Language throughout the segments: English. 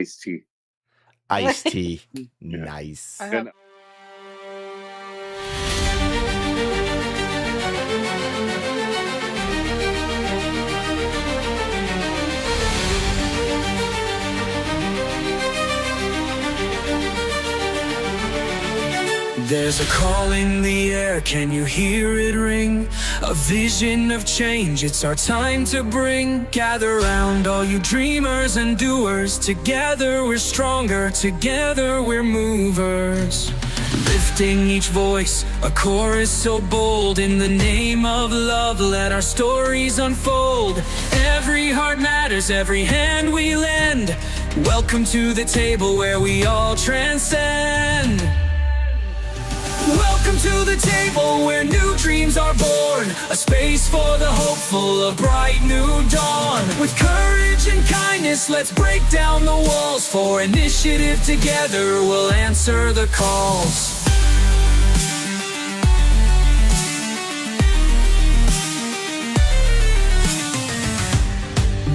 Iced tea. Iced tea. Yeah. Nice. I have There's a call in the air, can you hear it ring? A vision of change, it's our time to bring. Gather round all you dreamers and doers. Together we're stronger, together we're movers. Lifting each voice, a chorus so bold. In the name of love, let our stories unfold. Every heart matters, every hand we lend. Welcome to the table where we all transcend. Welcome to the table where new dreams are born. A space for the hopeful, a bright new dawn. With courage and kindness, let's break down the walls. For initiative together, we'll answer the calls.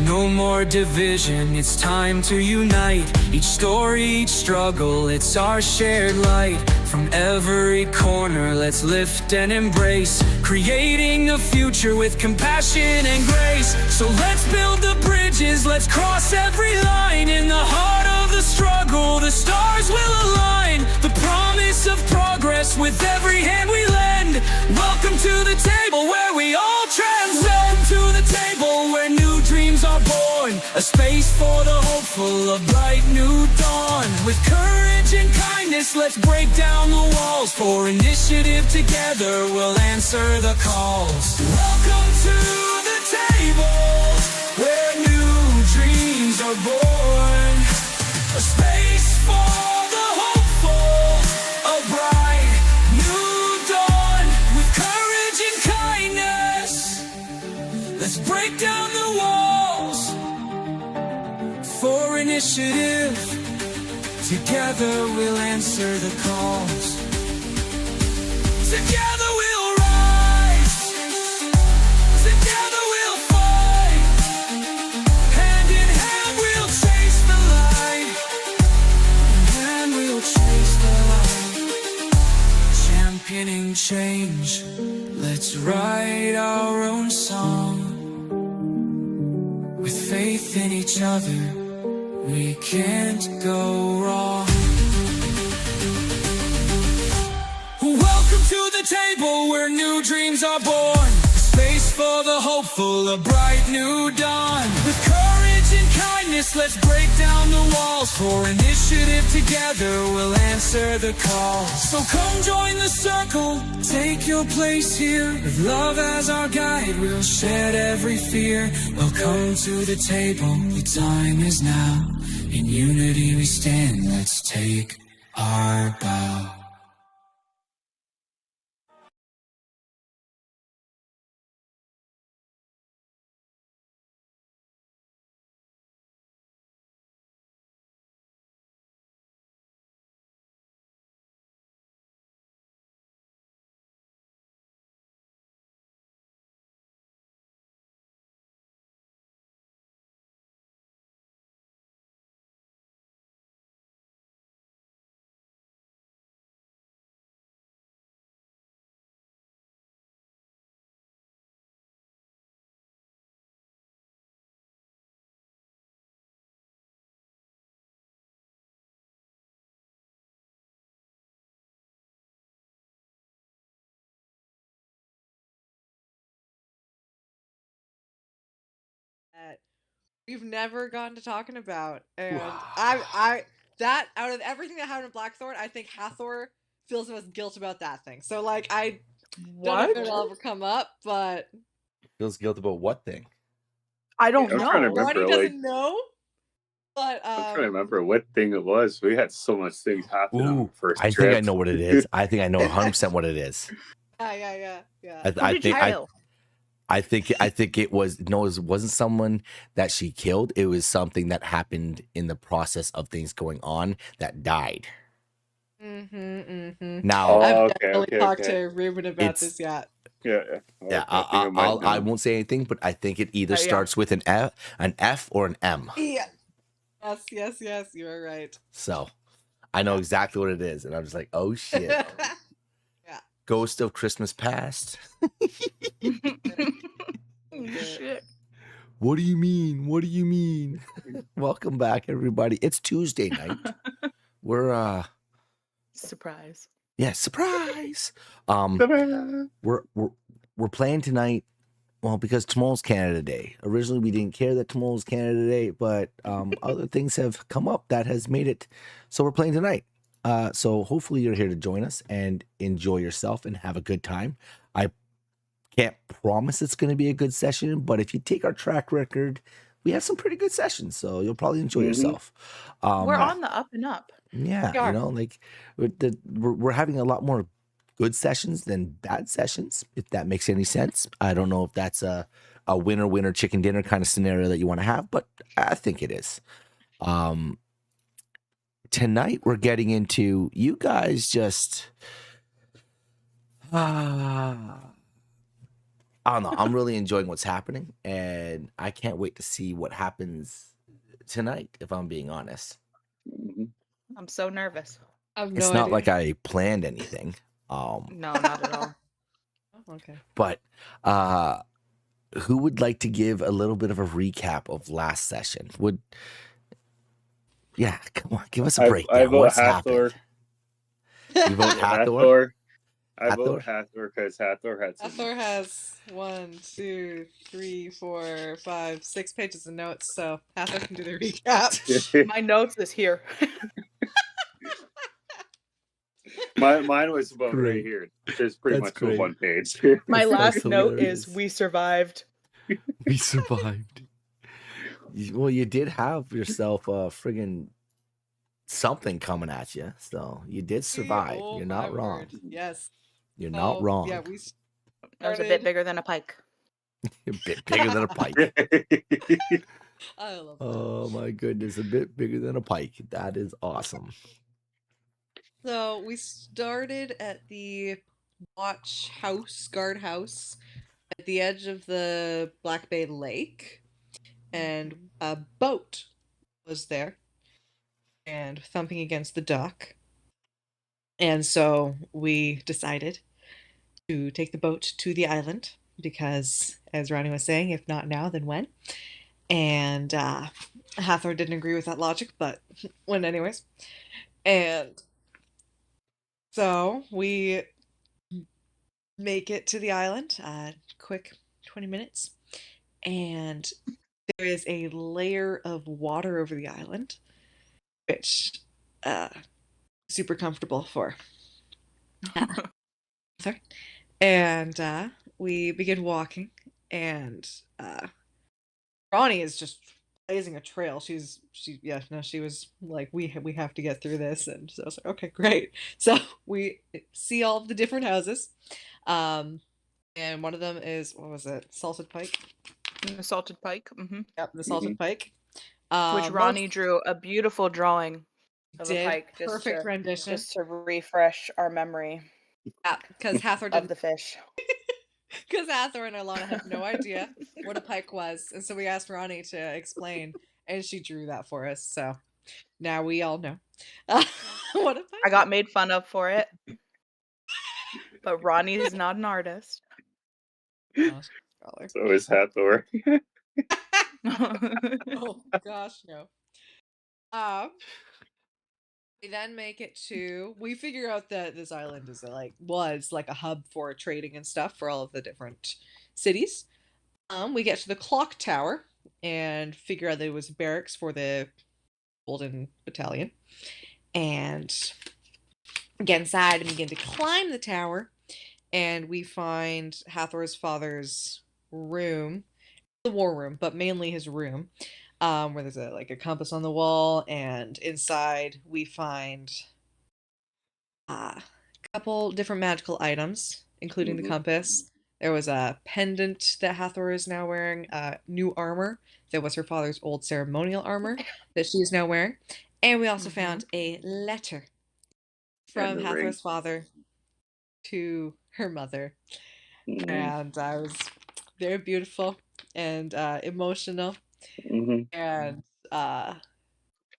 No more division, it's time to unite. Each story, each struggle, it's our shared light. From every corner, let's lift and embrace. Creating a future with compassion and grace. So let's build the bridges, let's cross every line. In the heart of the struggle, the stars will align. The promise of progress with every hand we lend. Welcome to the table where we all transcend. To the table where new dreams are born. A space for the hopeful, a bright new dawn. With courage and kindness, let's break down the walls. For initiative together, we'll answer the calls. Welcome to the table where new dreams are born. A space for the hopeful, a bright new dawn. With courage and kindness, let's break down the walls. For initiative, together we'll answer the calls. Together we'll rise. Together we'll fight. Hand in hand we'll chase the light. And we'll chase the light. Championing change, let's write our own song. With faith in each other, we can't go wrong. Welcome to the table where new dreams are born. A space for the hopeful, a bright new dawn. With courage and kindness, let's break down the walls. For initiative together, we'll answer the call. So come join the circle, take your place here. With love as our guide, we'll shed every fear. Welcome to the table, the time is now. In unity we stand, let's take our bow. that we've never gotten to talking about, and I that out of everything that happened in Blackthorn, I think Hathor feels the most guilt about that thing. So like I don't know if it'll ever come up, but Feels guilt about what thing? I don't I'm trying to know. remember. Ronnie Like, doesn't know. But I'm trying to remember what thing it was. We had so much things happen on the Ooh, first I trip. think I know what it is. I think I know 100% what it is. yeah. I think it was no, it wasn't someone that she killed. It was something that happened in the process of things going on that died. Now, Oh, I've okay, definitely okay, talked okay. to Ruben about It's- this yet. Yeah. yeah, I think I might I know. won't say anything, but I think it either Yeah. starts with an F or an M. Yeah. Yes, you are right. So I know exactly what it is. And I'm just like, oh shit. Yeah. Ghost of Christmas Past. Shit. What do you mean? What do you mean? Welcome back, everybody. It's Tuesday night. We're Surprise. yeah, surprise. We're playing tonight. Well, because tomorrow's Canada Day. Originally, we didn't care that tomorrow's Canada Day, but other things have come up that has made it so we're playing tonight. So hopefully you're here to join us and enjoy yourself and have a good time. I can't promise it's going to be a good session, but if you take our track record, we have some pretty good sessions, so you'll probably enjoy yourself. We're on the up and up. Yeah, We are. like we're having a lot more good sessions than bad sessions, if that makes any sense. I don't know if that's a winner chicken dinner kind of scenario that you want to have, but I think it is. Tonight we're getting into you guys just I don't know. I'm really enjoying what's happening, and I can't wait to see what happens tonight, if I'm being honest. I'm so nervous. I have It's no not idea. like I planned anything. No, not at all. Oh, okay. But who would like to give a little bit of a recap of last session? Yeah, come on, give us a I breakdown. vote What's Hathor. happened? You vote Hathor? Hathor. I Hathor? vote Hathor because Hathor had some. Hathor has 1, 2, 3, 4, 5, 6 pages of notes, so Hathor can do the recap. My notes is here. Mine was about right Great. here. Just pretty That's much on great. one page. My That's last note hilarious. is we survived. We survived. Well, you did have yourself a friggin' something coming at you, so you did survive. Oh, You're my not wrong. word. Yes. You're not wrong. Yeah, we It was a started. bit bigger than a pike. A bit bigger than a pike. I love that. Oh my goodness, a bit bigger than a pike. That is awesome. So we started at the guard house at the edge of the Black Bay Lake, and a boat was there and thumping against the dock. And so we decided to take the boat to the island because, as Ronnie was saying, if not now, then when? And Hathor didn't agree with that logic, but went anyways. And so we make it to the island, quick 20 minutes, and there is a layer of water over the island, which super comfortable for Arthur. And we begin walking, and Ronnie is just blazing a trail. She was like, we have to get through this, and so I was like, okay, great. So we see all of the different houses, and one of them is, what was it, salted pike? The salted pike. Yep, the salted pike. Which Ronnie drew a beautiful drawing of a pike. Perfect rendition. Just to refresh our memory Yeah, because Hathor of didn't. the fish. Because Hathor and Alana had no idea what a pike was, and so we asked Ronnie to explain, and she drew that for us. So now we all know what a pike. I got made fun of for it, but Ronnie is not an artist. So is Hathor. Oh gosh, no. We then make it to. We figure out that this island is was like a hub for trading and stuff for all of the different cities. We get to the clock tower and figure out that it was barracks for the Golden Battalion, and get inside and begin to climb the tower, and we find Hathor's father's room, the war room, but mainly his room. Where there's a compass on the wall, and inside we find a couple different magical items, including the compass. There was a pendant that Hathor is now wearing, new armor that was her father's old ceremonial armor that she is now wearing, and we also found a letter from Hathor's father to her mother, and it was very beautiful and emotional. And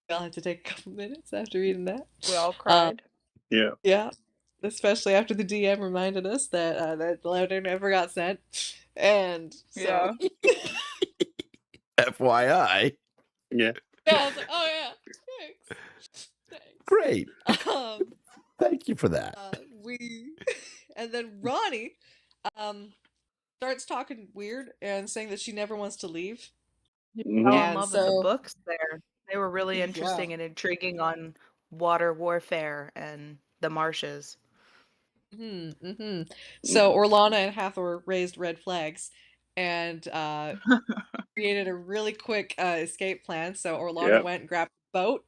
We all had to take a couple minutes after reading that. We all cried. Yeah. Yeah, especially after the DM reminded us that that letter never got sent, and so Yeah. FYI. Yeah. yeah, I was like, oh yeah, thanks. Great. Um, Thank you for that. we, and then Ronnie, starts talking weird and saying that she never wants to leave. Fell in And love with the so- books there. They were really Yeah. interesting and intriguing on water warfare and the marshes. So Orlana and Hathor raised red flags and created a really quick escape plan. So Orlana Yep. went and grabbed a boat,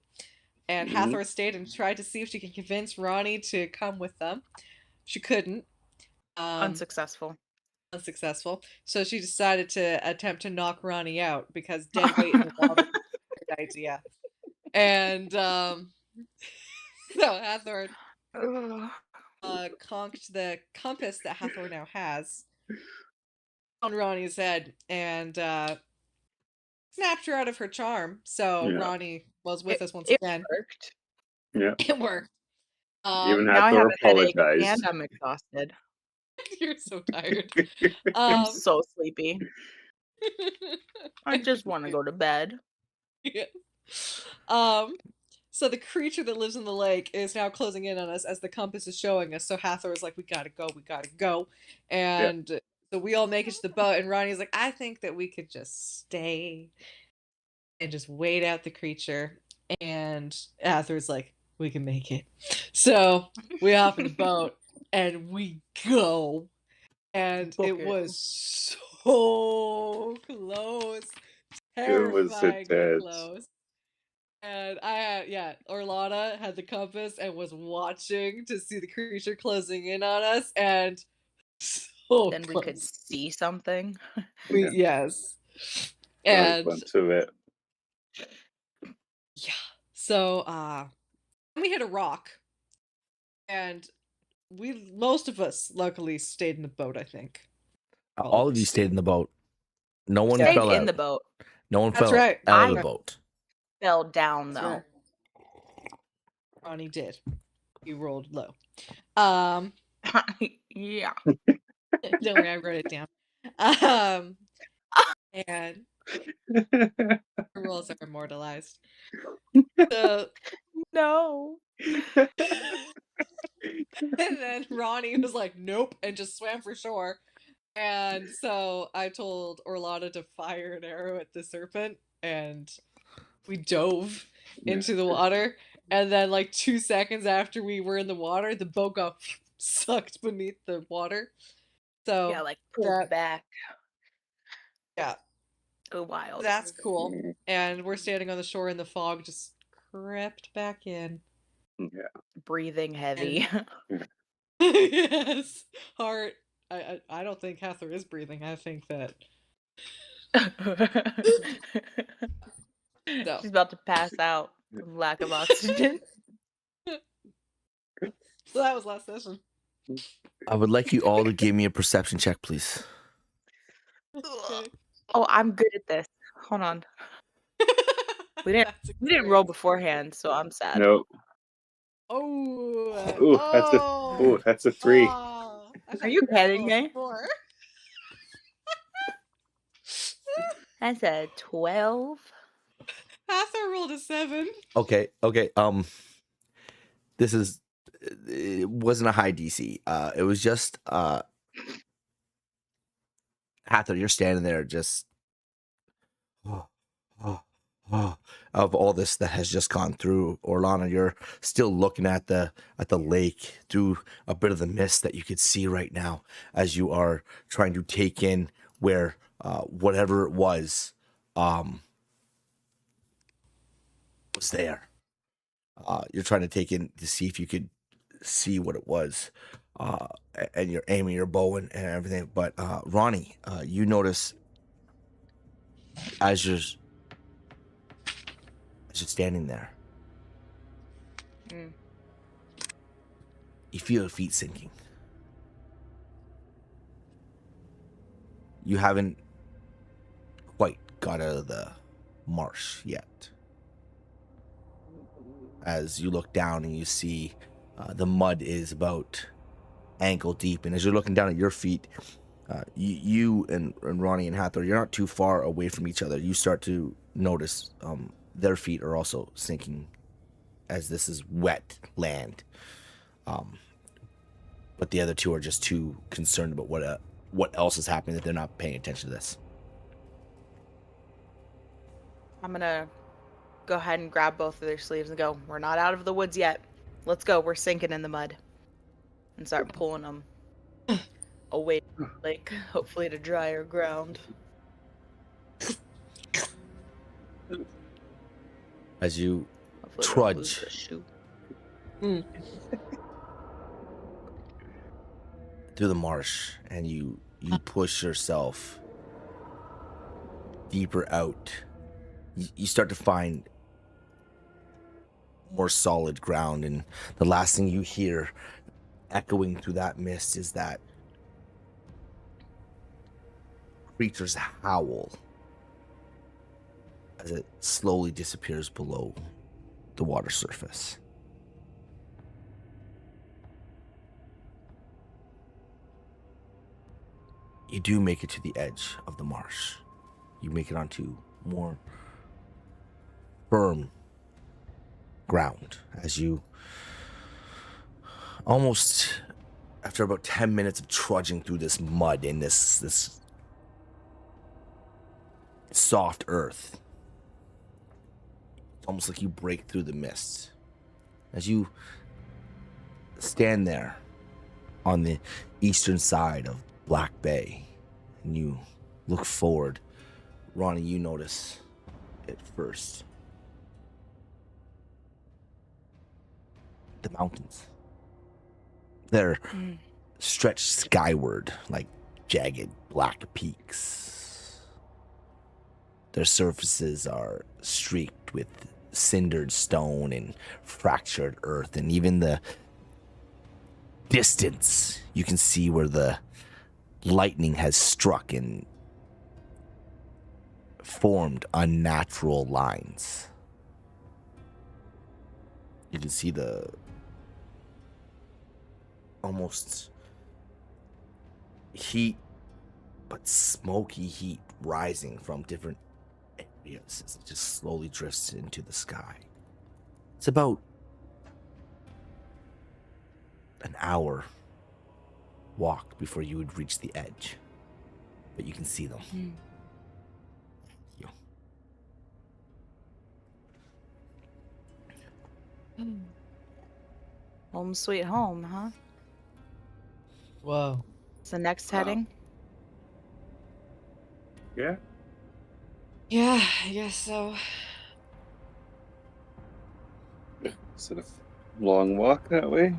and Mhm. Hathor stayed and tried to see if she could convince Ronnie to come with them. She couldn't. Unsuccessful. Unsuccessful. So she decided to attempt to knock Ronnie out because dead weight in the water was a good idea. And so Hathor conked the compass that Hathor now has on Ronnie's head and snapped her out of her charm. So Yeah. Ronnie was with us once It again. worked. Yeah. It worked. Even Now I Hathor have a headache apologized. and I'm exhausted. You're so tired. I'm so sleepy. I just want to go to bed. Yeah. So the creature that lives in the lake is now closing in on us as the compass is showing us. So Hathor is like, we gotta go. And so we all make it to the boat, and Ronnie's like, I think that we could just stay and just wait out the creature. And Hathor's like, we can make it. So we hop in the boat and we go. And Book it it. was so close. It was Terrifyingly intense. close. And I had, Orlana had the compass and was watching to see the creature closing in on us, and so Then we close. could see something. Yes. Nice And bunch of it. yeah. So then we hit a rock, and most of us luckily stayed in the boat, I think. All of you stayed in the boat. No one Stayed fell in out. the boat. No one That's fell right. out of the I- boat. Fell down That's though. right. Ronnie did. He rolled low. Yeah. Don't worry, I wrote it down. And the rolls are immortalized. So, No. and then Ronnie was like, nope, and just swam for shore. And so I told Orlana to fire an arrow at the serpent, and we dove into the water. And then, like 2 seconds after we were in the water, the boat got sucked beneath the water. So Yeah, like pulled that- back. yeah, Oh, wild. that's cool. And we're standing on the shore, and the fog just crept back in. Breathing heavy. Yes, heart. I don't think Hathor is breathing. I think that no. She's about to pass out from lack of oxygen. So that was last session. I would like you all to give me a perception check, please. Okay. Oh, I'm good at this. Hold on. We didn't That's We didn't great. roll beforehand, so I'm sad. Nope. Oh. Ooh, that's a 3. Oh, I thought Are you were kidding gonna roll a me? 4. I said 12. Hathor rolled a 7. Okay. This is. It wasn't a high DC. It was just. Hathor, you're standing there just. Of all this that has just gone through, Orlana, you're still looking at the lake through a bit of the mist that you could see right now as you are trying to take in where whatever it was there. You're trying to take in to see if you could see what it was, and you're aiming your bow and everything. But Ronnie, you notice as you're standing there, Mm. you feel your feet sinking. You haven't quite got out of the marsh yet. as you look down and you see the mud is about ankle deep. And as you're looking down at your feet, you and Ronnie and Hathor, you're not too far away from each other. You start to notice their feet are also sinking, as this is wet land. But the other two are just too concerned about what else is happening that they're not paying attention to this. I'm gonna go ahead and grab both of their sleeves and go, we're not out of the woods yet. Let's go. We're sinking in the mud. And start pulling them away, like, hopefully to drier ground. As you Hopefully we don't trudge lose the shoe. through the marsh, and you push yourself deeper out, you start to find more solid ground, and the last thing you hear echoing through that mist is that creature's howl as it slowly disappears below the water surface. You do make it to the edge of the marsh. You make it onto more firm ground as you almost, after about 10 minutes of trudging through this mud and this soft earth, it's almost like you break through the mist. As you stand there on the eastern side of Black Bay and you look forward, Ronnie, you notice it first. The mountains. They're stretched skyward like jagged black peaks. Their surfaces are streaked with cindered stone and fractured earth, and even the distance you can see where the lightning has struck and formed unnatural lines. You can see the almost heat, but smoky heat rising from different areas as it just slowly drifts into the sky. It's about an hour walk before you would reach the edge, but you can see them. Home sweet home, huh? Whoa. It's the next heading. Yeah. Yeah, I guess so. Is it a long walk that way?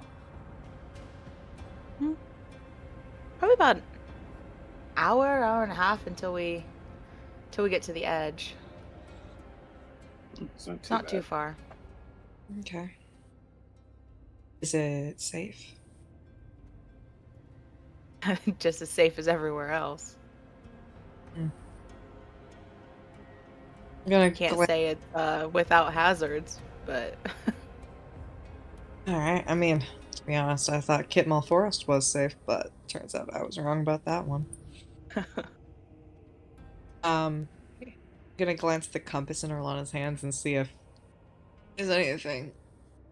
Probably about an hour and a half until we get to the edge. It's not too Not bad. too far. Okay. Is it safe? Just as safe as everywhere else. I'm gonna Can't go say it's without hazards, but Alright, I mean, to be honest, I thought Kitmel Forest was safe, but turns out I was wrong about that one. Gonna glance at the compass in Orlana's hands and see if there's anything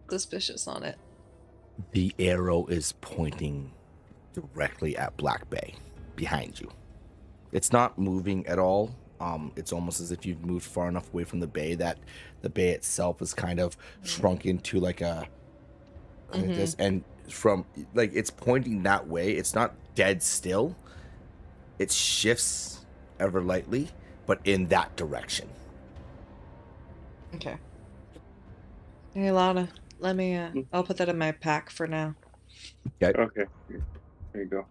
suspicious on it. The arrow is pointing directly at Black Bay behind you. It's not moving at all. It's almost as if you've moved far enough away from the bay that the bay itself is kind of shrunk into like a like this, and from like it's pointing that way. It's not dead still. It shifts ever lightly, but in that direction. Okay. Hey, Lana, let me, I'll put that in my pack for now. Okay. There you go.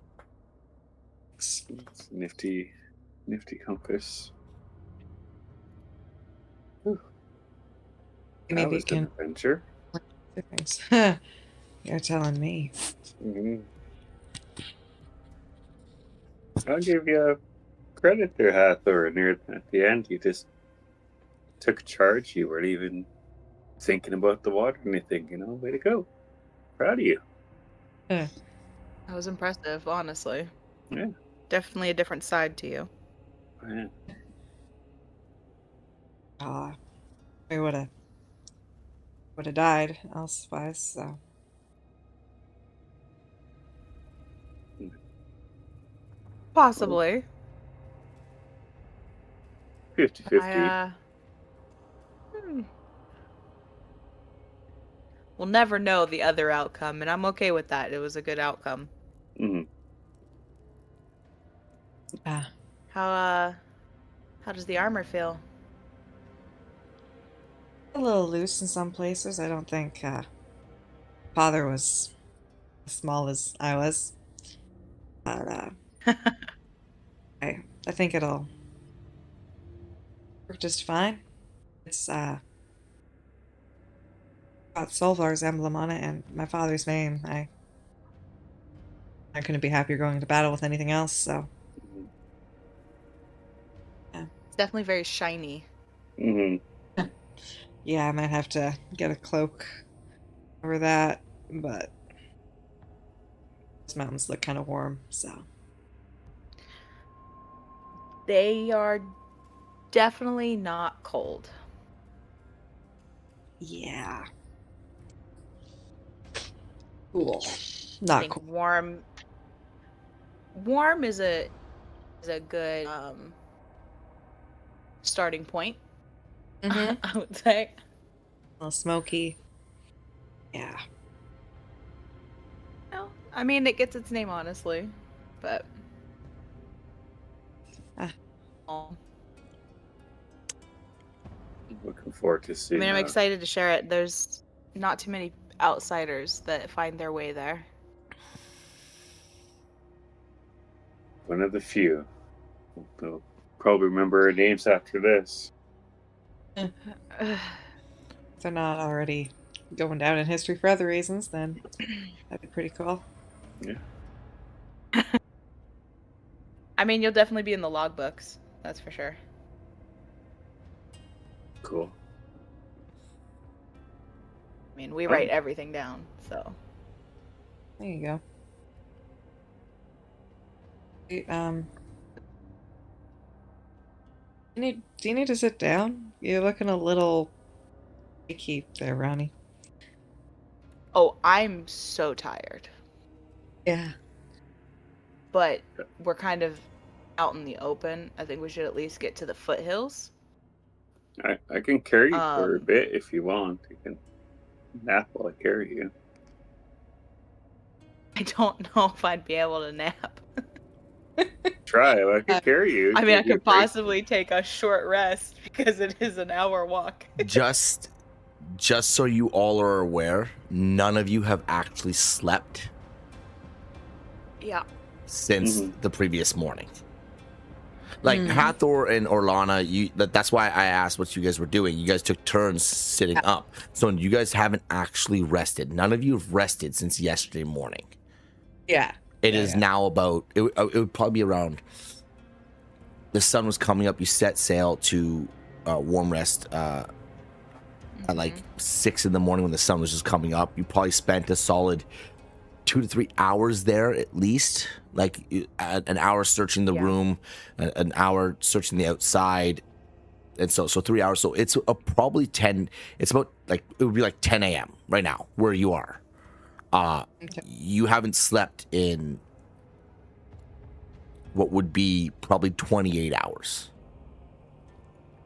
It's nifty compass. Whew. Maybe That we was an can adventure. do things. You're telling me. Mhm. I'll give you credit there, Hathor. Near at the end, you just took charge. You weren't even thinking about the water and you think, way to go. Proud of you. That was impressive, honestly. Yeah. Definitely a different side to you. Yeah. We would have died elsewise. So Possibly. 50-50. We'll never know the other outcome, and I'm okay with that. It was a good outcome. Mm-hmm. How does the armor feel? a little loose in some places. I don't think father was as small as I was, but I think it'll work just fine. It's got Solvar's emblem on it and my father's name. I couldn't be happier going to battle with anything else. So It's definitely very shiny. Mm-hmm. yeah, I might have to get a cloak over that, but these mountains look kind of warm, so. They are definitely not cold. Yeah. Cool. I Not think cool. warm is a good starting point. Mhm. I would say. A little smoky. Yeah. No, I mean it gets its name honestly, but Looking forward to I seeing. mean I'm excited to share it. There's not too many outsiders that find their way there. One of the few. We'll probably remember our names after this. If they're not already going down in history for other reasons, then that'd be pretty cool. Yeah. I mean you'll definitely be in the logbooks, that's for sure. Cool. I mean we write everything down, so. There you go. Wait, do you need to sit down? You're looking a little achy there, Ronnie. Oh, I'm so tired. Yeah. But we're kind of out in the open. I think we should at least get to the foothills. I can carry you for a bit if you want. You can nap while I carry you. I don't know if I'd be able to nap. Try. I can carry you. I mean, I Give you a could break. possibly take a short rest because it is an hour walk. Just so you all are aware, none of you have actually slept Yeah. since Mhm. the previous morning. Like Hathor and Orlana, that's why I asked what you guys were doing. You guys took turns sitting up. So you guys haven't actually rested. None of you have rested since yesterday morning. Yeah. It is now about, it would probably be around, the sun was coming up. You set sail to warm rest at like 6 in the morning when the sun was just coming up. You probably spent a solid 2 to 3 hours there at least. Like an hour searching the room, an hour searching the outside. And so 3 hours. So it's probably 10. It's about like, it would be like 10 a.m. right now where you are. Okay. You haven't slept in what would be probably 28 hours.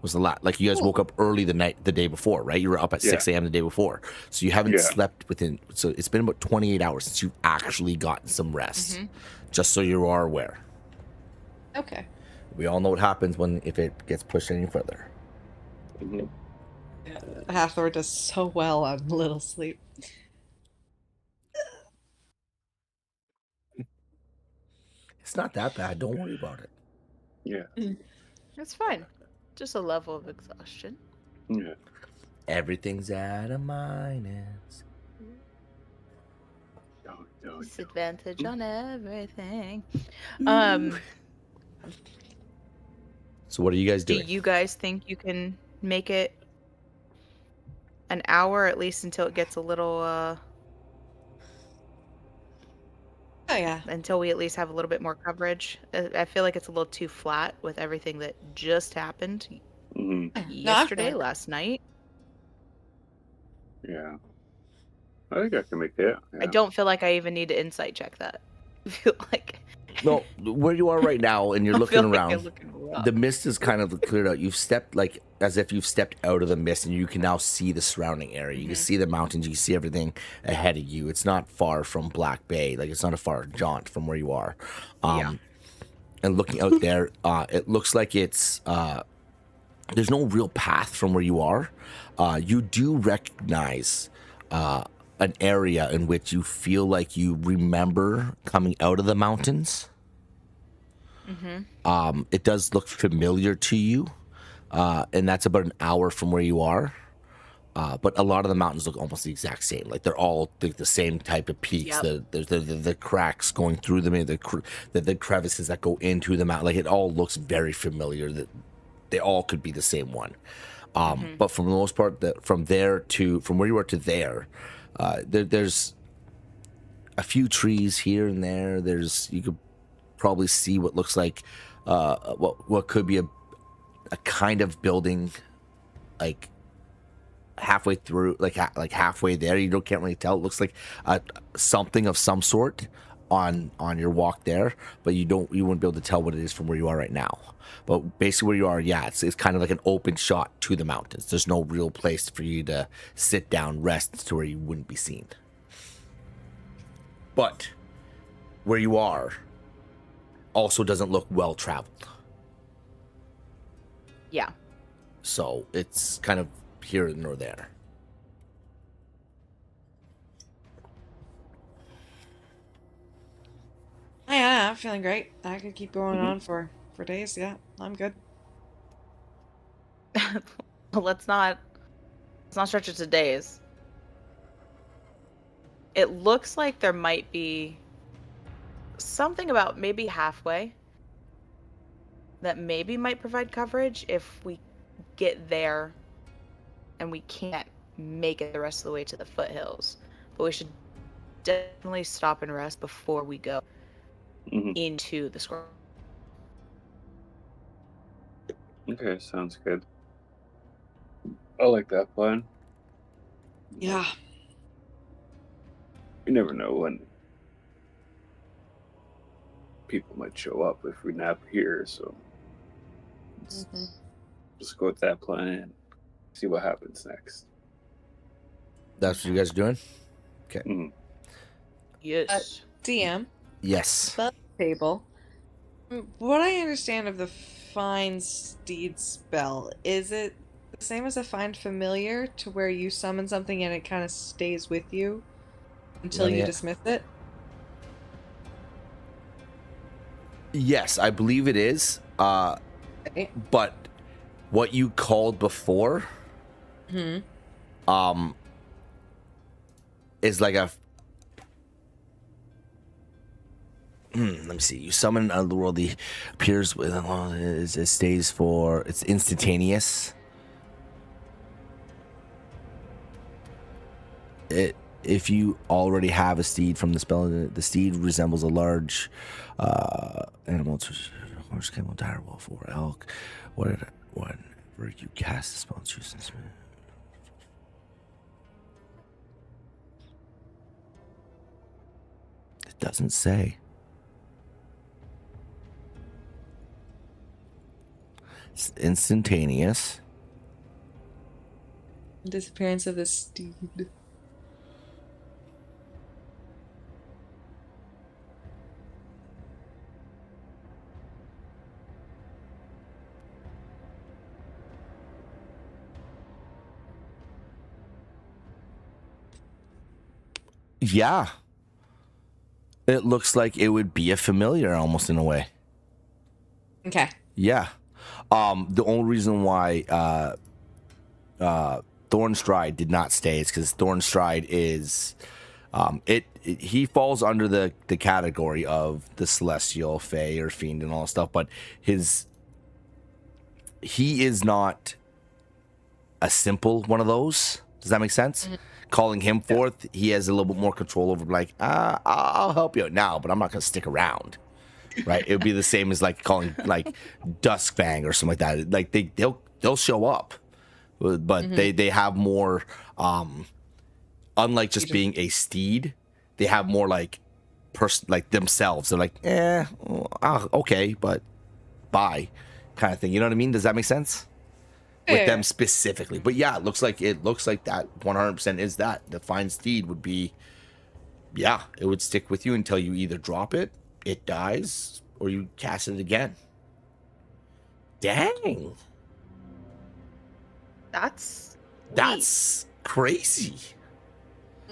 Was a lot. Like you guys woke up early the day before, right? You were up at 6 a.m. the day before. So you haven't slept within, so it's been about 28 hours since you've actually gotten some rest. Just so you are aware. Okay. We all know what happens if it gets pushed any further. Mhm. Hathor does so well on little sleep. It's not that bad. Don't worry about it. Yeah. It's fine. Just a level of exhaustion. Yeah. Everything's at a minus. No. Disadvantage on everything. So what are you guys Do doing? you guys think you can make it an hour at least until it gets a little Oh yeah. until we at least have a little bit more coverage. I feel like it's a little too flat with everything that just happened Hmm. No, I'm yesterday, fine. last night. Yeah. I think I can make it. I Yeah. don't feel like I even need to insight check that. I feel like No, where you are right now, and you're I looking feel like I'm around. looking rough. The mist is kind of cleared out. You've stepped like as if you've stepped out of the mist, and you can now see the surrounding area. You can see the mountains. You can see everything ahead of you. It's not far from Black Bay. Like it's not a far jaunt from where you are. Yeah. And looking out there, it looks like it's there's no real path from where you are. You do recognize an area in which you feel like you remember coming out of the mountains. It does look familiar to you, and that's about an hour from where you are. But a lot of the mountains look almost the exact same. Like they're all the same type of peaks. Yep. The cracks going through them, the crevices that go into the mountain. Like it all looks very familiar. That they all could be the same one. But for the most part, from where you are to there's a few trees here and there. You could probably see what looks like what could be a kind of building, like halfway through, like halfway there. You can't really tell. It looks like something of some sort on your walk there, but you wouldn't be able to tell what it is from where you are right now. But basically where you are, yeah, it's kind of like an open shot to the mountains. There's no real place for you to sit down, rest to where you wouldn't be seen. But where you are also doesn't look well traveled. Yeah. So it's kind of here nor there. Yeah, I'm feeling great. I could keep going on for days. Yeah, I'm good. let's not stretch it to days. It looks like there might be something about maybe halfway that maybe might provide coverage if we get there and we can't make it the rest of the way to the foothills. But we should definitely stop and rest before we go into the square. Okay, sounds good. I like that plan. Yeah. You never know when people might show up if we nap here, so let's just go with that plan and see what happens next. That's what you guys are doing? Okay. Mhm. Yes. DM, Yes. spell table. What I understand of the find steed spell, is it the same as a find familiar, to where you summon something and it kind of stays with you until Let me- you dismiss it? Yes, I believe it is. Okay. But what you called before is like a let me see. You summon otherworldly appears with it stays for it's instantaneous. If you already have a steed from the spell, the steed resembles a large animal, horse, camel, dire wolf, or elk. Whenever you cast the spell, choose this. It doesn't say. It's instantaneous. Disappearance of the steed. Yeah. It looks like it would be a familiar almost in a way. Okay. Yeah. The only reason why Thornstride did not stay is because Thornstride is he falls under the category of the celestial, fae, or fiend and all that stuff, but he is not a simple one of those. Does that make sense? Calling him forth, he has a little bit more control over, like, I'll help you out now, but I'm not going to stick around. Right? It would be the same as like calling like Duskfang or something like that. Like they'll show up, but they have more. Unlike just being a steed, they have more like like themselves. They're like, okay, but bye, kind of thing. You know what I mean? Does that make sense? With them specifically, but yeah, it looks like that 100% is that the fine steed would be. Yeah, it would stick with you until you either drop it, it dies, or you cast it again. Dang. That's crazy.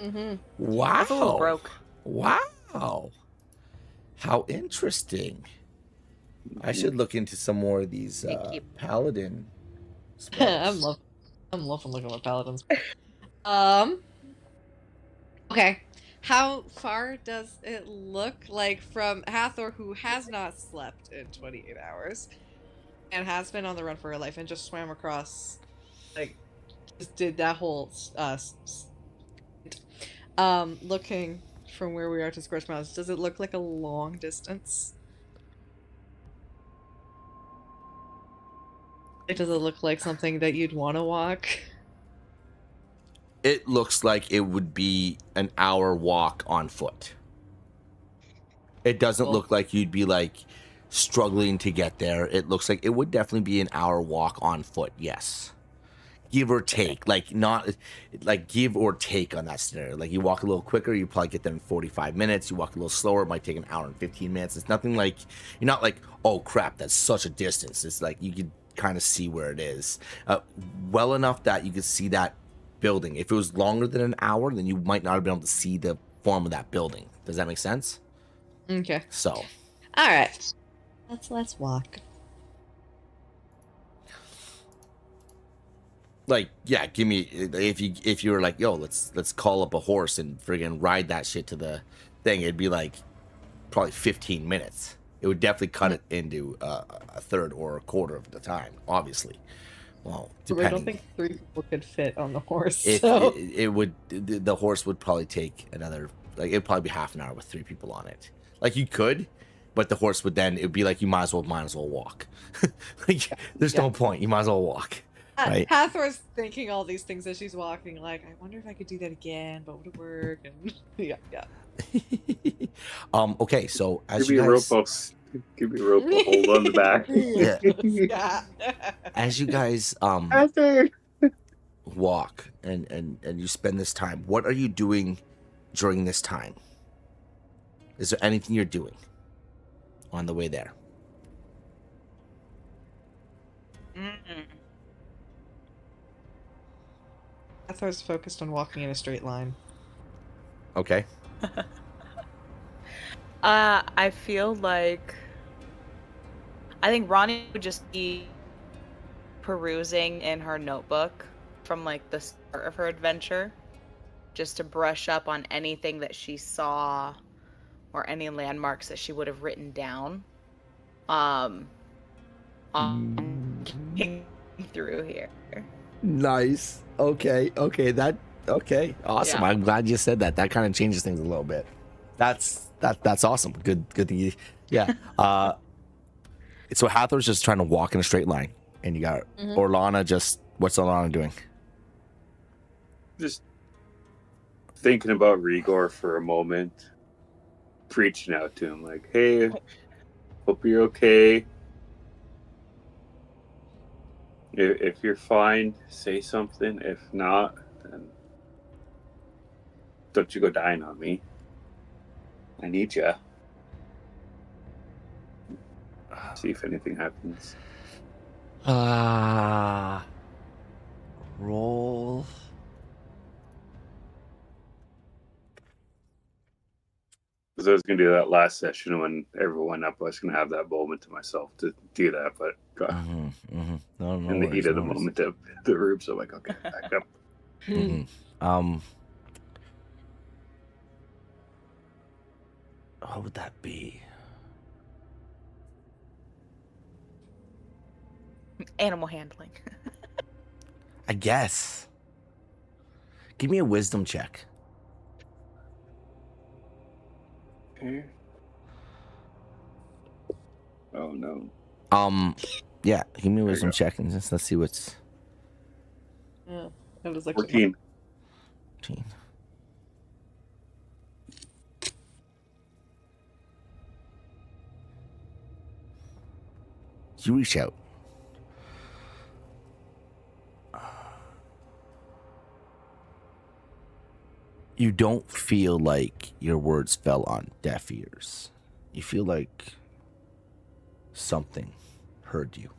Mm-hmm. Wow. That's a little broke. Wow. How interesting. I should look into some more of these paladin spells. I'm loving looking at paladins. Okay. How far does it look like from Hathor, who has not slept in 28 hours and has been on the run for her life and just swam across, like, just did that whole looking from where we are to Scorched Mountains, does it look like a long distance? Like, does it look like something that you'd want to walk? It looks like it would be an hour walk on foot. It doesn't look like you'd be like struggling to get there. It looks like it would definitely be an hour walk on foot. Yes. Give or take, like not like give or take on that scenario. Like you walk a little quicker, you probably get there in 45 minutes. You walk a little slower, it might take an hour and 15 minutes. It's nothing like, you're not like, oh crap, that's such a distance. It's like you could kind of see where it is well enough that you could see that building. If it was longer than an hour, then you might not have been able to see the form of that building. Does that make sense? Okay. So, all right, let's walk. Like, yeah, give me, if you were like, yo, let's call up a horse and friggin' ride that shit to the thing, it'd be like probably 15 minutes. It would definitely cut it into a third or a quarter of the time, obviously. Well, depending. I don't think 3 people could fit on the horse. It would, the horse would probably take another, like, it'd probably be half an hour with 3 people on it. Like, you could, but the horse would then, it'd be like, you might as well walk. Like, there's no point. You might as well walk. Right. Hathor's thinking all these things as she's walking, like, I wonder if I could do that again, but would it work? And yeah. Okay, so as give me a rope, I'll hold on the back. Yeah. As you guys walk and you spend this time, what are you doing during this time? Is there anything you're doing on the way there? Hathor's focused on walking in a straight line. Okay. I feel like I think Ronnie would just be perusing in her notebook from like the start of her adventure, just to brush up on anything that she saw or any landmarks that she would have written down. Through here. Nice. Okay. Okay. Awesome. Yeah. I'm glad you said that. That kind of changes things a little bit. That's awesome. Good thing. Yeah. So Hathor's just trying to walk in a straight line, and you got Orlana. What's Orlana doing? Just thinking about Rigor for a moment, preaching out to him like, "Hey, hope you're okay. If you're fine, say something. If not, then don't you go dying on me. I need you. See if anything happens." Roll. Because I was going to do that last session when everyone up. I was going to have that moment to myself to do that, but No, in the heat of the moment of the room, so I'm like, okay, back up. What would that be? Animal handling. I guess. Give me a wisdom check. Okay. Oh no. Yeah, give me a you wisdom go. check and let's see what's Yeah, that was like 14. 14. You reach out. You don't feel like your words fell on deaf ears. You feel like something heard you.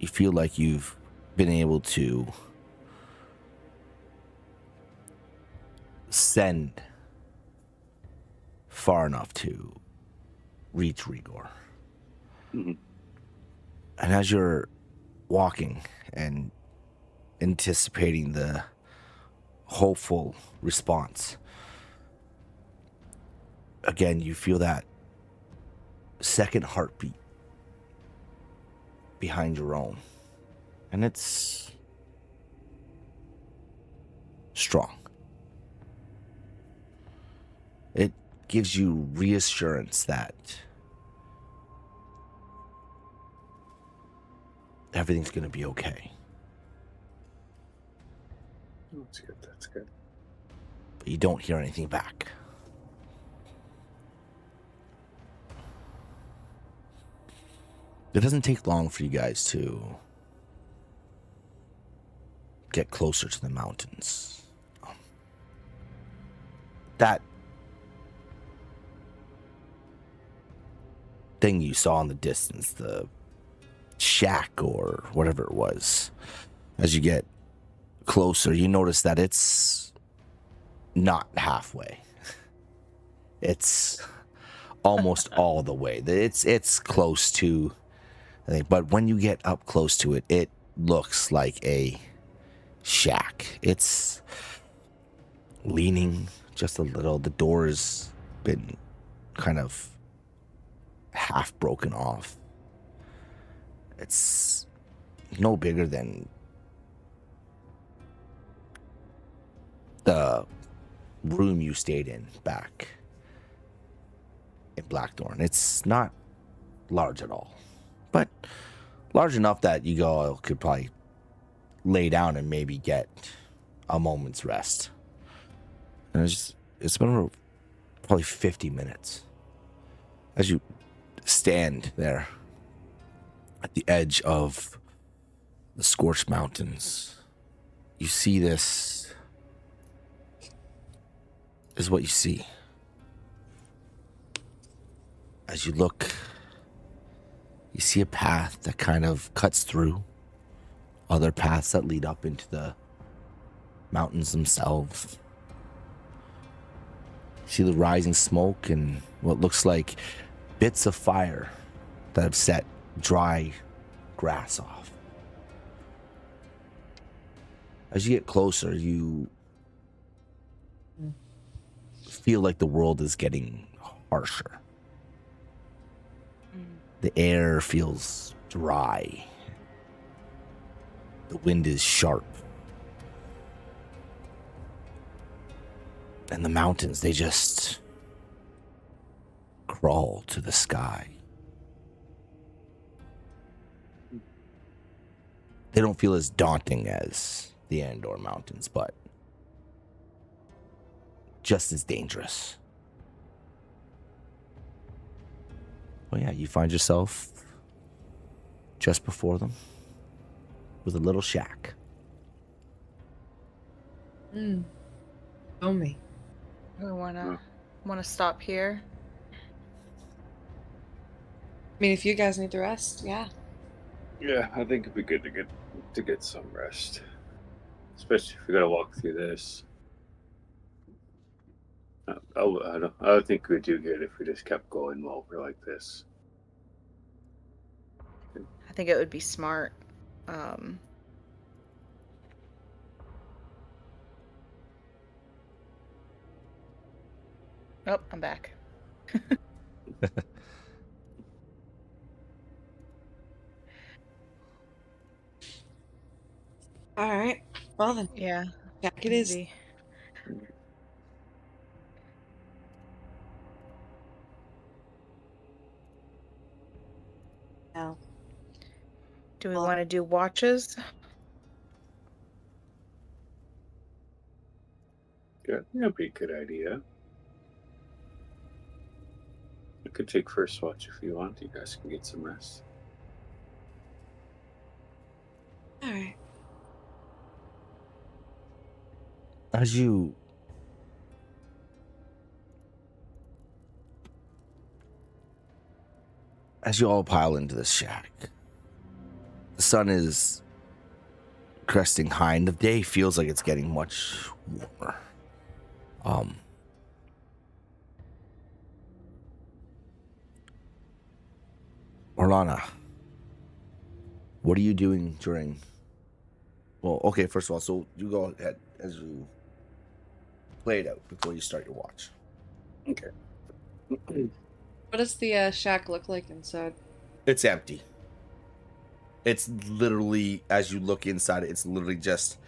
You feel like you've been able to send far enough to reach Rigor. Mhm. And as you're walking and anticipating the hopeful response, again, you feel that second heartbeat behind your own. And it's strong. It gives you reassurance that everything's going to be okay. That's good. That's good. But you don't hear anything back. It doesn't take long for you guys to get closer to the mountains. That thing you saw in the distance, the shack or whatever it was, as you get closer, you notice that it's not halfway. It's almost all the way. It's close to, I think, but when you get up close to it, it looks like a shack. It's leaning just a little. The door's been kind of half broken off. It's no bigger than the room you stayed in back in Blackthorn. It's not large at all, but large enough that you go, could probably lay down and maybe get a moment's rest. And it's been probably 50 minutes as you stand there at the edge of the scorched mountains. You see this is what you see. As you look, you see a path that kind of cuts through other paths that lead up into the mountains themselves. You see the rising smoke and what looks like bits of fire that have set dry grass off. As you get closer, you feel like the world is getting harsher. The air feels dry. The wind is sharp. And the mountains, they just crawl to the sky. They don't feel as daunting as the Andor Mountains, but just as dangerous. Well, yeah, you find yourself just before them with a little shack. Show me. We wanna stop here. I mean, if you guys need the rest, yeah. Yeah, I think it'd be good to get some rest, especially if we gotta walk through this. I think we'd do good if we just kept going while we're like this. I think it would be smart. Oh, I'm back. All right. Well then, Yeah. Jack it is. Maybe. Now, Do we Well- want to do watches? Yeah, that'd be a good idea. I could take first watch if you want. You guys can get some rest. all right. As you all pile into this shack, the sun is cresting high, and the day feels like it's getting much warmer. Orlana, what are you doing during? Well, okay, first of all, so you go ahead as you play it out before you start your watch. Okay. What does the shack look like inside? It's empty. It's literally, as you look inside it, it's literally just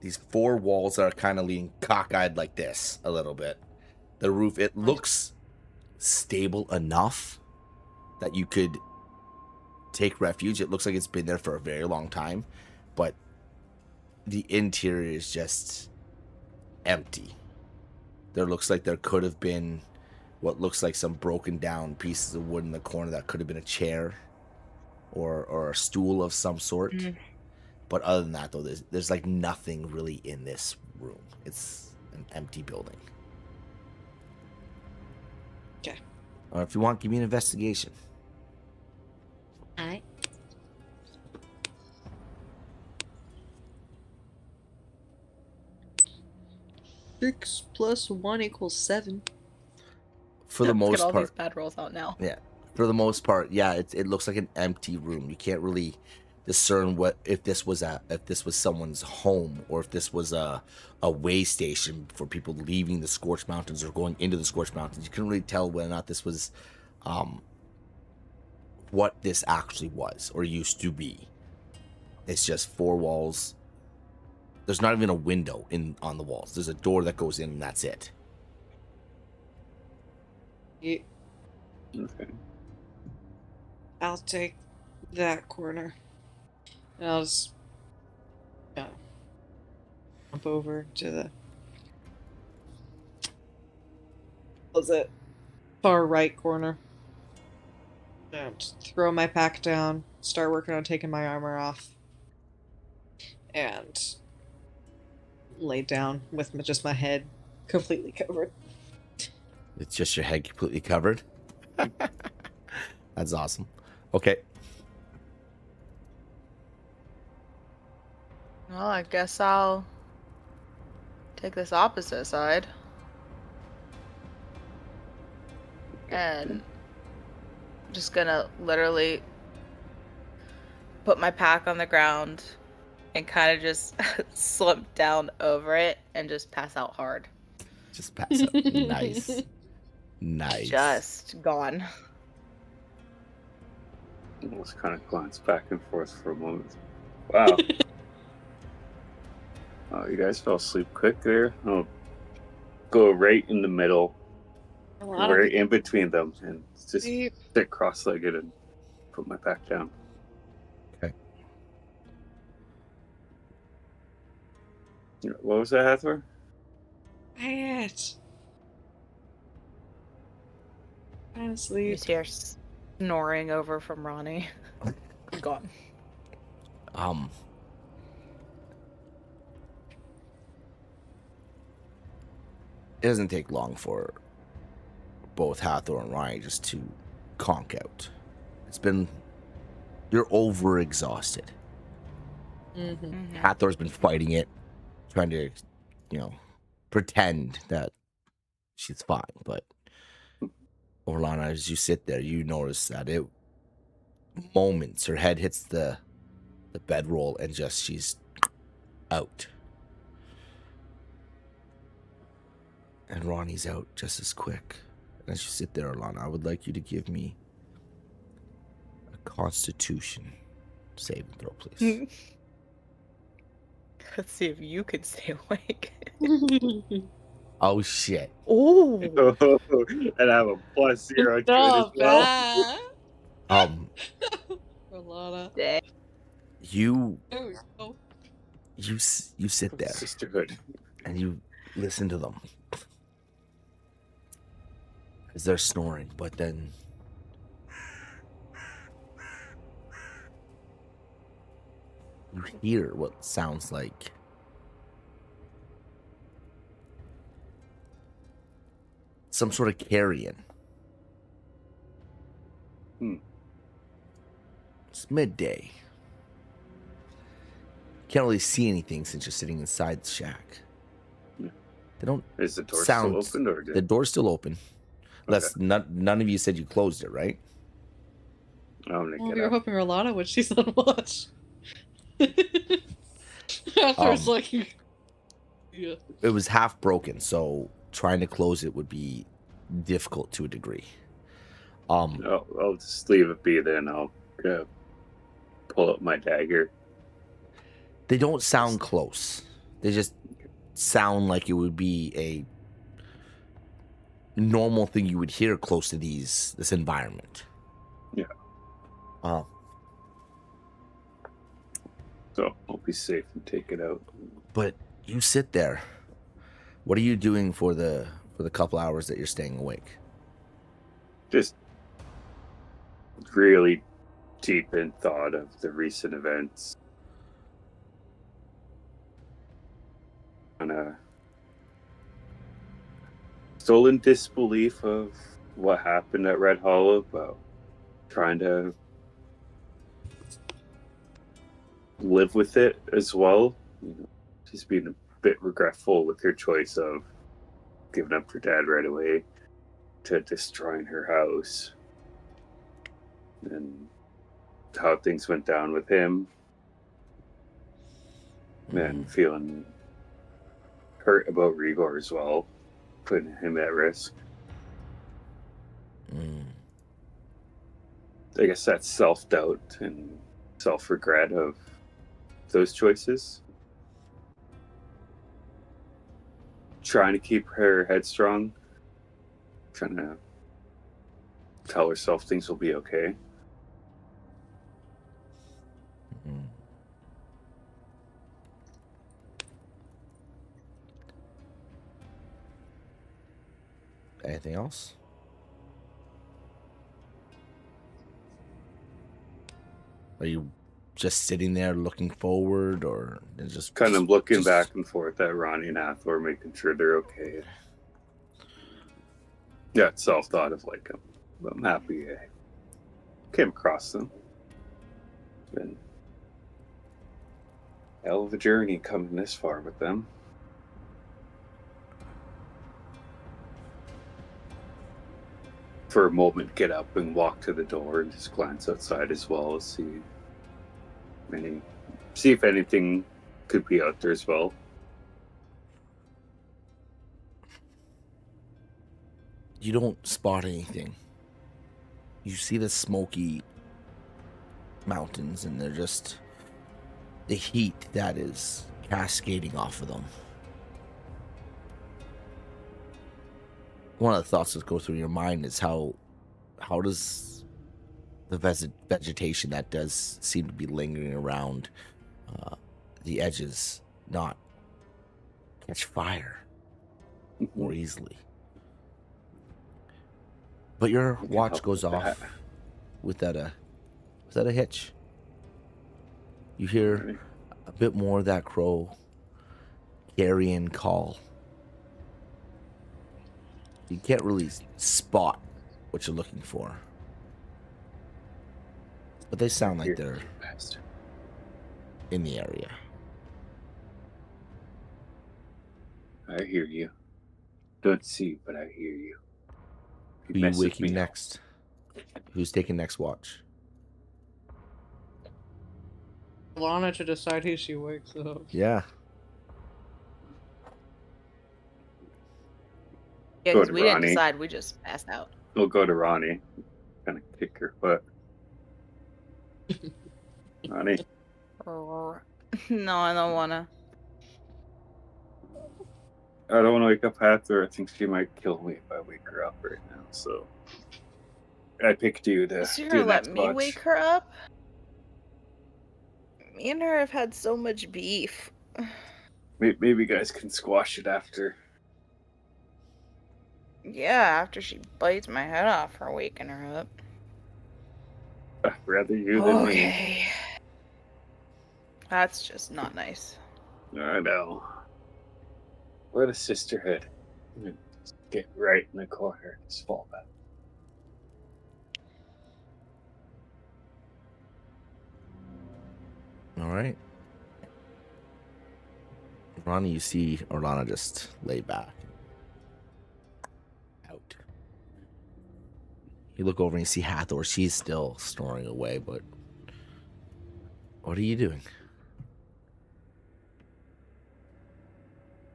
these four walls that are kind of leaning cockeyed like this a little bit. The roof, it looks stable enough that you could take refuge. It looks like it's been there for a very long time, but the interior is just empty. There looks like there could have been what looks like some broken down pieces of wood in the corner that could have been a chair or a stool of some sort. But other than that, though, there's like nothing really in this room. It's an empty building. Okay. Or if you want, give me an investigation. All right. Six plus 1 equals 7. For the Let's most get all part, these bad rolls out now. yeah. For the most part, yeah, it looks like an empty room. You can't really discern what if this was someone's home or if this was a way station for people leaving the Scorched Mountains or going into the Scorched Mountains. You couldn't really tell whether or not this was what this actually was or used to be. It's just four walls. There's not even a window on the walls. There's a door that goes in and that's it. Yeah, Okay. I'll take that corner. And I'll just jump over to the what's it? Far right corner. And throw my pack down, start working on taking my armor off. And lay down with just my head completely covered. It's just your head completely covered. That's awesome. Okay. Well, I guess I'll take this opposite side. And I'm just gonna literally put my pack on the ground and kind of just slump down over it and just pass out hard. Just pass up. Nice. Nice. Just gone. Let's kind of glance back and forth for a moment. Wow. Oh, you guys fell asleep quick there. I'll go right in the middle, right in between them, and just sit cross-legged and put my back down. Okay. What was that, Hathor? Quiet. Trying to You sleep. just hear snoring over from Ronnie. Gone. It doesn't take long for both Hathor and Ronnie just to conk out. You're over exhausted. Mm-hmm. Hathor's been fighting it, trying to, pretend that she's fine. But Orlana, as you sit there, you notice that moments her head hits the bedroll and just she's out. And Ronnie's out just as quick. As you sit there, Orlana, I would like you to give me a Constitution save and throw, please. Let's see if you can stay awake. Oh shit. Oh, And I have a +0 to it as Not well. bad. Rolana. dang. You There we go. you sit there Sisterhood. and you listen to them as they're snoring, but then you hear what sounds like some sort of carrion. It's midday. Can't really see anything since you're sitting inside the shack. Yeah. They don't. Is the door sound, still open or the door's still open. Unless none of you said you closed it, right? I'm gonna Well, get we were up. hoping Rolana would. She's on watch. After it's like, yeah. It was half broken, so trying to close it would be difficult to a degree. I'll just leave it be then. I'll pull up my dagger. They don't sound close. They just sound like it would be a normal thing you would hear close to this environment. Yeah. So I'll be safe and take it out. But you sit there. What are you doing for the couple hours that you're staying awake? Just really deep in thought of the recent events. Still in disbelief of what happened at Red Hollow, but trying to live with it as well. You know, just being a bit regretful with her choice of giving up her dad right away to destroying her house, and how things went down with him, and feeling hurt about Rigor as well, putting him at risk. I guess that's self-doubt and self-regret of those choices. Trying to keep her head strong. Trying to tell herself things will be okay. Anything else? Are you just sitting there looking forward, or just kind of looking back and forth at Ronnie and Hathor, making sure they're okay? Yeah, it's self-thought of like, I'm happy I came across them. It's been a hell of a journey coming this far with them. For a moment, get up and walk to the door and just glance outside as well, see if anything could be out there as well. You don't spot anything. You see the smoky mountains, and they're just the heat that is cascading off of them. One of the thoughts that go through your mind is how does the vegetation that does seem to be lingering around the edges not catch fire more easily? But your watch goes off without a hitch. You hear a bit more of that crow carrion call. You can't really spot what you're looking for, but they sound like they're in the area. I hear you. Don't see, but I hear you. Who are you waking next? Who's taking next watch? Lana to decide who she wakes up. Yeah. Yeah, because we didn't decide. We just passed out. We'll go to Ronnie. Kind of kick her butt. Ronnie. No, I don't wanna. I don't want to wake up Hathor. I think she might kill me if I wake her up right now. So I picked you to So you're do gonna let next me watch. wake her up? Me and her have had so much beef. Maybe you guys can squash it after. Yeah, after she bites my head off for waking her up. Rather you than me. Okay. That's just not nice. I know. What a sisterhood. Just get right in the corner. Just fall back. All right. Ronnie, you see Orlana just lay back. Out. You look over and you see Hathor. She's still snoring away, but what are you doing?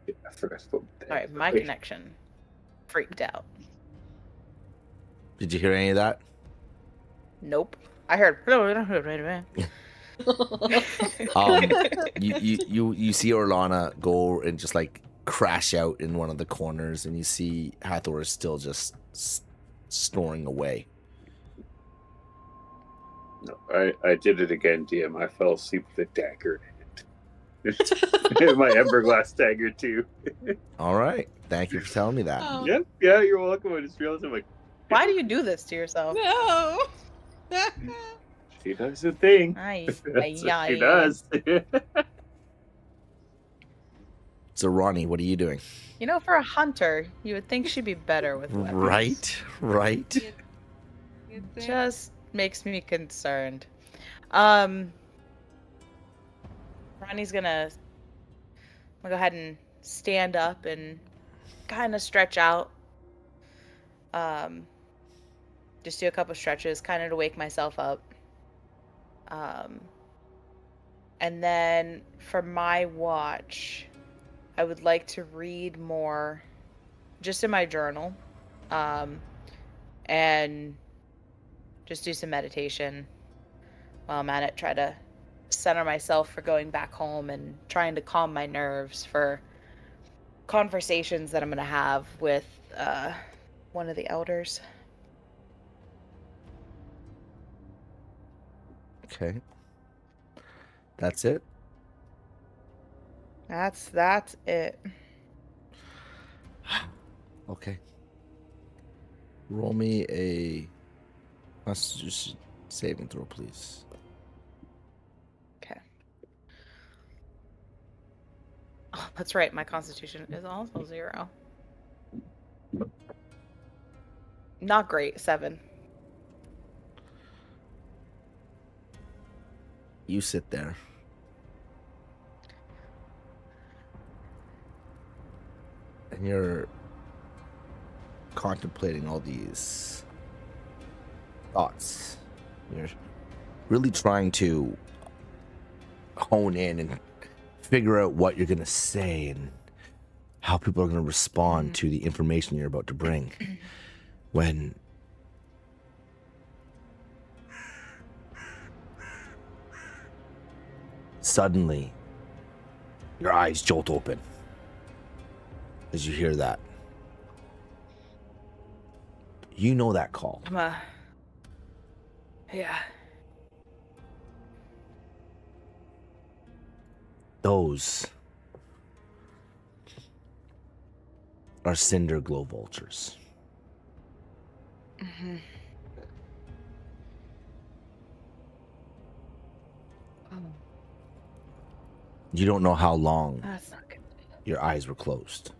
I forgot to put that. Alright, my connection freaked out. Did you hear any of that? Nope. I heard right away. You see Orlana go and just like crash out in one of the corners, and you see Hathor is still just snoring away. No, I did it again, DM. I fell asleep with a dagger in it. My Emberglass dagger, too. All right. Thank you for telling me that. Oh. Yep, yeah, you're welcome. I just realized I'm like, Why do you do this to yourself? No. she does a thing. Aye, That's what aye, she aye. does. So, Ronnie, what are you doing? You know, for a hunter, you would think she'd be better with weapons. Right. You'd think. Just makes me concerned. Ronnie's gonna go ahead and stand up and kind of stretch out. Just do a couple stretches, kind of to wake myself up. And then for my watch, I would like to read more just in my journal. And just do some meditation while I'm at it. Try to center myself for going back home and trying to calm my nerves for conversations that I'm going to have with one of the elders. Okay. That's it? That's it. Okay. Roll me a Constitution saving throw, please. Okay. Oh, that's right. My constitution is also 0. Not great. 7. You sit there. And you're contemplating all these thoughts. You're really trying to hone in and figure out what you're going to say and how people are going to respond to the information you're about to bring. When suddenly your eyes jolt open as you hear that. You know that call. Yeah. Those are Cinder glow vultures. Mm-hmm. Oh, You don't know how long that's not good. your eyes were closed.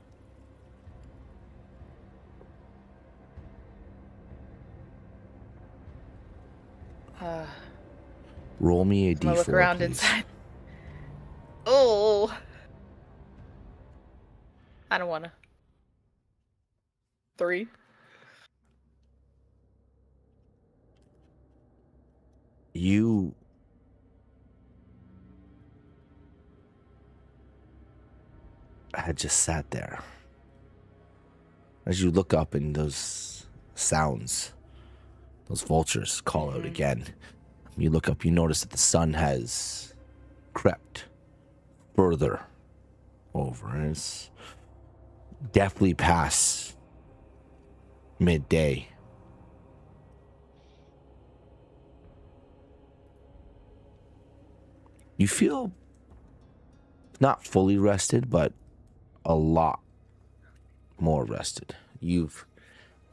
Roll me a I'm gonna d4, look around please. inside. Oh. I don't wanna. 3. You had just sat there. As you look up and those sounds, those vultures call out again. You look up, you notice that the sun has crept further over. And it's definitely past midday. You feel not fully rested, but a lot more rested. You've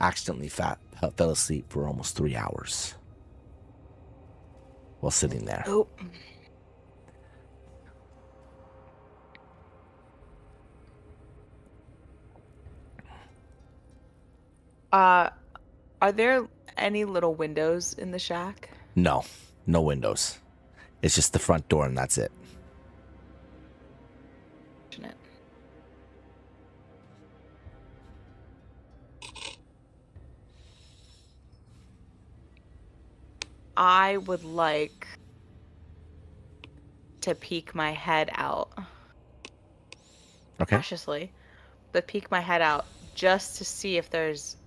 accidentally fell asleep for almost 3 hours while sitting there. Oh. Are there any little windows in the shack? No windows. It's just the front door and that's it. I would like to peek my head out. Okay. Cautiously, but peek my head out just to see if there's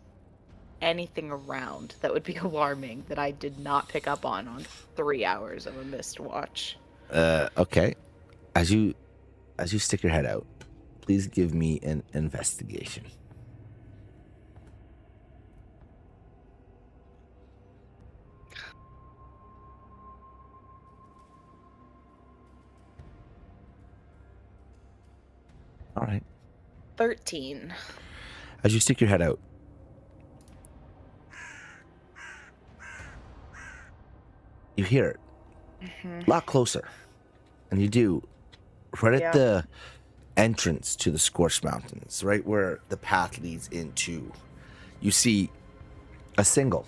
anything around that would be alarming that I did not pick up on 3 hours of a missed watch. Okay. As you stick your head out, please give me an investigation. All right. 13. As you stick your head out, you hear it a lot closer. And you do, right at the entrance to the Scorched Mountains, right where the path leads into, you see a single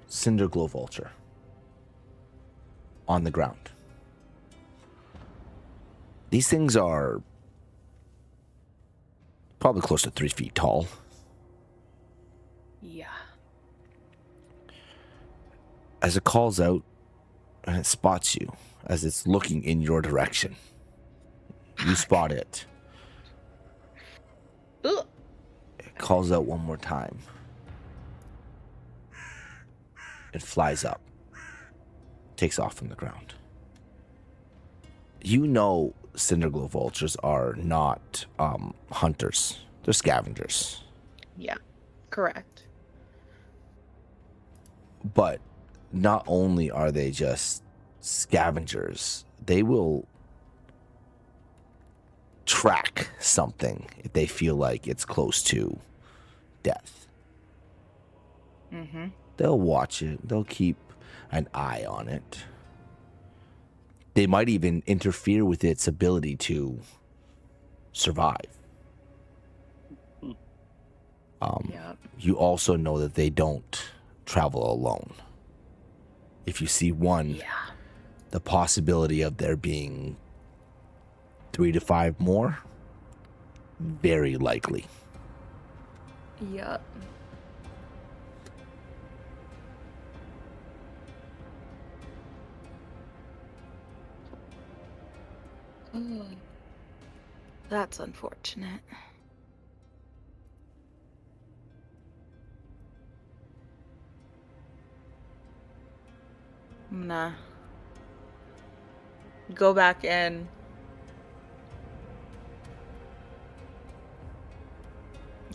cinder glow vulture on the ground. These things are probably close to 3 feet tall. Yeah. As it calls out and it spots you as it's looking in your direction, you spot it. Ugh. It calls out one more time. It flies up, takes off from the ground. You know Cinderglow vultures are not hunters. They're scavengers. Yeah, correct. But not only are they just scavengers, they will track something if they feel like it's close to death. Mm-hmm. They'll watch it. They'll keep an eye on it. They might even interfere with its ability to survive. You also know that they don't travel alone. If you see one, the possibility of there being 3 to 5 more, very likely. Yep. That's unfortunate. I'm gonna go back in.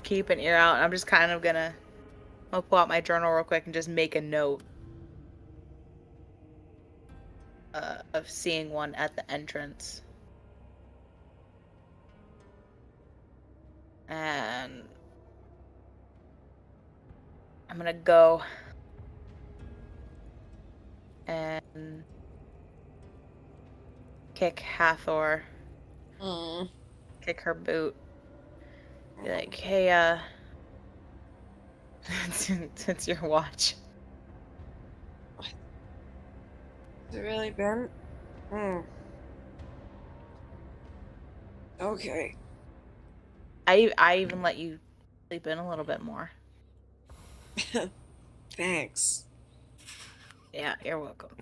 Keep an ear out. I'm just kind of gonna I'll pull out my journal real quick and just make a note of seeing one at the entrance. And I'm gonna go and kick Hathor. Kick her boot. Be like, hey, it's your watch. Has it really been? Okay. I even let you sleep in a little bit more. Thanks. Yeah, you're welcome.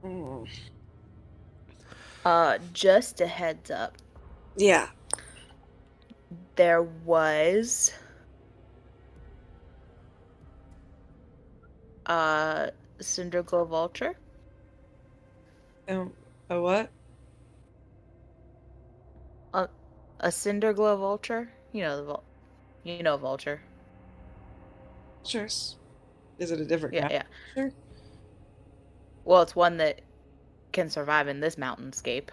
Mm. Just a heads up. Yeah. There was Cinderglow vulture. A what? A Cinder glow vulture? You know vulture. Vultures. Is it a different Yeah, kind? yeah. Sure. Well, it's one that can survive in this mountainscape.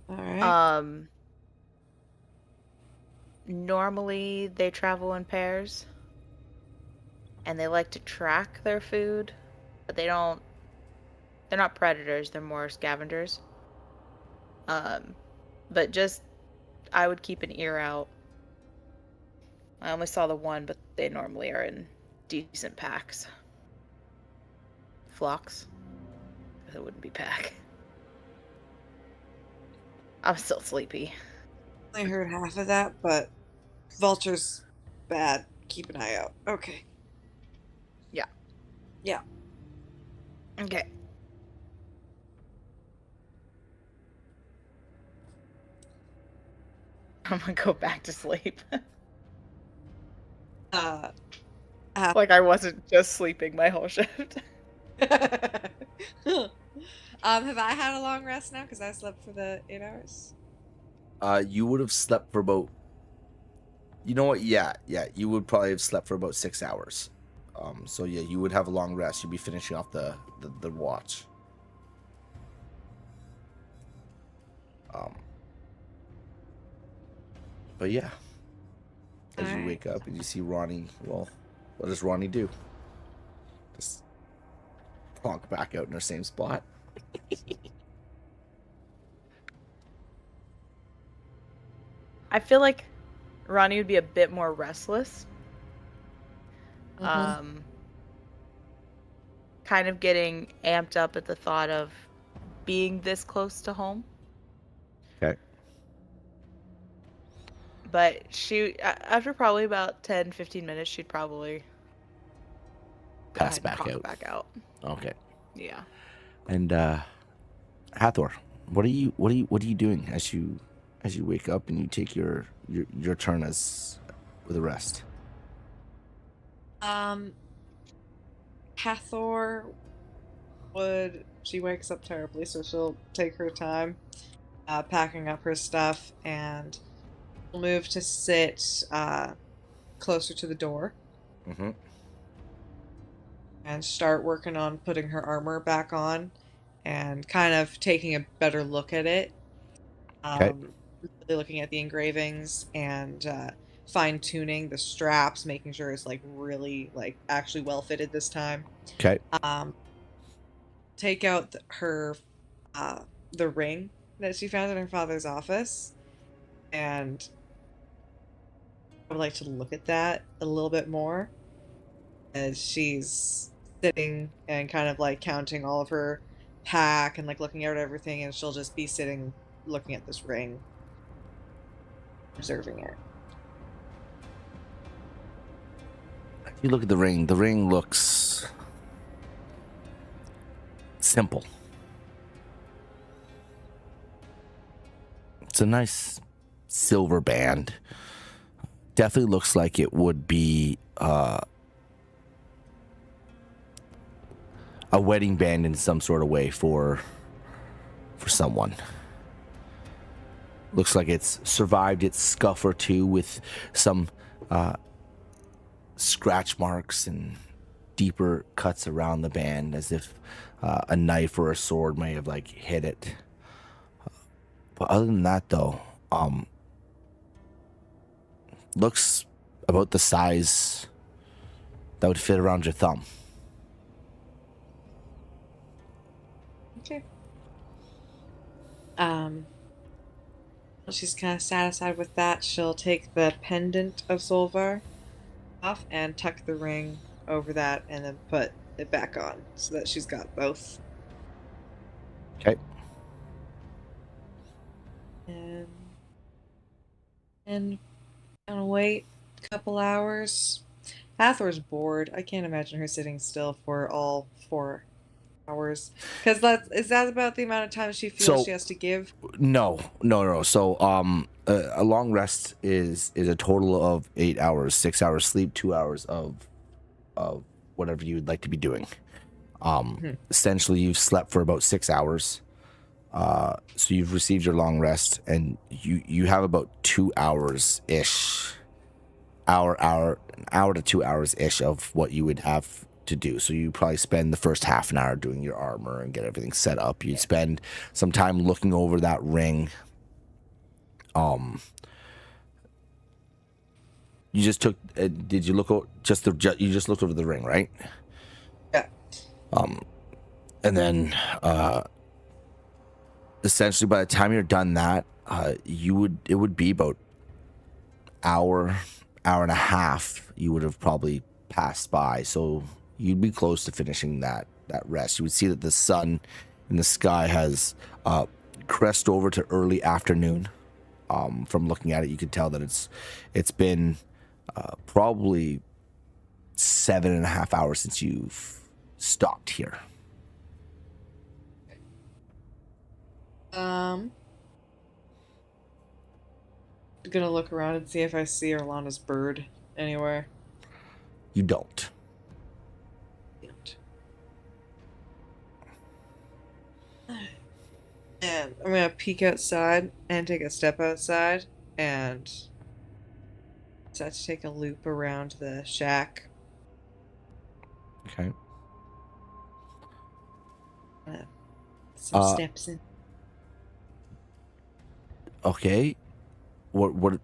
All right. Normally they travel in pairs, and they like to track their food, but they're not predators, they're more scavengers. But just, I would keep an ear out. I only saw the one, but they normally are in decent packs. Flocks? It wouldn't be pack. I'm still sleepy. I heard half of that, but vultures, bad. Keep an eye out. Okay. Yeah. Yeah. Okay. I'm gonna go back to sleep. Like I wasn't just sleeping my whole shift. Have I had a long rest now? Because I slept for the 8 hours. You would have slept for about. You know what? Yeah. You would probably have slept for about 6 hours. So yeah, you would have a long rest. You'd be finishing off the watch. But yeah, as you wake up and you see Ronnie, well, what does Ronnie do? Just plonk back out in her same spot. I feel like Ronnie would be a bit more restless. Kind of getting amped up at the thought of being this close to home. Okay. But she, after probably about 10-15 minutes, she'd probably Pass back out. Back out. Okay. Yeah. And Hathor, what are you doing as you wake up and you take your turn as with the rest? Hathor she wakes up terribly, so she'll take her time packing up her stuff, and she'll move to sit closer to the door. Mm-hmm. And start working on putting her armor back on and kind of taking a better look at it. Okay. Really looking at the engravings and fine-tuning the straps, making sure it's like really like actually well fitted this time. Okay. Take out her the ring that she found in her father's office, and I would like to look at that a little bit more as she's sitting and kind of like counting all of her pack and like looking at everything, and she'll just be sitting looking at this ring, observing it. You look at the ring. The ring looks simple. It's a nice silver band. Definitely looks like it would be a wedding band in some sort of way for someone. Looks like it's survived its scuff or two with some scratch marks and deeper cuts around the band, as if a knife or a sword may have like hit it. But other than that, though, looks about the size that would fit around your thumb. Okay. She's kind of satisfied with that. She'll take the pendant of Solvar off and tuck the ring over that, and then put it back on so that she's got both. Okay. And gonna wait a couple hours. Hathor's bored. I can't imagine her sitting still for all 4 hours. Because is that about the amount of time she feels she has to give? No. So a long rest is a total of 8 hours, 6 hours sleep, 2 hours of whatever you would like to be doing. Essentially, you've slept for about 6 hours. So you've received your long rest, and you have about 2 hours ish, an hour to 2 hours ish of what you would have to do. So you probably spend the first half an hour doing your armor and get everything set up. You'd spend some time looking over that ring. You just took. Did you look you just looked over the ring, right? Yeah. And then essentially by the time you're done that, it would be about hour and a half you would have probably passed by. So you'd be close to finishing that rest. You would see that the sun in the sky has crest over to early afternoon. From looking at it, you could tell that it's been probably 7.5 hours since you've stopped here. Gonna look around and see if I see Orlando's bird anywhere. You don't. And I'm gonna peek outside and take a step outside and decide to take a loop around the shack. Okay. Some steps in. Okay. What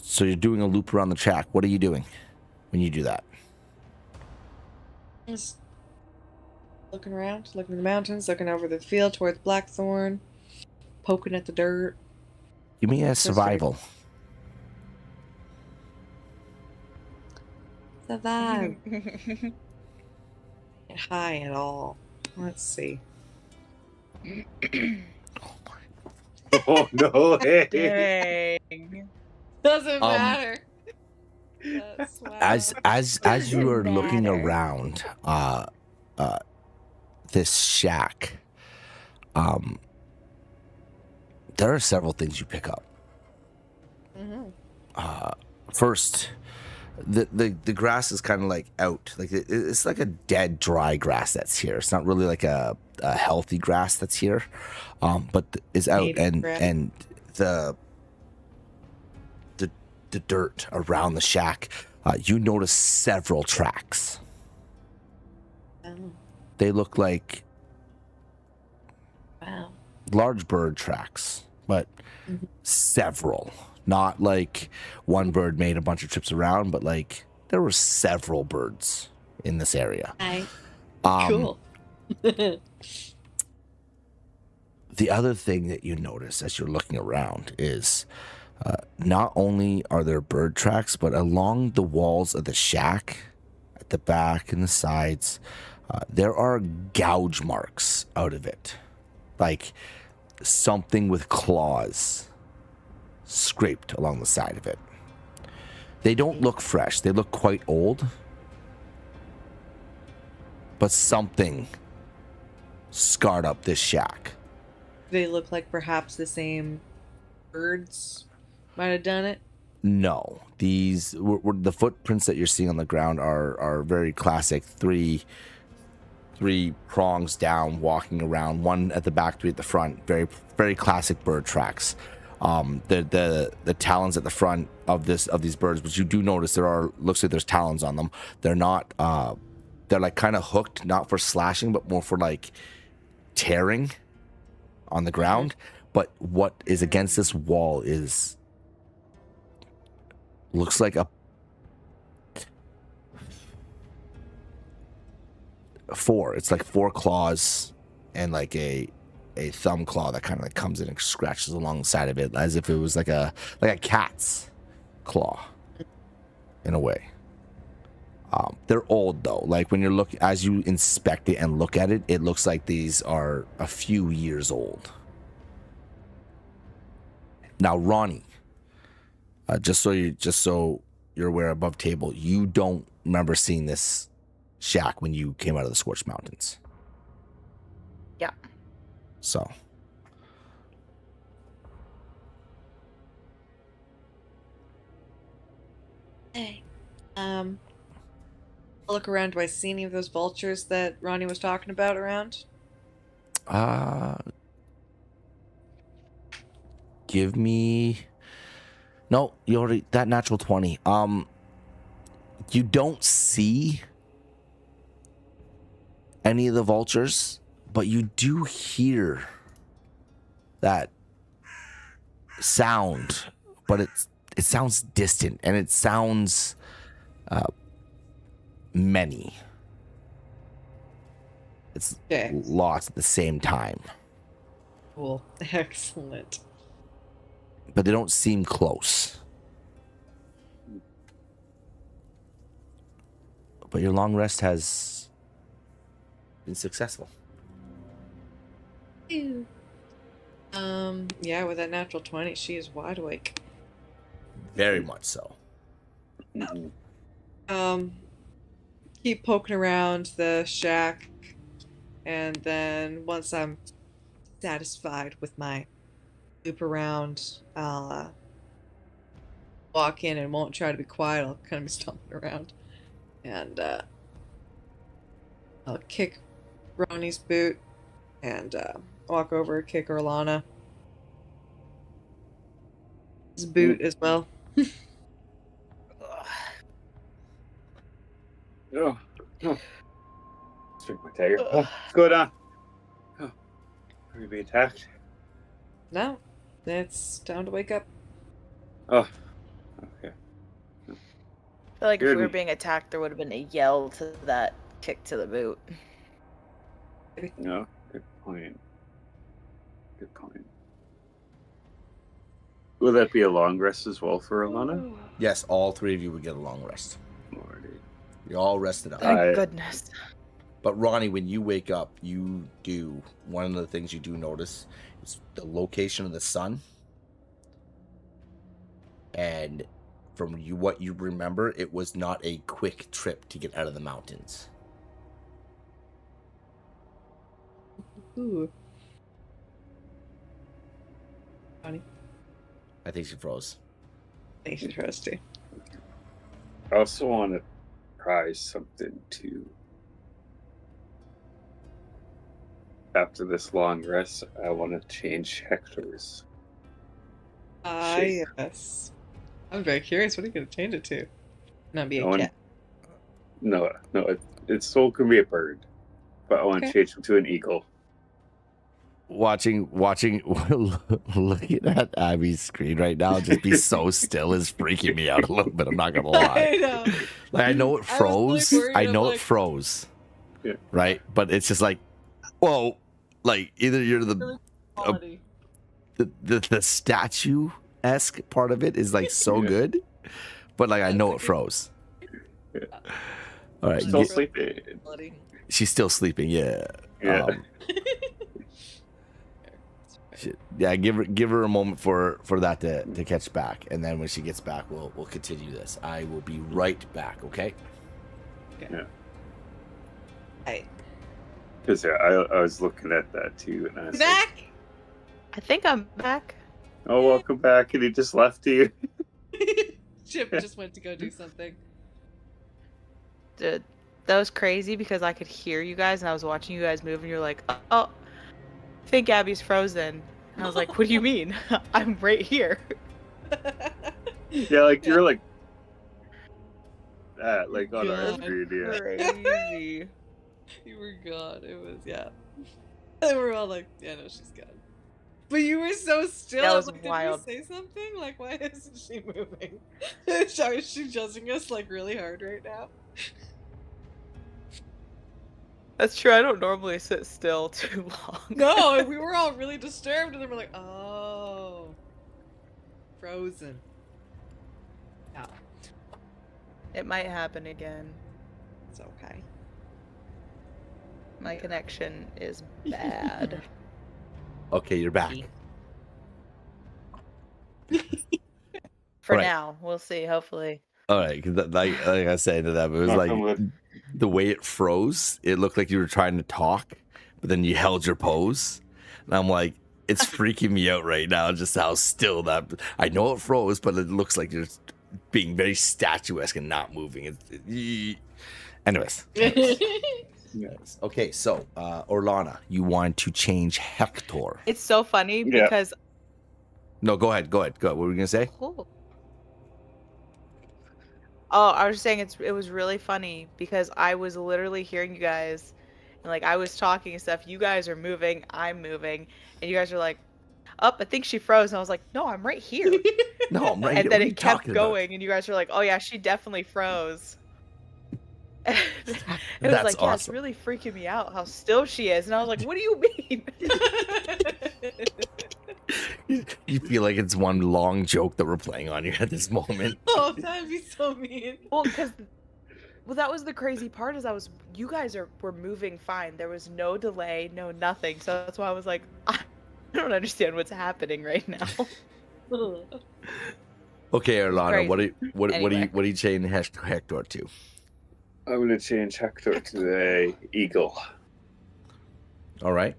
so you're doing a loop around the shack. What are you doing when you do that? Just looking around, looking at the mountains, looking over the field towards Blackthorn, poking at the dirt. Give me a survival. Survive. Get high at all. Let's see. Oh no! Dang. Doesn't matter. That's As you are looking matter. around this shack, there are several things you pick up. First, the grass is kind of like out, like it's like a dead, dry grass that's here. It's not really like a healthy grass that's here, but is out, Native grass. and the dirt around the shack. You notice several tracks. Oh, They look like wow. large bird tracks, but several. Not like one bird made a bunch of trips around, but like there were several birds in this area. Hi. Um, Cool. The other thing that you notice as you're looking around is not only are there bird tracks, but along the walls of the shack, at the back and the sides, there are gouge marks out of it. Like something with claws scraped along the side of it. They don't look fresh. They look quite old. But something scarred up this shack. They look like perhaps the same birds might have done it. No, these the footprints that you're seeing on the ground are very classic. Three prongs down, walking around. One at the back, three at the front. Very very classic bird tracks. The talons at the front of these birds, but you do notice looks like there's talons on them. They're not. They're like kind of hooked, not for slashing, but more for like tearing on the ground. But what is against this wall looks like it's like 4 claws and like a thumb claw that kind of like comes in and scratches along the side of it as if it was like a cat's claw in a way. They're old though. Like when you're as you inspect it and look at it, it looks like these are a few years old. Now, Ronnie, just so you're aware, above table, you don't remember seeing this shack when you came out of the Scorched Mountains. Yeah. So. Hey. I'll look around. Do I see any of those vultures that Ronnie was talking about around? Give me. No, you already that natural 20. You don't see any of the vultures, but you do hear that sound, but it sounds distant and it sounds many. It's Okay. lots at the same time, Cool. Excellent. but they don't seem close. But your long rest has been successful. Yeah, with that natural 20, she is wide awake. Very much so. Keep poking around the shack, and then once I'm satisfied with my loop around, I'll walk in and won't try to be quiet. I'll kind of be stomping around, and I'll kick Ronnie's boot and walk over, kick Orlana his boot as well. Oh. Drink my tiger. What's going on? Oh. Are we being attacked? No, it's time to wake up. Oh. Okay. I feel like if we were Good. being attacked, there would have been a yell to that kick to the boot. No. Good point. Good point. Will that be a long rest as well for Alana? Yes, all three of you would get a long rest. Lordy. You're all rested up. Thank I- goodness. But Ronnie, when you wake up, you do one of the things you do notice is the location of the sun. And from what you remember, it was not a quick trip to get out of the mountains. Ooh. Funny. I think she froze. Thanks, Trusty. I also want to try something too. After this long rest, I want to change Hector's. Shape. Yes. I'm very curious. What are you going to change it to? Not be a I want- cat. No, it's still gonna be a bird, but I want to Okay. change him to an eagle. Watching, looking at Abby's screen right now, just be so still is freaking me out a little bit. I'm not gonna lie. I know. Like I know it I was really froze. worried, I I'm know it like- froze. Yeah. Right, but it's just like, whoa, like either you're Quality. the statue-esque part of it is like so Yeah. good, but like I know it Okay. froze. Yeah. All right, Still Get- sleeping. Quality. she's still sleeping. Yeah. Yeah. Yeah, give her a moment for that to catch back, and then when she gets back, we'll continue this. I will be right back. Okay. Hey. Because I was looking at that too, and I was like, Back! I think I'm back. "Oh, welcome back," and he just left you. Chip just went to go do something. Dude, that was crazy because I could hear you guys and I was watching you guys move and you're like, oh, I think Abby's frozen. And I was like, what do you mean? I'm right here. Yeah, like Yeah. you're like that, like on our God. screen. Yeah. Crazy. You were gone. It was, yeah. And we're all like, yeah, no, she's gone. But you were so still. That I was like, wild. Did you say something? Like, why isn't she moving? Is she judging us like really hard right now? That's true. I don't normally sit still too long. No, we were all really disturbed, and then we're like, oh, frozen. Yeah, It might happen again. it's okay. My connection is bad. Okay, you're back. For Right. now, we'll see. Hopefully. All right, 'cause like I said to them, it was Knock on like wood. the way it froze. It looked like you were trying to talk, but then you held your pose, and I'm like, it's freaking me out right now. Just how still that. I know it froze, but it looks like you're being very statuesque and not moving. Anyways. Yes. Okay, so Orlana, you want to change Hector? It's so funny Yeah. because No, go ahead. What were we gonna say? Cool. Oh, I was just saying it was really funny because I was literally hearing you guys and like I was talking and stuff. You guys are moving, I'm moving, and you guys are like, "Up, I think she froze." And I was like, "No, I'm right here." No, I'm right here. And then What are you it kept talking about? going, and you guys were like, "Oh yeah, she definitely froze." It was That's like, yeah, it's awesome. really freaking me out how still she is. And I was like, what do you mean? You feel like it's one long joke that we're playing on you at this moment. Oh, that'd be so mean. Well, that was the crazy part is you guys were moving fine. There was no delay, no nothing. So that's why I was like, I don't understand what's happening right now. Okay, Erlana, crazy. what are Anyway. you changing Hector to? I'm gonna change Hector to a eagle. All right.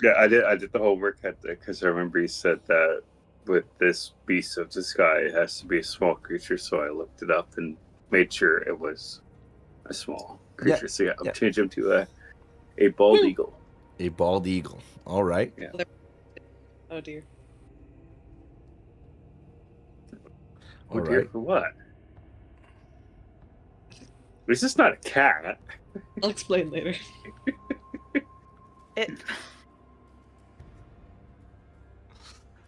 Yeah, I did the homework because I remember you said that with this beast of the sky, it has to be a small creature. So I looked it up and made sure it was a small creature. So yeah, I'll change him to a bald eagle. A bald eagle. All right. Yeah. Oh dear. Oh All dear, right. for what? This is not a cat. I'll explain later.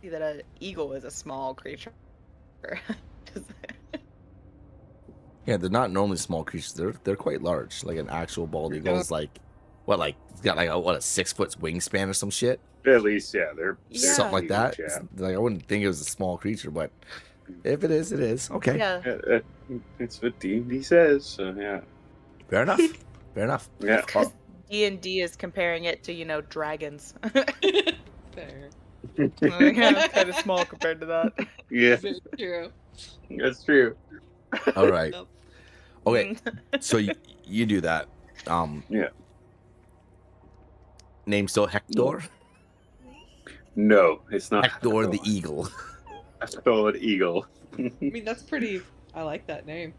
See that an eagle is a small creature. Yeah, they're not normally small creatures. They're quite large. Like an actual bald eagle is like, what, like it's got like a 6 foot wingspan or some shit. At least, yeah, they're Yeah. Something like that. huge, yeah. Like I wouldn't think it was a small creature, but if it is, it is. Okay. Yeah. Yeah, it's what D&D says. So yeah, Fair enough. Fair enough. yeah. Because D&D is comparing it to, dragons. Fair. It's kind of small compared to that. Yeah, Very true. that's true. All right. Nope. Okay. So you do that. Yeah. Name still Hector? No, it's not Hector the eagle. Hector the eagle. I mean, that's pretty. I like that name.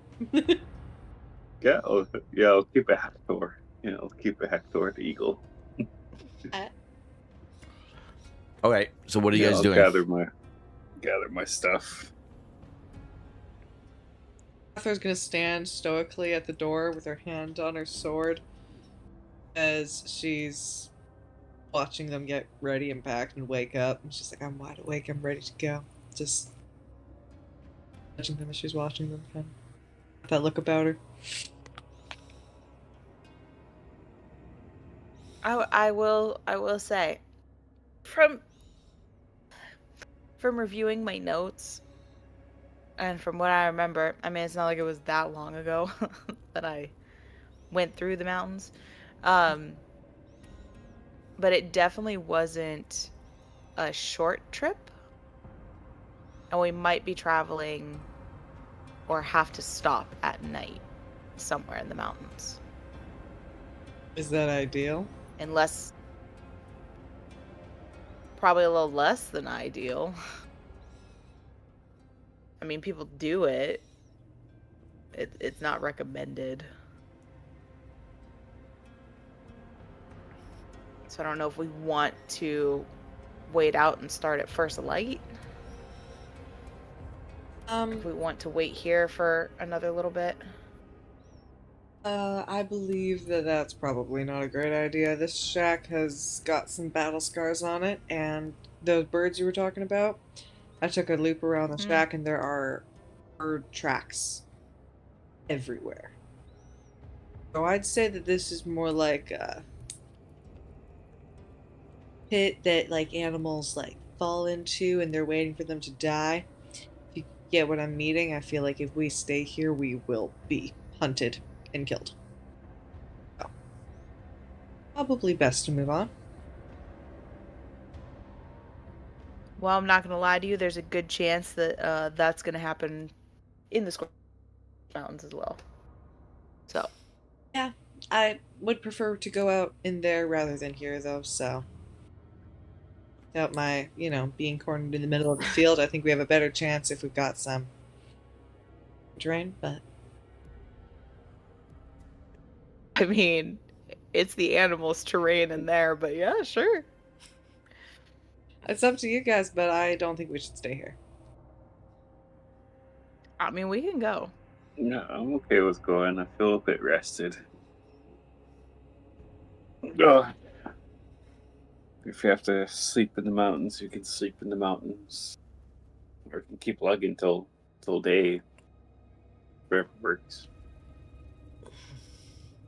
Yeah, I'll keep it Hector. Yeah, I'll keep it Hector the eagle. Okay. So what are you guys I'll doing? Gather my stuff. Cather's gonna stand stoically at the door with her hand on her sword as she's watching them get ready and packed and wake up. And she's like, I'm wide awake, I'm ready to go. Just watching them as she's watching them. Kind of that look about her. I will say, from reviewing my notes, and from what I remember, I mean, it's not like it was that long ago that I went through the mountains, but it definitely wasn't a short trip, and we might be traveling or have to stop at night somewhere in the mountains. Is that ideal? Unless, probably a little less than ideal. I mean, people do it. It's not recommended. So I don't know if we want to wait out and start at first light. If we want to wait here for another little bit. I believe that that's probably not a great idea. This shack has got some battle scars on it, and those birds you were talking about, I took a loop around the shack, and there are bird tracks everywhere. So I'd say that this is more like a pit that like animals like fall into, and they're waiting for them to die. If you get what I'm meaning, I feel like if we stay here, we will be hunted and killed. So, probably best to move on. Well, I'm not going to lie to you. There's a good chance that that's going to happen in the Scorching Mountains as well. So. Yeah, I would prefer to go out in there rather than here, though, so. Without my, being cornered in the middle of the field, I think we have a better chance if we've got some terrain, but. I mean, it's the animals' terrain in there, but yeah, sure. It's up to you guys, but I don't think we should stay here. I mean, we can go. No, I'm okay with going. I feel a bit rested. If you have to sleep in the mountains, you can sleep in the mountains. Or you can keep lugging till day. Wherever works.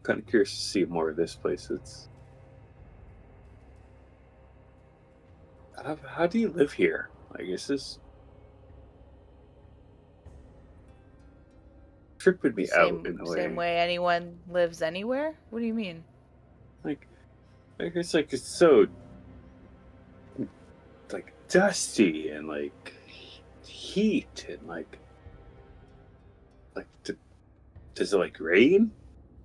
Kind of curious to see more of this place. It's how do you live here? I guess this tripping me out in a way. Same way anyone lives anywhere? What do you mean? Like it's so like dusty and like heat and like does it like rain?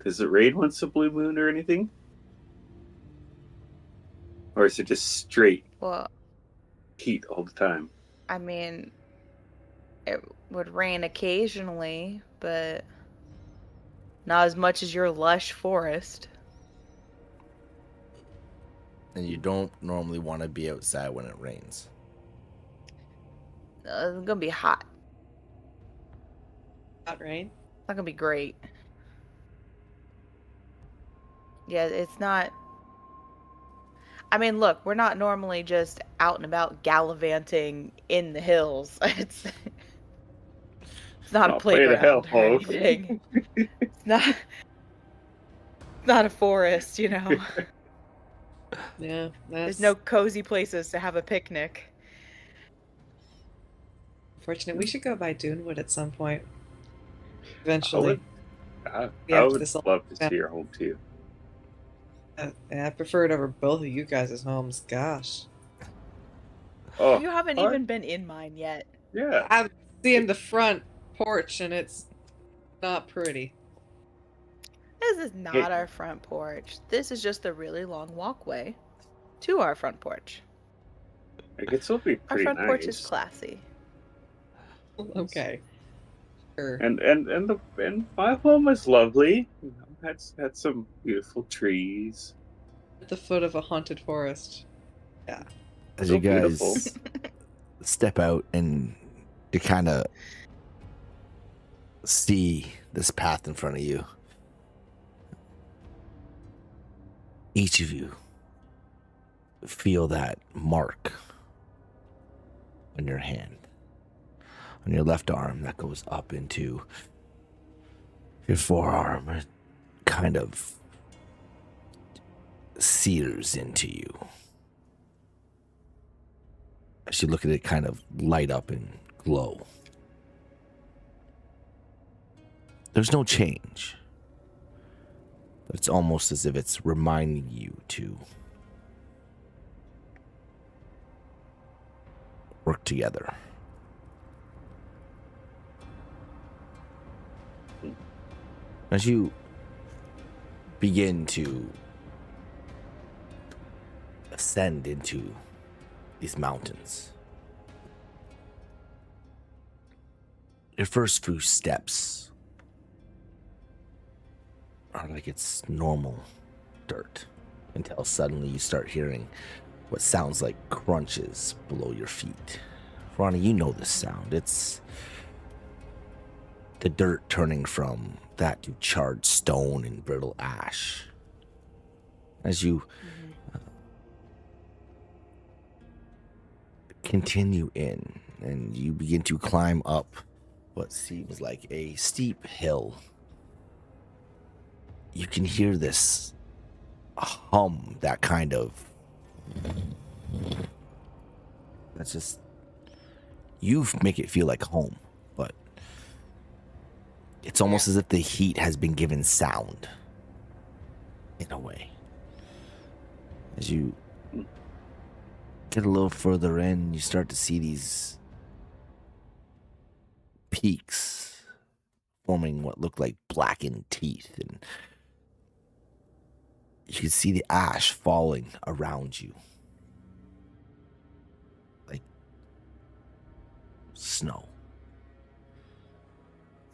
Does it rain once a blue moon or anything? Or is it just straight heat all the time? I mean, it would rain occasionally, but not as much as your lush forest. And you don't normally want to be outside when it rains. It's gonna be hot. Hot rain? It's not gonna be great. Yeah, it's not. I mean, look, we're not normally just out and about gallivanting in the hills. It's not a playground or anything. It's not a forest, you know. Yeah, There's no cozy places to have a picnic. Unfortunate. We should go by Dunewood at some point. Eventually. I would love to see your home too. I prefer it over both of you guys' homes. Gosh. Oh, You haven't even been in mine yet. Yeah. I'm seeing the front porch and it's not pretty. This is not our front porch. This is just a really long walkway to our front porch. I guess it'll be Our pretty front nice. porch is classy. Okay. Sure. And my home is lovely. You know, had some beautiful trees. At the foot of a haunted forest. Yeah. As So you guys beautiful. step out and you kind of see this path in front of you, each of you feel that mark on your hand, on your left arm that goes up into your forearm. It kind of sears into you. As you look at it kind of light up and glow. There's no change. But it's almost as if it's reminding you to work together. As you begin to ascend into these mountains, your first few steps are like it's normal dirt until suddenly you start hearing what sounds like crunches below your feet. Ronnie, you know this sound. It's the dirt turning from that to charred stone and brittle ash. As you continue in and you begin to climb up what seems like a steep hill, you can hear this hum, that kind of, that's just, you make it feel like home, but it's almost as if the heat has been given sound in a way. As you get a little further in, you start to see these peaks forming what look like blackened teeth, and you can see the ash falling around you like snow.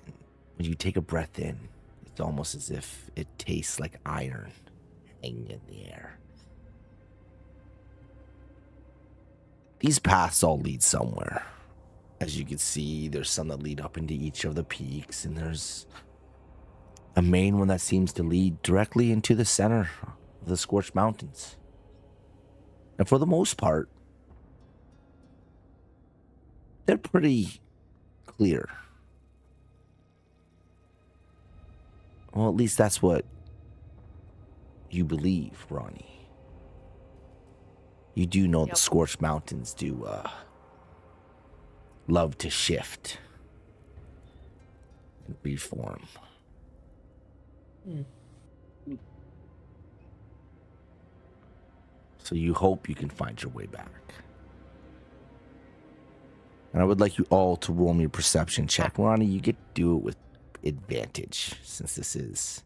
And when you take a breath in, it's almost as if it tastes like iron hanging in the air. these paths all lead somewhere. As you can see, there's some that lead up into each of the peaks, and there's a main one that seems to lead directly into the center of the Scorched Mountains. And for the most part, they're pretty clear. Well, at least that's what you believe, Ronnie. You do know the Scorched Mountains do love to shift and reform. So you hope you can find your way back. And I would like you all to roll me a perception check. Ronnie, you get to do it with advantage since this is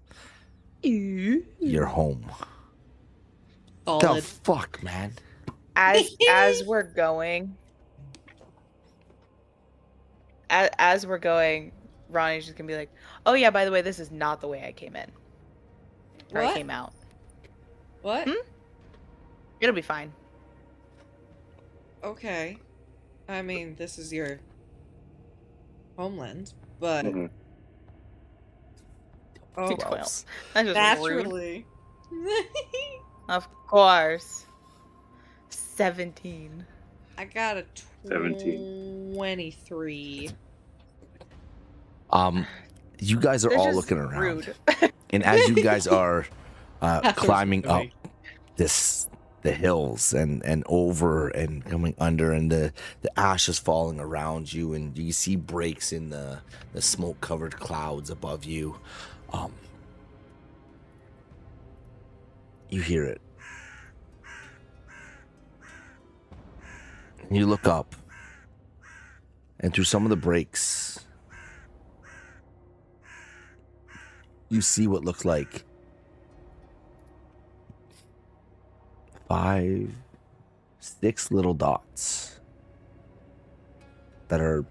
your home. Solid. The fuck, man? As we're going, as we're going, Ronnie's just gonna be like, "Oh yeah, by the way, this is not the way I came in. Or I What? came out. What? It'll be fine." Okay. I mean, this is your homeland, but Mhm. oh, Well, that's just rude. naturally. Of course. 17. I got a 17. 23. You guys are They're all just looking around. rude. And as you guys are That's climbing up funny. the hills and over and coming under, and the ash is falling around you, and you see breaks in the smoke covered clouds above you. You hear it. You look up, and through some of the breaks, you see what looks like 5, 6 little dots that are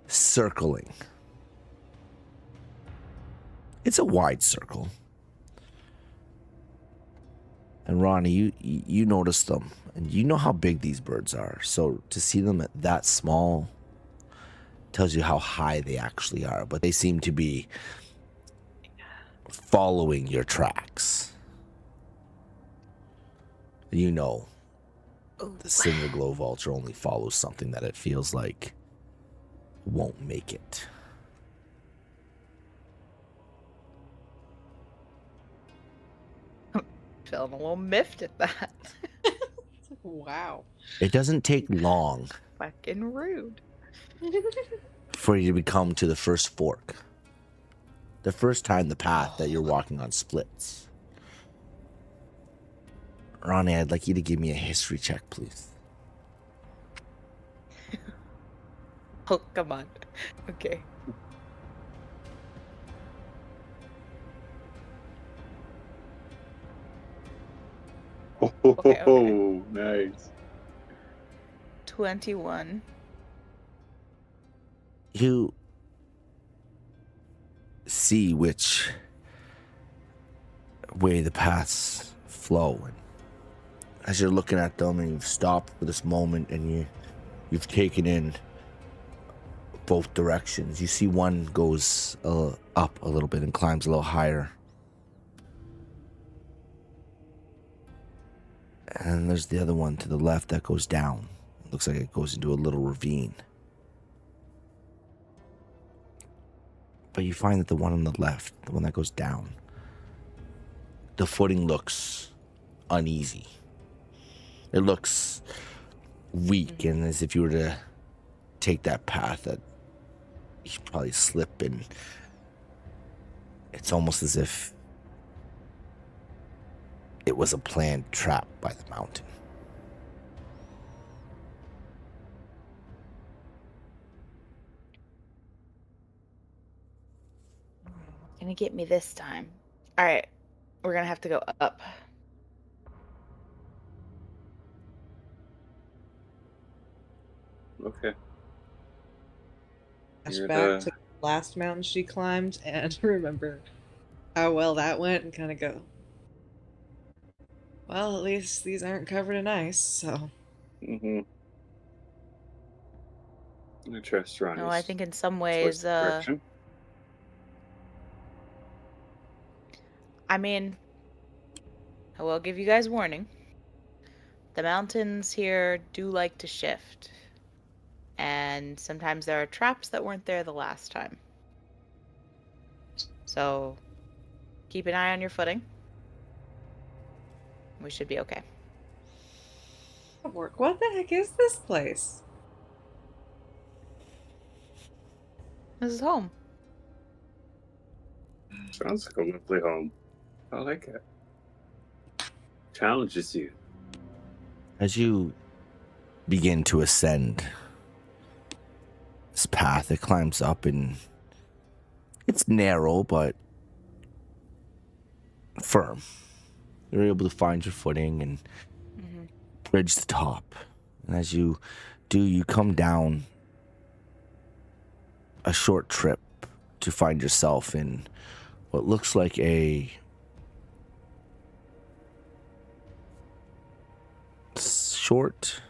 circling. It's a wide circle. And Ronnie, you notice them, and you know how big these birds are. So to see them at that small tells you how high they actually are. But they seem to be following your tracks. You know, the Cinder Glow Vulture only follows something that it feels like won't make it. Feeling a little miffed at that. Wow. It doesn't take long Fucking rude. for you to come to the first fork. The first time the path that you're walking on splits. Ronnie, I'd like you to give me a history check, please. Oh, come on. Okay. Oh, nice. 21. You see which way the paths flow, and as you're looking at them and you've stopped for this moment and you've taken in both directions, you see one goes up a little bit and climbs a little higher, and there's the other one to the left that goes down. It looks like it goes into a little ravine. But you find that the one on the left, the one that goes down, the footing looks uneasy. It looks weak, and as if you were to take that path, that you'd probably slip, and it's almost as if it was a planned trap by the mountain. Gonna get me this time. All right, we're gonna have to go up. Okay. You're Flashback the- to the last mountain she climbed and remember how well that went and kind of go, well, at least these aren't covered in ice, so. Mm-hmm. I trust Ronnie's No, I think in some choice ways, of direction. I mean, I will give you guys warning. The mountains here do like to shift. And sometimes there are traps that weren't there the last time. So keep an eye on your footing. We should be okay. Work. What the heck is this place? This is home. Sounds like a lovely home. I like it. Challenges you. As you begin to ascend this path, it climbs up, and it's narrow but firm. You're able to find your footing and bridge the top. And as you do, you come down a short trip to find yourself in what looks like a short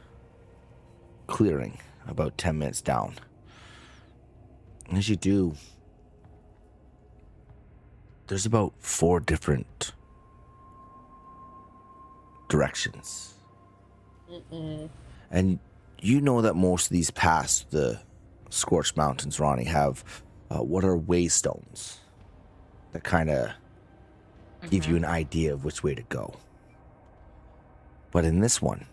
clearing about 10 minutes down. And as you do, there's about 4 different directions. And you know that most of these past the Scorched Mountains, Ronnie, have what are waystones that kind of give you an idea of which way to go. But in this one,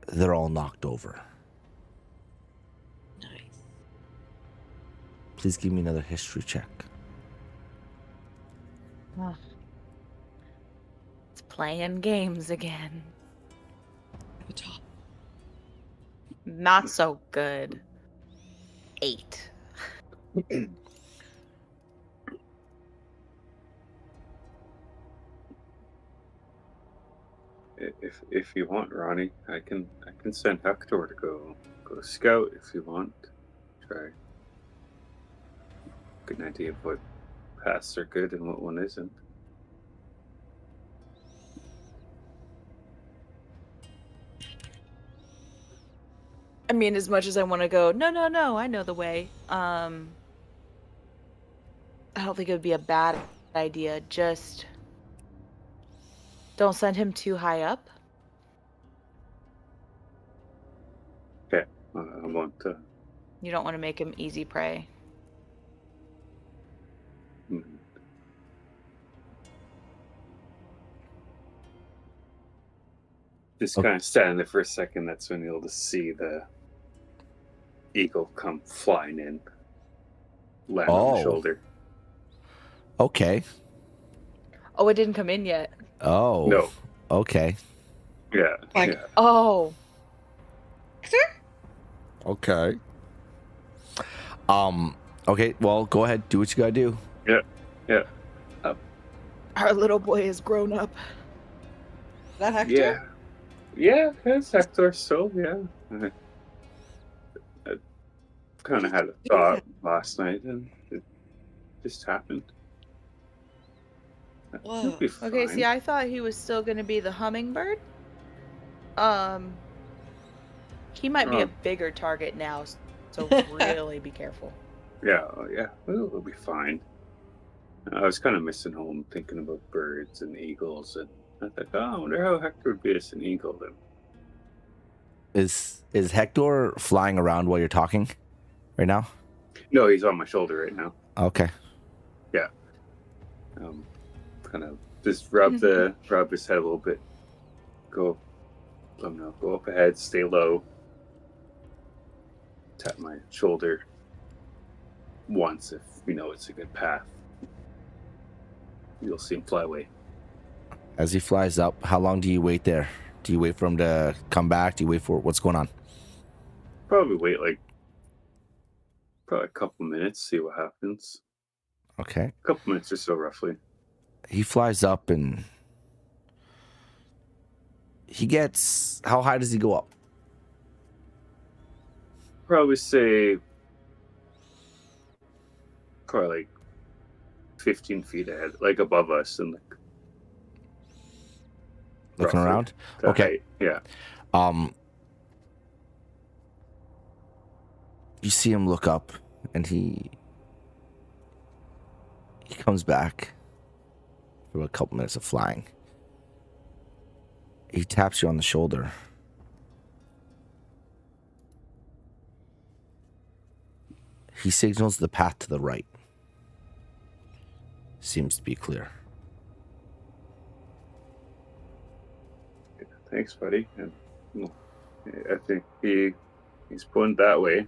they're all knocked over. Nice. Please give me another history check. Oh. It's playing games again. The top. Not so good. 8. If you want, Ronnie, I can send Hector to go scout if you want. Try get an idea of what paths are good and what one isn't. I mean, as much as I want to go, no, I know the way. I don't think it would be a bad idea. Just don't send him too high up. Okay, I want to. You don't want to make him easy prey. Just kind of standing there for a second. That's when you'll just see the eagle come flying in, land on the shoulder. Okay. Oh, it didn't come in yet. Oh. No. Okay. Yeah. Like- yeah. Oh. Okay. Okay, well, go ahead. Do what you gotta do. Yeah. Our little boy is grown up. Is that Hector? Yeah. Yeah, it's Hector still, yeah. I kind of had a thought last night, and it just happened. Whoa. He'll be Okay, fine. see, I thought he was still going to be the hummingbird. He might be a bigger target now, so really be careful. Yeah, we'll be fine. I was kind of missing home thinking about birds and eagles, and I thought, I wonder how Hector would be as an eagle then. Is Hector flying around while you're talking right now? No, he's on my shoulder right now. Okay. Yeah. Kind of just rub his head a little bit. Go up ahead, stay low. Tap my shoulder once if we know it's a good path. You'll see him fly away. As he flies up, how long do you wait there? Do you wait for him to come back? Do you wait for what's going on? Probably wait probably a couple minutes, see what happens. Okay. A couple minutes or so, roughly. He flies up and he gets, how high does he go up? Probably say, like 15 feet ahead, like above us, and Looking roughly around? the Okay. height. Yeah. You see him look up, and he comes back for a couple minutes of flying. He taps you on the shoulder. He signals the path to the right. Seems to be clear. Thanks, buddy. And I think he's pointing that way.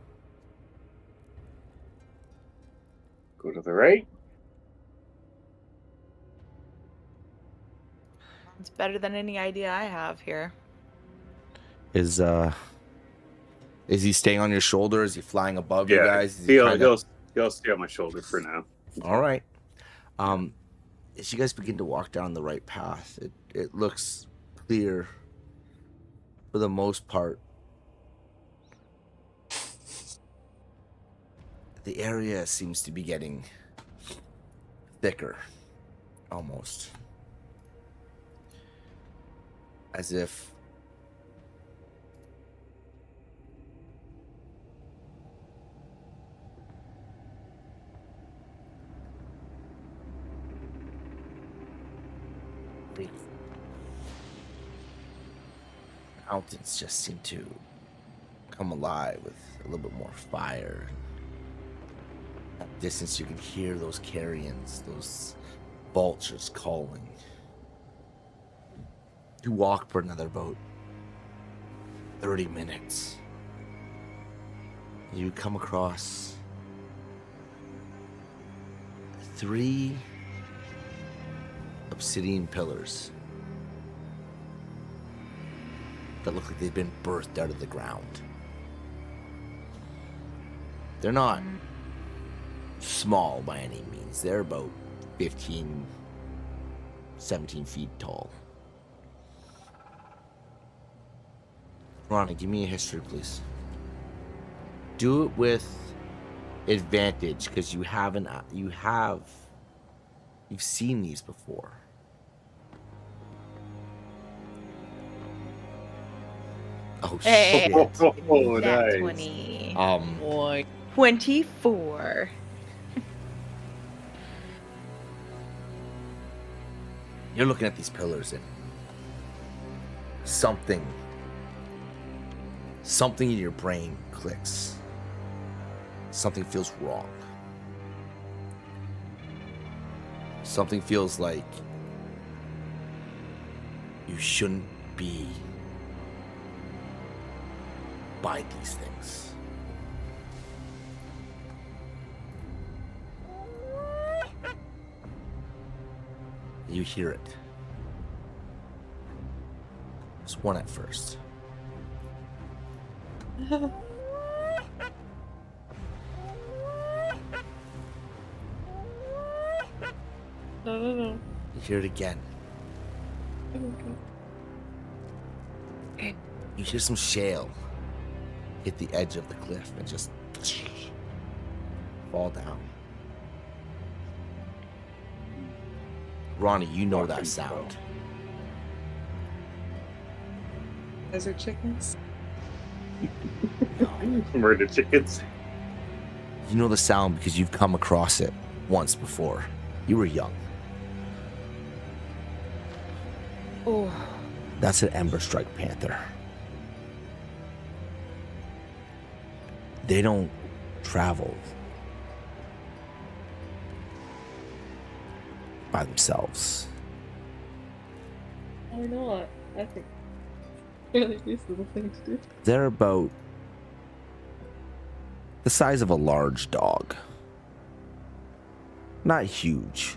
Go to the right. It's better than any idea I have here. Is he staying on your shoulder? Is he flying above you guys? Is He'll stay on my shoulder for now. All right. As you guys begin to walk down the right path, it looks clear for the most part. The area seems to be getting thicker, almost. As if the mountains just seem to come alive with a little bit more fire. At a distance, you can hear those carrions, those vultures calling. You walk for another about 30 minutes. You come across 3 obsidian pillars that look like they've been birthed out of the ground. They're not small by any means. They're about 15, 17 feet tall. Ronnie, give me a history, please. Do it with advantage, because you've seen these before. Oh Hey. shit. Oh, Nat nice. 20. Boy. 24. You're looking at these pillars and something in your brain clicks. Something feels wrong. Something feels like you shouldn't be by these things. You hear it. There's one at first. No. You hear it again. You hear some shale hit the edge of the cliff and just fall down. Ronnie, you know that sound. Those are chickens. Murder chickens. You know the sound because you've come across it once before. You were young. Oh, That's an Ember Strike Panther. They don't travel by themselves. Why not? I think really reasonable thing to do. They're about the size of a large dog. Not huge,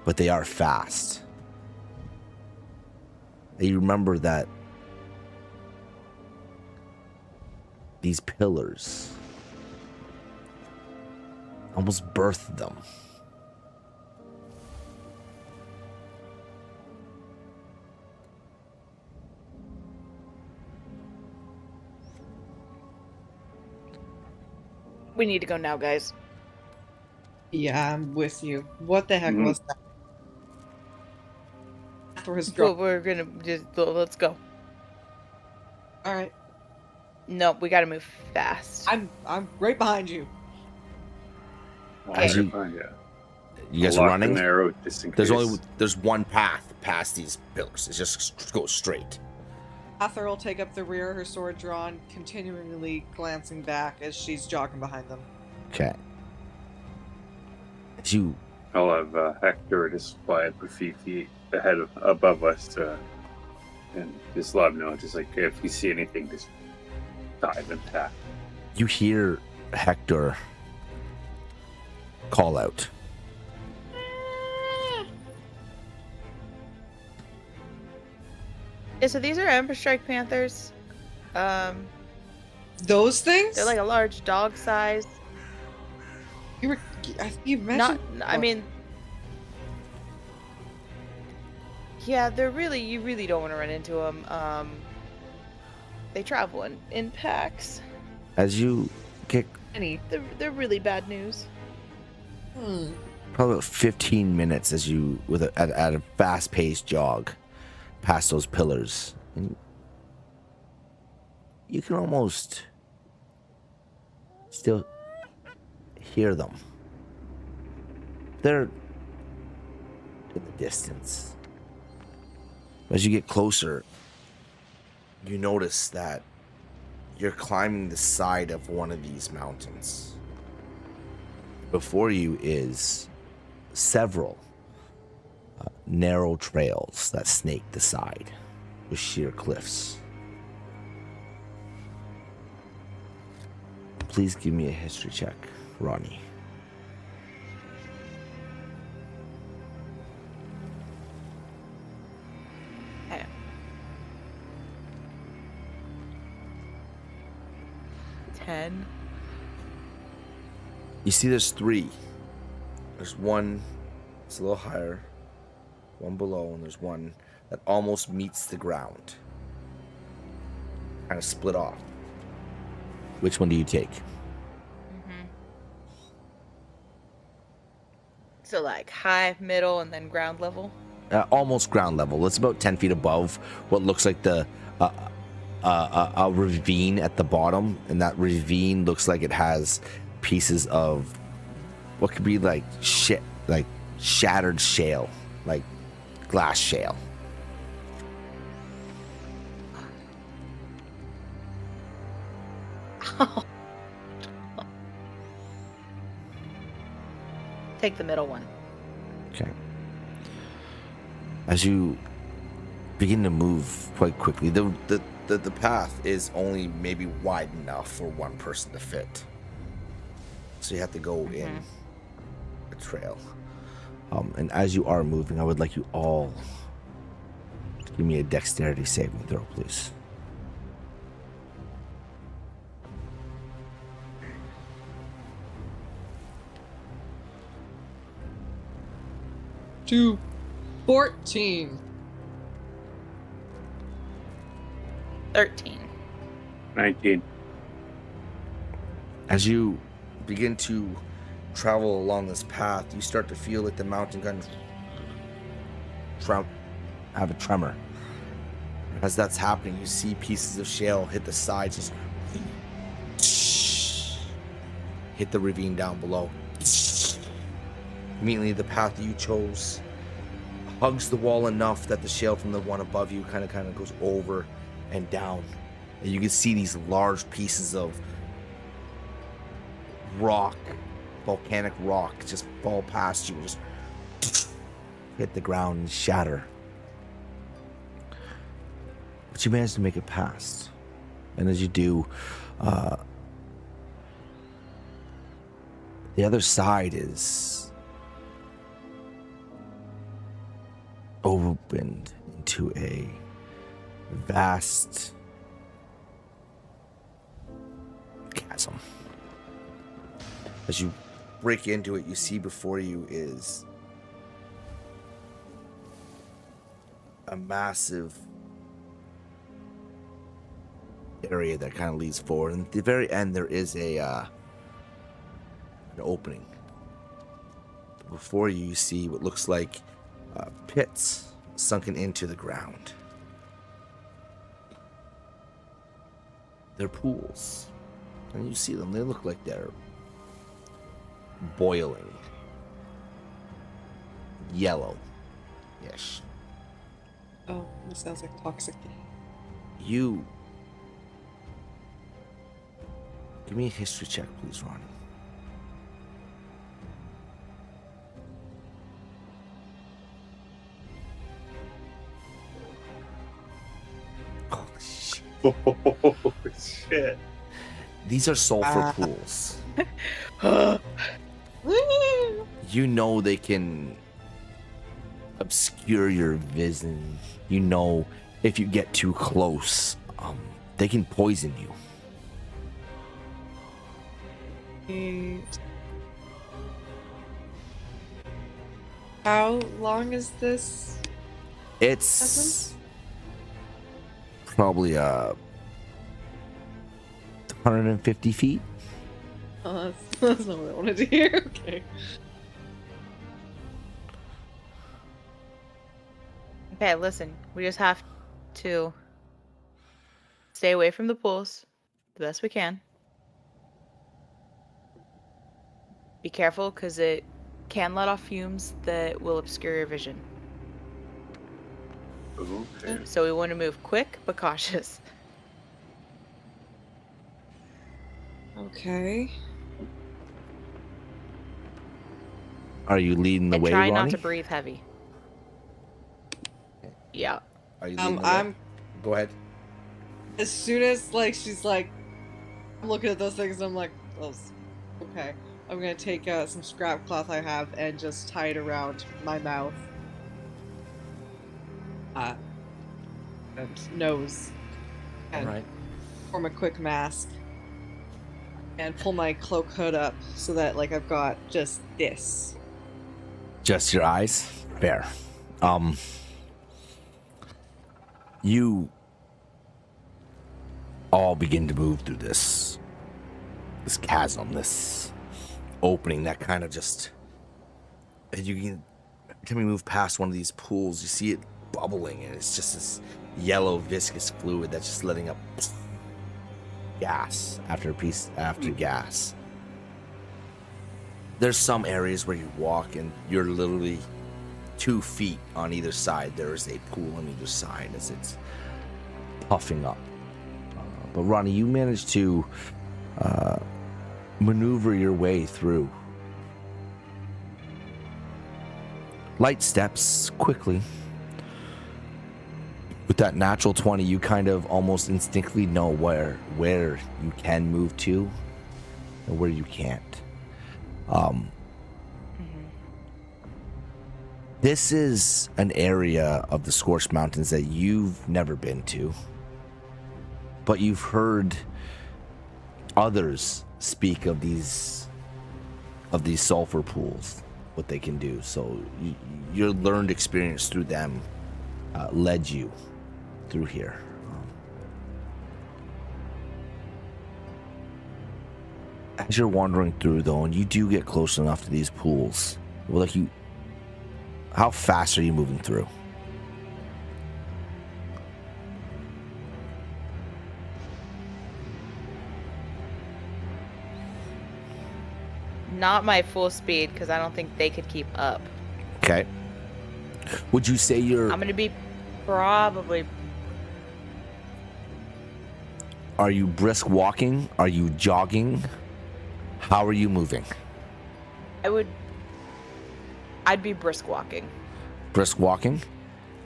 but they are fast. And you remember that these pillars almost birthed them. we need to go now, guys. Yeah, I'm with you. What the heck Mhm. was that? For his Well, drop. we're gonna just let's go. All right. Nope, we gotta move fast. I'm right behind you. Okay. As you guys are running. Arrow, just in There's case. there's one path past these pillars. It just goes straight. Hathor will take up the rear, her sword drawn, continually glancing back as she's jogging behind them. Okay. As you I'll have Hector just fly up a few feet above us and just let him know. Just like if you see anything, just dive and attack. you hear Hector call out. Yeah, so these are Ember Strike Panthers. Those things? They're like a large dog size. You mentioned. I mean, yeah, you really don't want to run into them. They travel in packs. As you get They're really bad news. probably about 15 minutes as you at a fast-paced jog past those pillars, and you can almost still hear them. They're in the distance. As you get closer, you notice that you're climbing the side of one of these mountains. Before you is several narrow trails that snake the side with sheer cliffs. Please give me a history check, Ronnie. Okay. Ten. You see there's three. There's one, it's a little higher, one below, and there's one that almost meets the ground. Kind of split off. Which one do you take? So like high, middle, and then ground level. Almost ground level. It's about 10 feet above what looks like a ravine at the bottom, and that ravine looks like it has pieces of what could be like shit, like shattered shale, like glass shale. Take the middle one. Okay. As you begin to move quite quickly, the path is only maybe wide enough for one person to fit. So you have to go in a trail. And as you are moving, I would like you all to give me a dexterity saving throw, please. To 14. 13. 19. As you begin to travel along this path, you start to feel like the mountain kind of have a tremor. As that's happening, you see pieces of shale hit the sides, just hit the ravine down below. Immediately, the path that you chose hugs the wall enough that the shale from the one above you kind of goes over and down. And you can see these large pieces of rock, volcanic rock, just fall past you, just hit the ground and shatter. But you manage to make it past. And as you do, the other side is opened into a vast chasm. As you break into it, you see before you is a massive area that kind of leads forward, and at the very end there is an opening. Before you, you see what looks like pits sunken into the ground. They're pools. And you see them, they look like they're boiling. Yellow. Yes. Oh, this sounds like toxic. You... Give me a history check, please, Ronnie. Holy shit. Oh, shit. These are sulfur pools. You know they can obscure your vision. You know if you get too close, they can poison you. How long is this? It's probably 150 feet. Oh, that's not what I wanted to hear. Okay. Okay, listen. We just have to stay away from the pools the best we can. Be careful, because it can let off fumes that will obscure your vision. Okay. So we want to move quick but cautious. Okay. Are you leading the And way, try Ronnie? not to breathe heavy. Yeah. Are you leading the way? I'm Go ahead. as soon as like she's like, I'm looking at those things and I'm like, those. Okay. I'm gonna take some scrap cloth I have and just tie it around my mouth. And nose. And All right. form a quick mask. And pull my cloak hood up so that like I've got just this. Just your eyes? Fair. You all begin to move through this chasm, this opening that kind of just, and you can, every time you move past one of these pools, you see it bubbling, and it's just this yellow viscous fluid that's just letting up gas after gas. There's some areas where you walk and you're literally 2 feet on either side. There is a pool on either side as it's puffing up. But Ronnie, you managed to maneuver your way through. Light steps, quickly. With that natural 20, you kind of almost instinctively know where you can move to and where you can't. This is an area of the Scorched Mountains that you've never been to, but you've heard others speak of these sulfur pools, what they can do. So your learned experience through them led you through here. As you're wandering through, though, and you do get close enough to these pools, well, like how fast are you moving through? Not my full speed, because I don't think they could keep up. Okay. Would you say you're... I'm going to be probably... Are you brisk walking? Are you jogging? How are you moving? I'd be brisk walking. Brisk walking?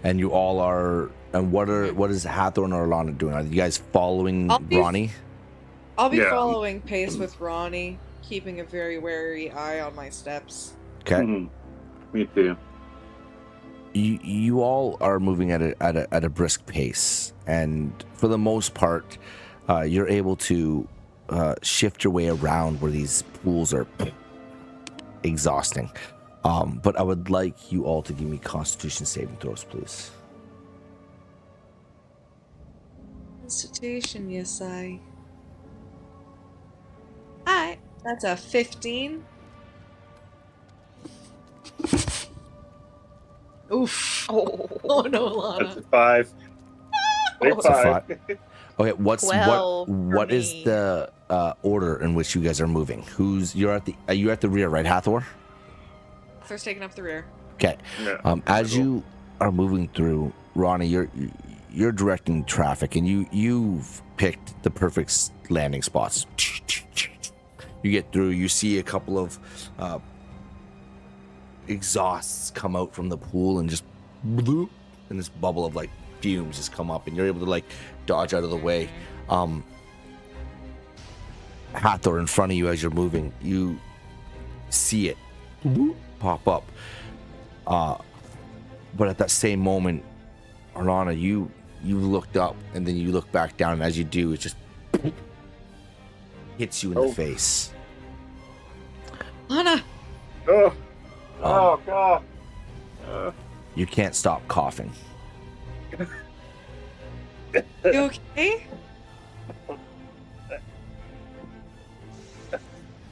And you all are... And what is Hathorn or Alana doing? Are you guys following Ronnie? I'll be Yeah. following pace with Ronnie, keeping a very wary eye on my steps. Okay. Mhm. Me too. You all are moving at a brisk pace, and for the most part, you're able to shift your way around where these pools are exhausting. But I would like you all to give me Constitution saving throws, please. Constitution, yes, I. Alright, that's a 15. Oof. Oh no, That's Alana. a 5. It's a 5. Okay, what 12 for is me. the order in which you guys are moving? You're at the rear, right, Hathor? First taking up the rear. Okay. Yeah. As you are moving through, Ronnie, you're directing traffic, and you've picked the perfect landing spots. You get through. You see a couple of exhausts come out from the pool, and just bloop, and this bubble of like fumes just come up, and you're able to like dodge out of the way. Hathor, in front of you as you're moving, you see it pop up. But at that same moment, Arlana, you looked up, and then you look back down, and as you do, it just hits you in the face. Lana! Oh God! You can't stop coughing. You okay?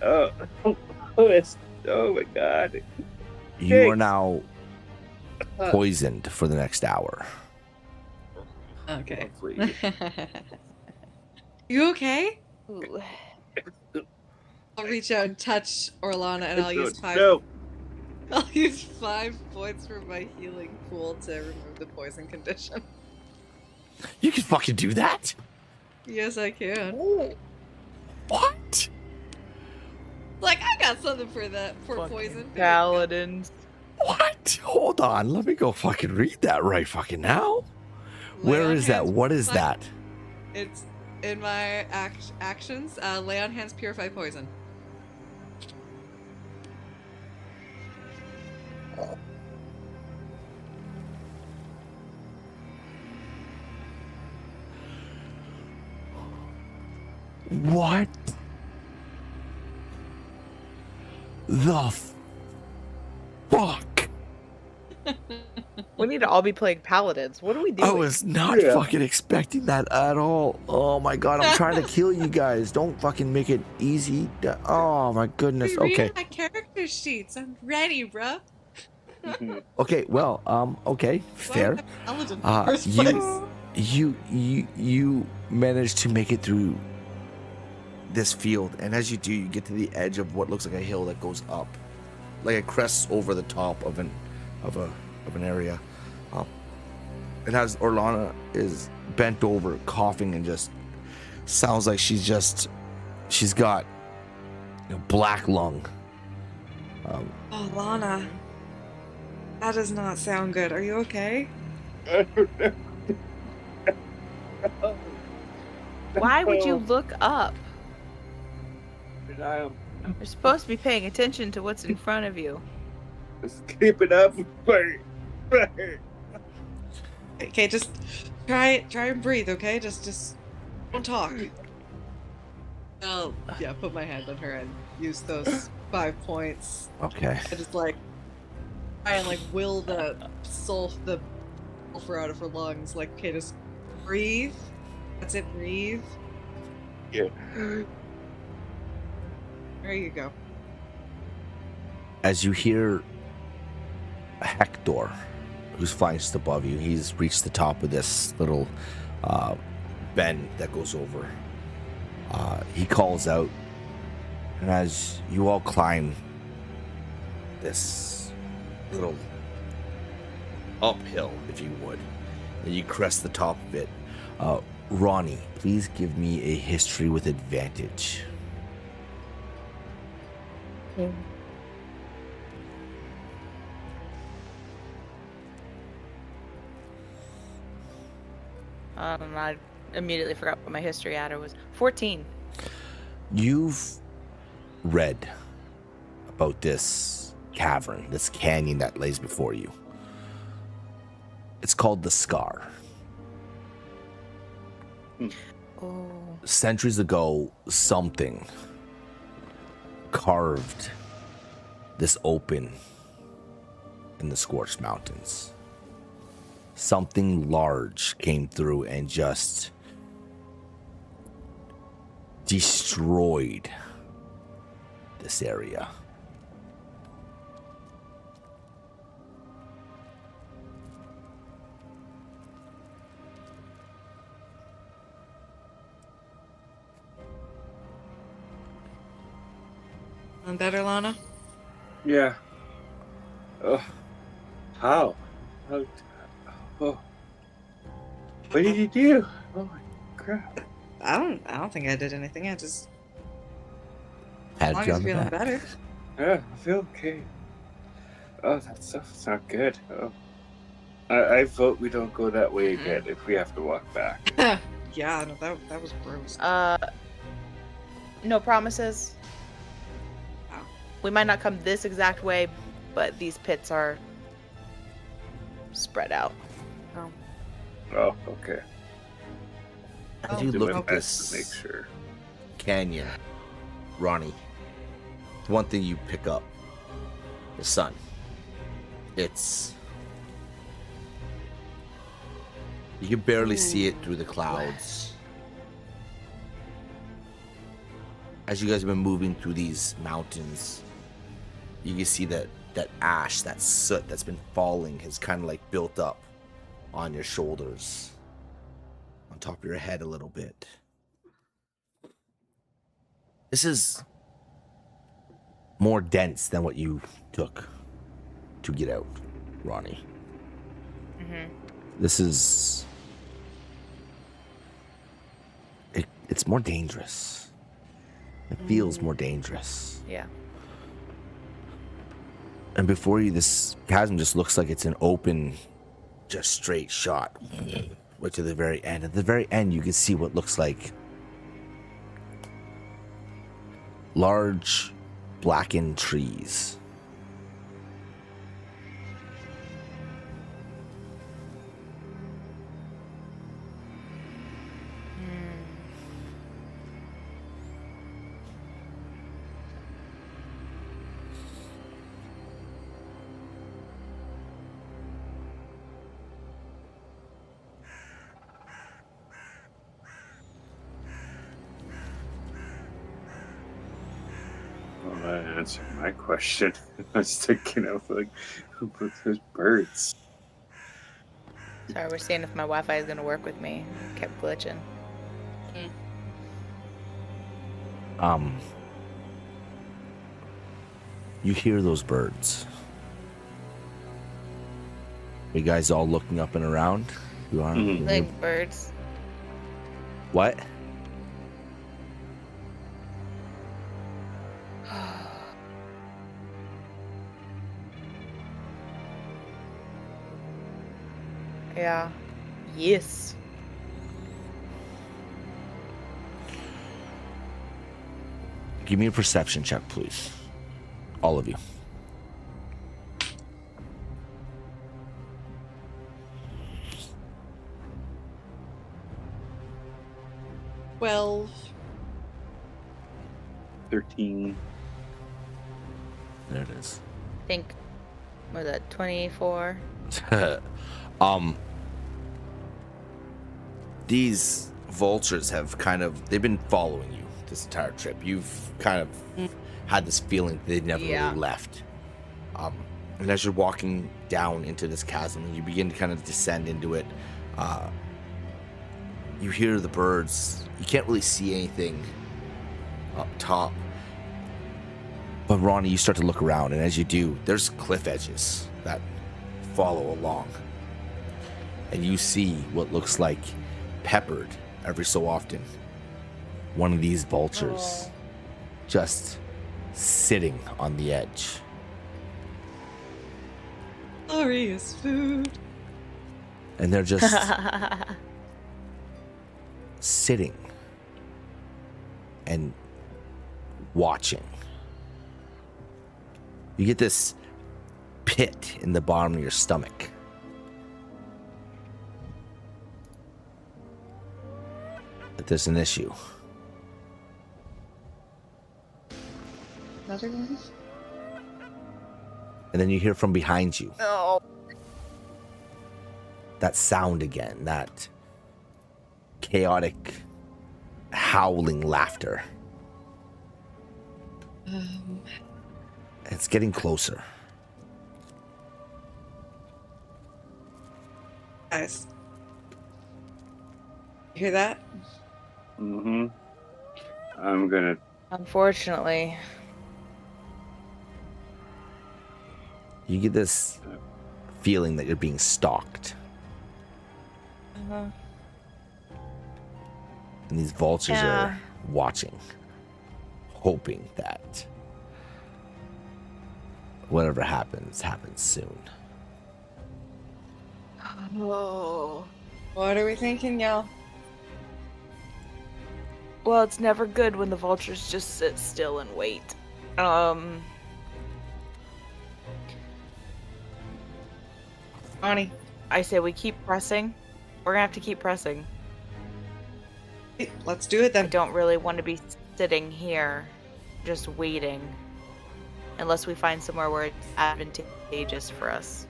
Oh my God! You are now poisoned for the next hour. Okay. Hopefully. You okay? Ooh. I'll reach out and touch Orlana, and I'll use 5. No. I'll use 5 points from my healing pool to remove the poison condition. You can fucking do that? Yes, I can. What? Like, I got something for that, for Fucking poison. Paladins. What? Hold on. Let me go fucking read that right fucking now. Lay Where on is that? hands, What is purify- that? It's in my actions. Lay on hands, purify poison. What the fuck? We need to all be playing paladins. What are we doing? I was not Yeah. fucking expecting that at all. Oh my god, I'm trying to kill you guys. Don't fucking make it easy. Oh my goodness. Read Okay. my character sheets. I'm ready, bruh. Okay, well, okay, fair. Paladin in the first you- place. You managed to make it through this field, and as you do, you get to the edge of what looks like a hill that goes up, like it crests over the top of an area. And as Orlana is bent over, coughing, and just sounds like she's got black lung. Oh, Lana. That does not sound good. Are you okay? Why would you look up? I am You're supposed to be paying attention to what's in front of you. just keeping up with my. Okay, just try and breathe, okay? Just don't talk. I'll put my hand on her and use those 5 points. Okay. I just try and will the sulfur out of her lungs. Like, okay, just breathe. That's it, breathe. Yeah. There you go. As you hear Hector, who's flying just above you, he's reached the top of this little bend that goes over. He calls out, and as you all climb this little uphill, if you would, and you crest the top of it, Ronnie, please give me a history with advantage. I immediately forgot what my history adder was. 14. You've read about this cavern, this canyon that lays before you. It's called the Scar. Oh. Centuries ago, something carved this open in the Scorched Mountains. Something large came through and just destroyed this area. Feeling better, Lana? Yeah. Oh, how? Oh, what did you do? Oh my crap! I don't think I did anything. I just as Patted long you as on you're the feeling back. better. Yeah, I feel okay. Oh, that stuff's not good. Oh, I vote we don't go that way again if we have to walk back. Yeah, no, that was gross. No promises. Wow. We might not come this exact way, but these pits are spread out. Oh, okay. As you Do look my at best to make this sure. canyon, Ronnie, one thing you pick up: the sun. It's you can barely see it through the clouds. As you guys have been moving through these mountains, you can see that ash, that soot that's been falling has kind of like built up on your shoulders, on top of your head a little bit. This is more dense than what you took to get out, Ronnie. This is... It's more dangerous. It feels more dangerous. Yeah. And before you, this chasm just looks like it's an open, just straight shot. Right to the very end. At the very end, you can see what looks like large, blackened trees. Well, that answered my question. I was thinking of like, those birds. Sorry, we're seeing if my Wi-Fi is gonna work with me. It kept glitching. You hear those birds. You guys all looking up and around? You are? Like birds. What? Yeah. Yes. Give me a perception check, please. All of you. Well, 13. There it is. I think, what was that, 24? These vultures have they've been following you this entire trip. You've kind of had this feeling that they've never really left. And as you're walking down into this chasm, you begin to kind of descend into it. You hear the birds. You can't really see anything up top. But Ronnie, you start to look around, and as you do, there's cliff edges that follow along. And you see what looks like peppered every so often. One of these vultures just sitting on the edge. glorious food. And they're just sitting and watching. You get this pit in the bottom of your stomach. But there's an issue. Another one? And then you hear from behind you No. that sound again, that chaotic, howling laughter. It's getting closer. Guys. You hear that? Mm-hmm. I'm gonna... Unfortunately. You get this feeling that you're being stalked. Uh-huh. And these vultures Yeah. are watching, hoping that whatever happens soon. Oh. What are we thinking, y'all? Well, it's never good when the vultures just sit still and wait. Bonnie. I say we keep pressing. We're gonna have to keep pressing. Let's do it I then. don't really want to be sitting here, just waiting. Unless we find somewhere where it's advantageous for us.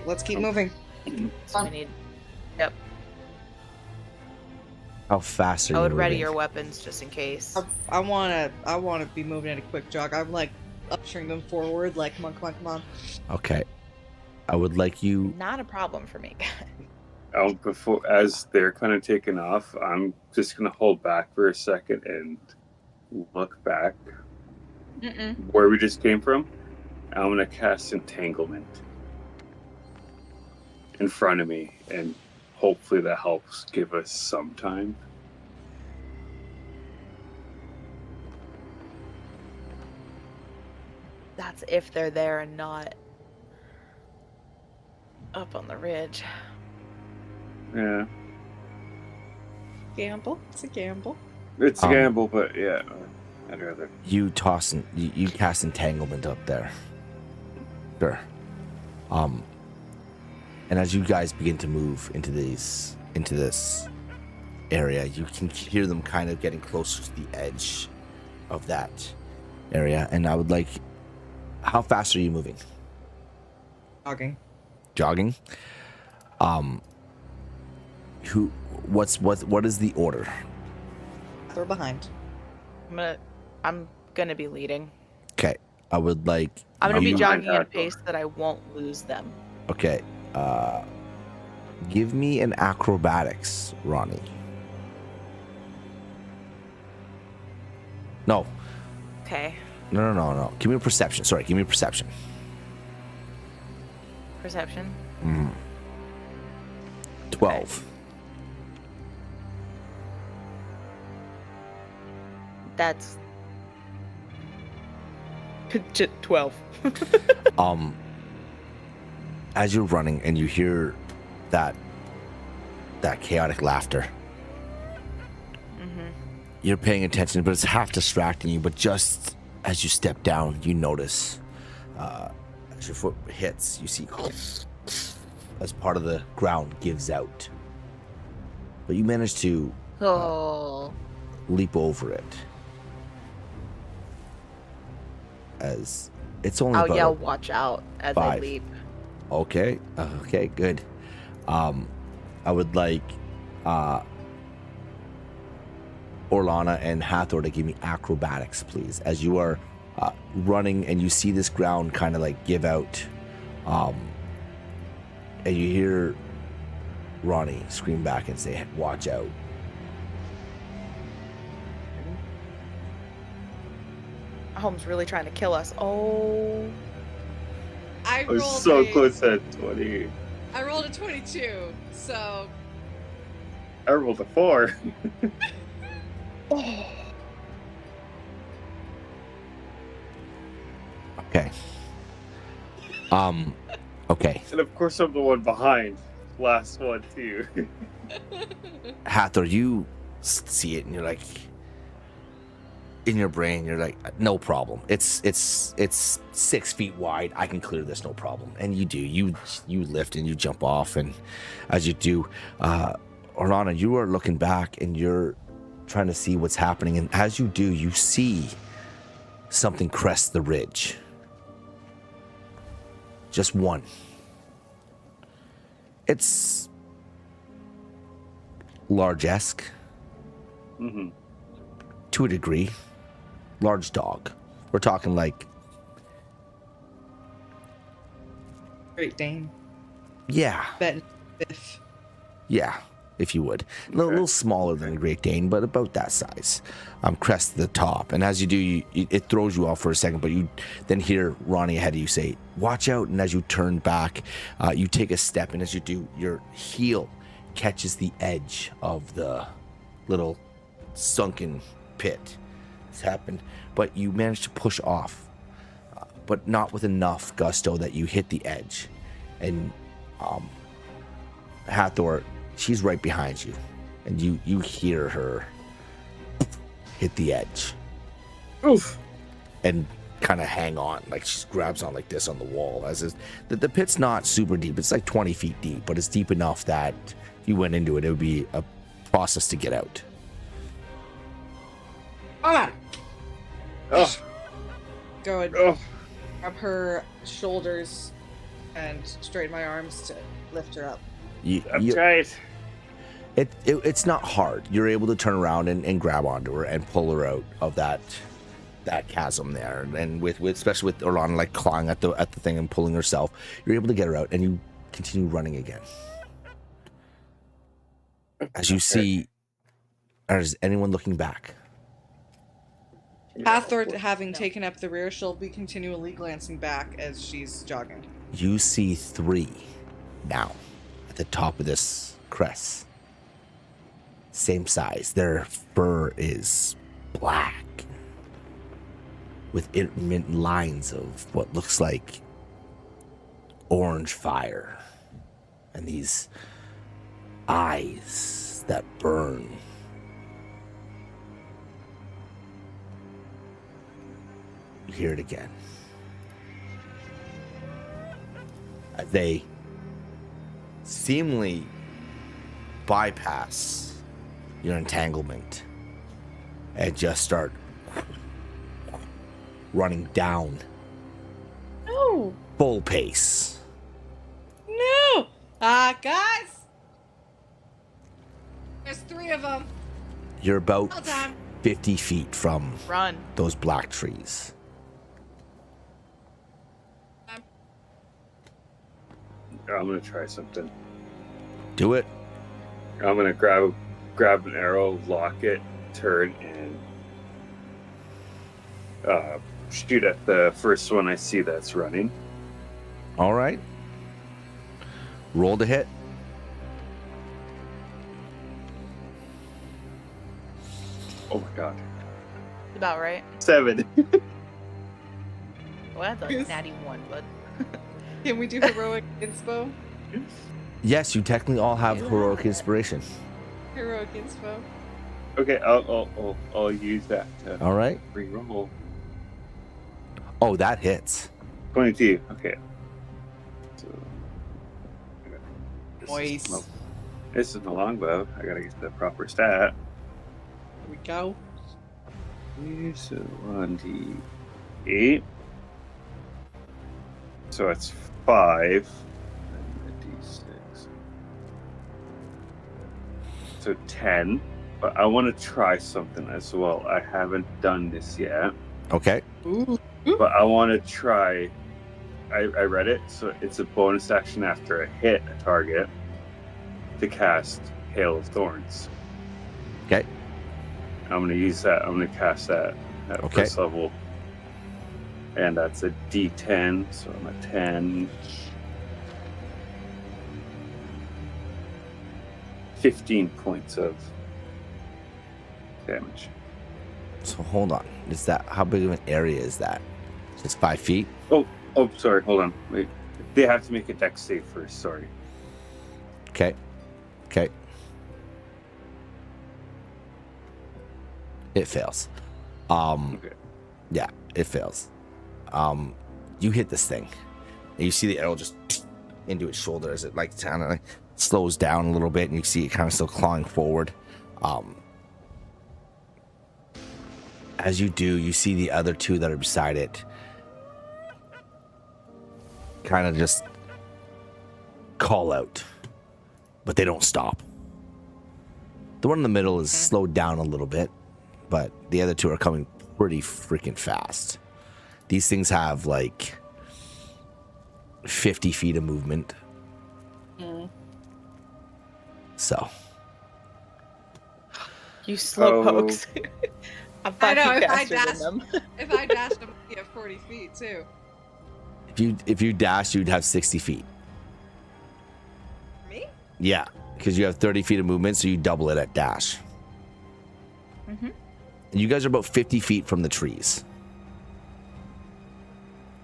Let's keep moving. So we need... Yep. How fast are you I would ready moving? your weapons just in case. I wanna be moving at a quick jog. I'm like ushering them forward, like come on. Okay. I would like you... Not a problem for me. Before, as they're kind of taking off, I'm just gonna hold back for a second and look back where we just came from. I'm gonna cast entanglement in front of me, and hopefully that helps give us some time. That's if they're there and not up on the ridge. Yeah, Gamble. It's a gamble. it's a gamble, but yeah, I'd rather. You toss and you cast entanglement up there. Sure. And as you guys begin to move into this area, you can hear them kind of getting closer to the edge of that area. And I would like, how fast are you moving? Jogging. Jogging. What is the order? They're behind. I'm gonna be leading. Okay. I would like. I'm gonna be You- jogging at a pace that I won't lose them. Okay. Give me an acrobatics, Ronnie. No. Okay. No. Give me a perception. Sorry, give me a perception. Perception. 12. That's 12. As you're running and you hear that chaotic laughter, you're paying attention, but it's half distracting you. But just as you step down, you notice as your foot hits, you see as part of the ground gives out. But you manage to leap over it. As it's only I'll about yell, watch out as 5. I leap. Okay, good. I would like Orlana and Hathor to give me acrobatics, please, as you are running and you see this ground kind of like give out, and you hear Ronnie scream back and say, "Watch out!" Holmes really trying to kill us. Oh. I was so close at 20. I rolled a 22, so I rolled a 4. Okay. Okay. And of course, I'm the one behind. Last one, too. Hathor, you see it and you're like, in your brain, you're like, no problem. It's 6 feet wide. I can clear this, no problem. And you do. You lift and you jump off, and as you do, Orlana, you are looking back and you're trying to see what's happening. And as you do, you see something crest the ridge. Just one. It's large-esque. Mm-hmm. To a degree. Large dog. We're talking like... Great Dane. Yeah. Bet Biff. Yeah. if you would. A little smaller than a Great Dane, but about that size. Crest to the top. And as you do, it throws you off for a second, but you then hear Ronnie ahead of you say, watch out. And as you turn back, you take a step, and as you do, your heel catches the edge of the little sunken pit. It's happened, but you manage to push off, but not with enough gusto that you hit the edge. And Hathor, she's right behind you, and you hear her hit the edge. Oof. And kind of hang on, like she grabs on like this on the wall. The pit's not super deep. It's like 20 feet deep, but it's deep enough that if you went into it, it would be a process to get out. Ah! Oh. Go and Oh. grab her shoulders and straighten my arms to lift her up. I'm tight. It's not hard. You're able to turn around and grab onto her and pull her out of that chasm there. And with especially with Orlana like clawing at the thing and pulling herself, you're able to get her out, and you continue running again. As you see, is anyone looking back? Hathor, having taken up the rear, she'll be continually glancing back as she's jogging. You see 3 now at the top of this crest. Same size. Their fur is black with intermittent lines of what looks like orange fire, and these eyes that burn. You hear it again. They seemingly bypass your entanglement and just start running down. No! Full pace. No! Guys! There's 3 of them. You're about Well done. 50 feet from Run. those black trees. I'm gonna try something. Do it. I'm gonna grab an arrow, lock it, turn, and shoot at the first one I see that's running. All right. Roll to hit. Oh my god. About right. 7. Well, that's a natty 1, bud. Can we do heroic inspo? Yes, you technically all have heroic inspiration. Heroic inspo. Okay, I'll use that to All right. re-roll. Oh, that hits. 22. Okay. So, Nice. This is the longbow. I gotta get the proper stat. Here we go. So 1d8. So it's 5. And a d6. So 10. But I want to try something as well. I haven't done this yet. Okay. Ooh. But I want to try. I read it, so it's a bonus action after I hit a target to cast Hail of Thorns. Okay. I'm going to use that. I'm going to cast that at Okay. first level. And that's a D10, so I'm at 10. 15 points of damage. So hold on. Is that how big of an area is that? It's 5 feet. Oh, sorry. Hold on. Wait. They have to make a dex save first. Sorry. Okay. Okay. It fails. Okay. Yeah, it fails. You hit this thing, and you see the arrow just into its shoulder as it like kind of like slows down a little bit, and you see it kind of still clawing forward. As you do, you see the other 2 that are beside it kind of just call out, but they don't stop. The one in the middle is slowed down a little bit, but the other 2 are coming pretty freaking fast. These things have like 50 feet of movement. So You slowpokes. I know, if I faster dash, than them. if I dashed, I'm gonna get 40 feet too. If you dash, you'd have 60 feet. Me? Yeah, because you have 30 feet of movement, so you double it at dash. Mm-hmm. And you guys are about 50 feet from the trees.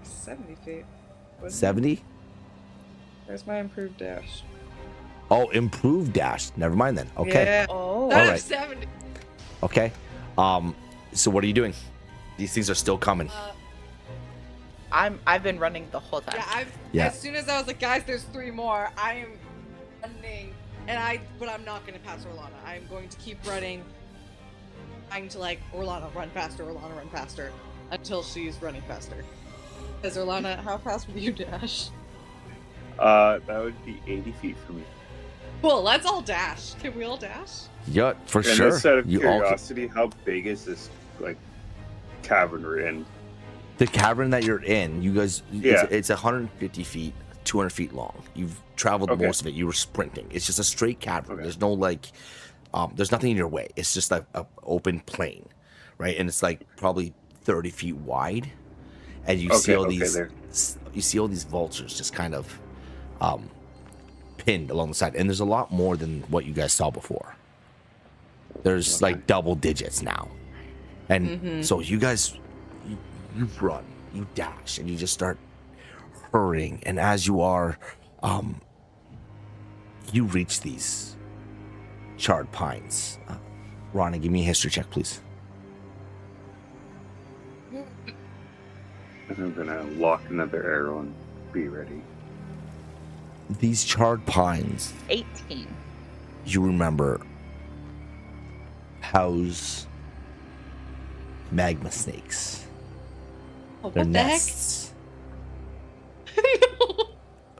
70 feet. 70? Where's my improved dash? Oh, improved dash. Never mind then. Okay. Yeah. Oh. Not right. 70. Okay. So what are you doing? These things are still coming. I've been running the whole time. Yeah, as soon as I was like, guys, there's 3 more, I am running, but I'm not gonna pass Orlana. I'm going to keep running, trying to like, Orlana, run faster, until she's running faster. Because Orlana, how fast would you dash? That would be 80 feet from me. Cool, let's all dash. Can we all dash? Yeah, for And sure. just out of You all curiosity, how big is this like cavern we're in? the cavern that you're in, you guys, Yeah. it's 150 feet, 200 feet long. You've traveled Okay. most of it. You were sprinting. It's just a straight cavern. Okay. There's no like, there's nothing in your way. It's just a open plain, right? And it's like probably 30 feet wide, and you see all these, there. you see all these vultures just kind of pinned along the side. And there's a lot more than what you guys saw before. There's like double digits now, and so you guys. You run, you dash, and you just start hurrying. And as you are, you reach these charred pines. Ronnie, give me a history check, please. I'm gonna lock another arrow and be ready. These charred pines, 18. you remember, house magma snakes. Oh, They're what the heck? nests.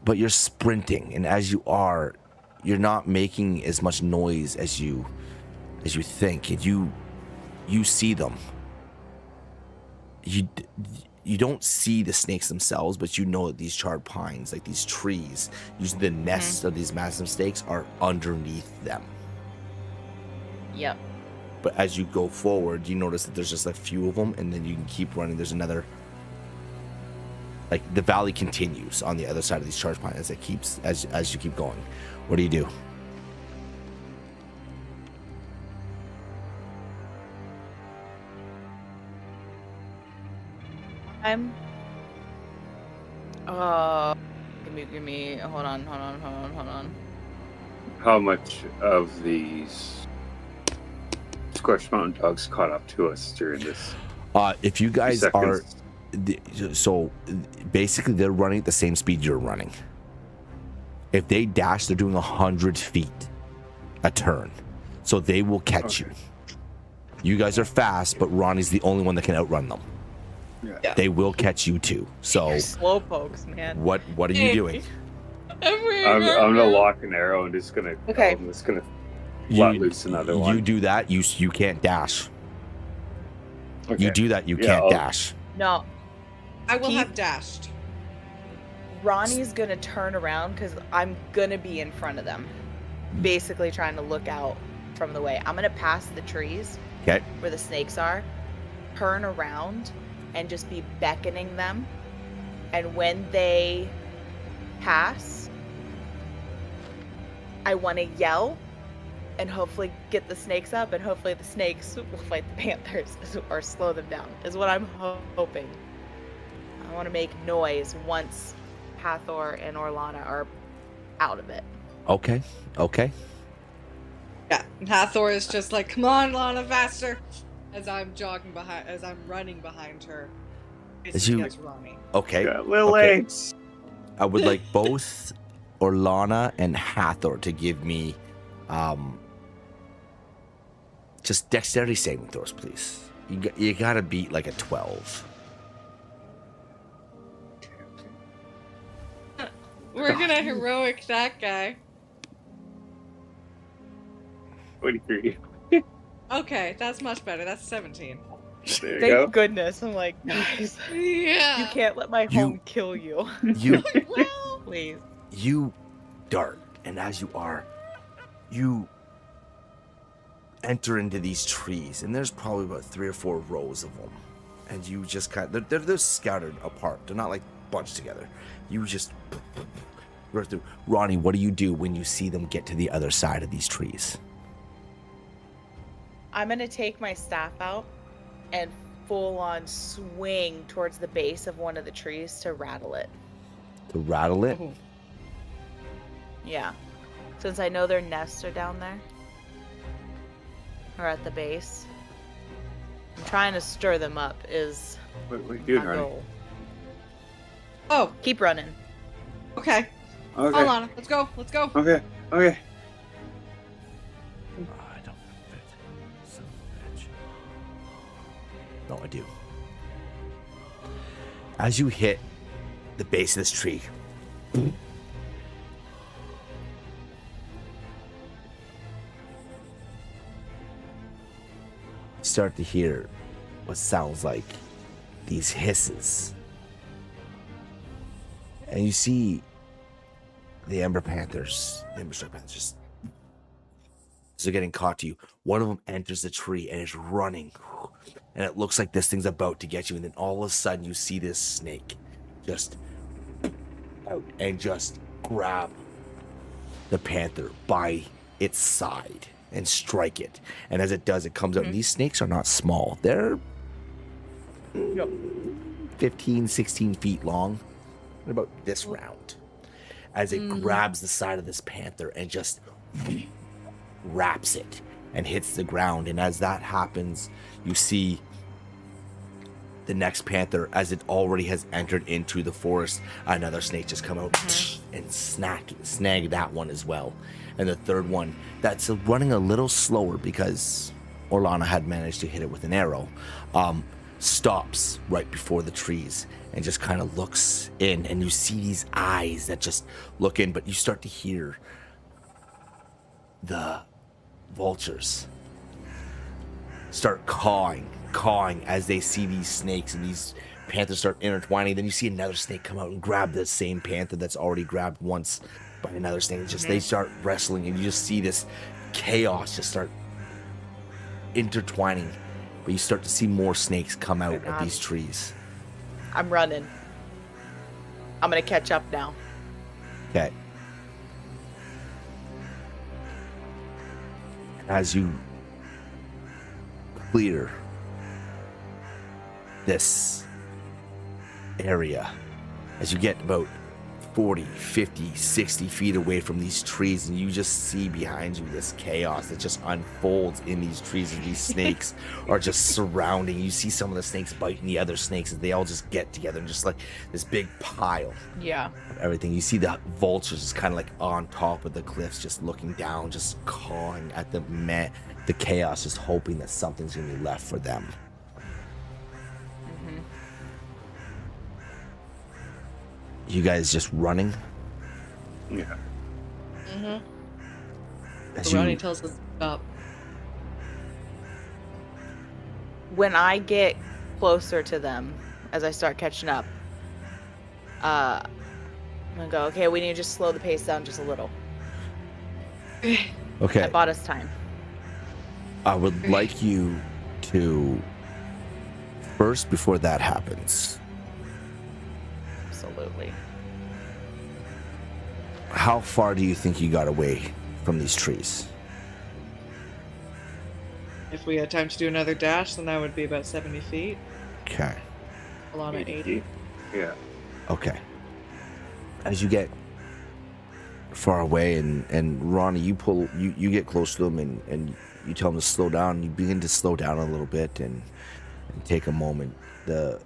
But you're sprinting, and as you are, you're not making as much noise as you think, and you see them. You don't see the snakes themselves, but you know that these charred pines, like these trees, using the nests of these massive snakes, are underneath them. Yep. But as you go forward, you notice that there's just a few of them, and then you can keep running. There's another. Like the valley continues on the other side of these charred pines as it keeps as you keep going. What do you do? I'm. Give me. Hold on. How much of these Scorched Mountain Dogs caught up to us during this? If you guys are, so basically they're running at the same speed you're running. If they dash, they're doing 100 feet a turn, so they will catch you. You guys are fast, but Ronnie's the only one that can outrun them. Yeah. They will catch you too. So Slowpokes, man. what are you doing? I'm gonna lock an arrow and just gonna. Okay. I'm just gonna let loose another one. You do that, you can't dash. Okay. You do that, you Yeah, can't I'll- dash. No, I will Keep- have dashed. Ronnie's gonna turn around because I'm gonna be in front of them, basically trying to look out from the way. I'm gonna pass the trees Okay. where the snakes are, turn around, and just be beckoning them. And when they pass, I want to yell and hopefully get the snakes up, and hopefully the snakes will fight the panthers or slow them down, is what I'm hoping. I want to make noise once Hathor and Orlana are out of it. Okay. Yeah, and Hathor is just like, come on, Lana, faster! As I'm running behind her. As you- Against Ronnie. Okay. Got little Okay. legs. I would like both Orlana and Hathor to give me just dexterity saving throws, please. You gotta beat like a 12. We're gonna heroic that guy. 23. Okay, that's much better. That's 17. There you Thank go. goodness. I'm like, guys, Yeah. you can't let my home kill you. You Well, Please. you dart, and as you are, you enter into these trees, and there's probably about 3 or 4 rows of them, and you just kind of they're scattered apart. They're not like bunched together. You just go through. Ronnie, what do you do when you see them get to the other side of these trees? I'm gonna take my staff out and full on swing towards the base of one of the trees to rattle it. To rattle it? Oh. Yeah. Since I know their nests are down there. Or at the base. I'm trying to stir them up is What are you doing, my Ronnie? goal. Oh, Keep running. okay. Okay. Hold on. Let's go. Let's go. Okay. Okay. I don't fit. Son of a bitch. No, I do. As you hit the base of this tree, you start to hear what sounds like these hisses. And you see the Ember Panthers, the Ember Strike Panthers, just as they're getting caught to you. One of them enters the tree and is running. And it looks like this thing's about to get you. And then all of a sudden you see this snake just out and just grab the panther by its side and strike it. And as it does, it comes out. And these snakes are not small. They're 15, 16 feet long. They're about this round. As it grabs the side of this panther and just wraps it and hits the ground. And as that happens, you see the next panther, as it already has entered into the forest, another snake just come out and snag that one as well. And the third one, that's running a little slower because Orlana had managed to hit it with an arrow, stops right before the trees and just kind of looks in, and you see these eyes that just look in, but you start to hear the vultures start cawing as they see these snakes, and these panthers start intertwining. Then you see another snake come out and grab the same panther that's already grabbed once by another snake. It's just they start wrestling, and you just see this chaos just start intertwining. But you start to see more snakes come out of these trees. I'm running. I'm gonna catch up now. Okay. As you clear this area, as you get about 40, 50, 60 feet away from these trees, and you just see behind you this chaos that just unfolds in these trees, and these snakes are just surrounding. You see some of the snakes biting the other snakes, and they all just get together and just like this big pile Yeah. of everything. You see the vultures just kind of like on top of the cliffs, just looking down, just cawing at the chaos, just hoping that something's gonna be left for them. You guys just running? Yeah. As Ronnie you, tells us to stop. When I get closer to them, as I start catching up, I'm gonna go, okay, we need to just slow the pace down just a little. I okay, bought us time. I would like you to first, before that happens, Absolutely. how far do you think you got away from these trees? If we had time to do another dash, then that would be about 70 feet. Okay. Alana 80. Yeah. Okay. As you get far away, and Ronnie, you get close to them, and you tell them to slow down. You begin to slow down a little bit and take a moment. The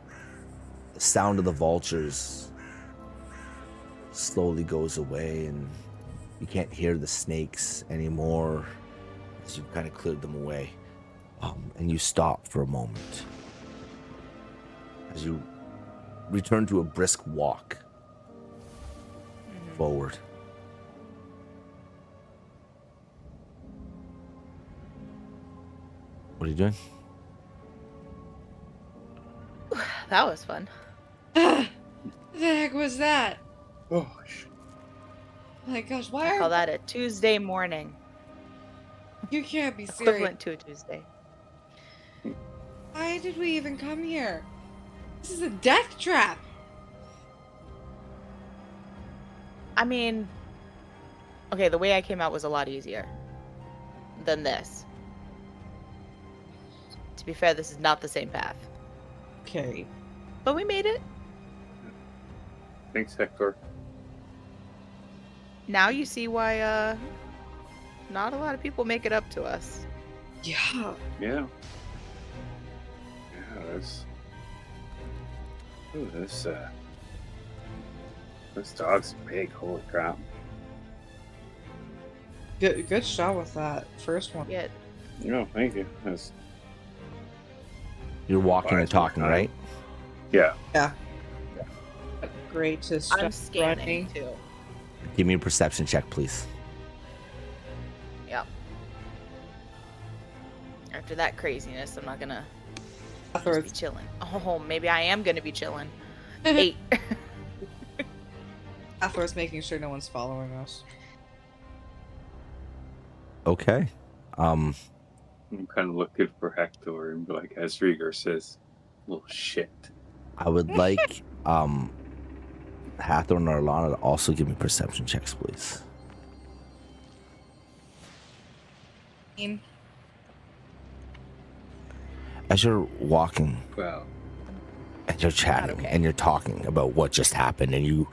sound of the vultures slowly goes away, and you can't hear the snakes anymore as you've kind of cleared them away. And you stop for a moment as you return to a brisk walk forward. What are you doing? That was fun. What the heck was that? Oh, shit. Oh my gosh, why I are call that a Tuesday morning. You can't be serious. Equivalent to a Tuesday. Why did we even come here? This is a death trap. I mean, okay, the way I came out was a lot easier than this. To be fair, this is not the same path. Okay. But we made it. Thanks, Hector. Now you see why not a lot of people make it up to us. Yeah. Yeah. Yeah, this. Ooh, this dog's big. Holy crap. Good shot with that first one. Yeah. No, thank you. That's, You're walking and Buys more talking, time. right? yeah. Great to I'm start scanning running. too. Give me a perception check, please. Yep. After that craziness, I'm not gonna just Afterwards. be chilling. Oh, maybe I am gonna be chilling. 8. Afterwards, making sure no one's following us. Okay. I'm kind of looking for Hector, and like as Rieger says, little shit. I would like Hathor and Arlana to also give me perception checks, please. As you're walking Wow. and you're chatting okay. and you're talking about what just happened, and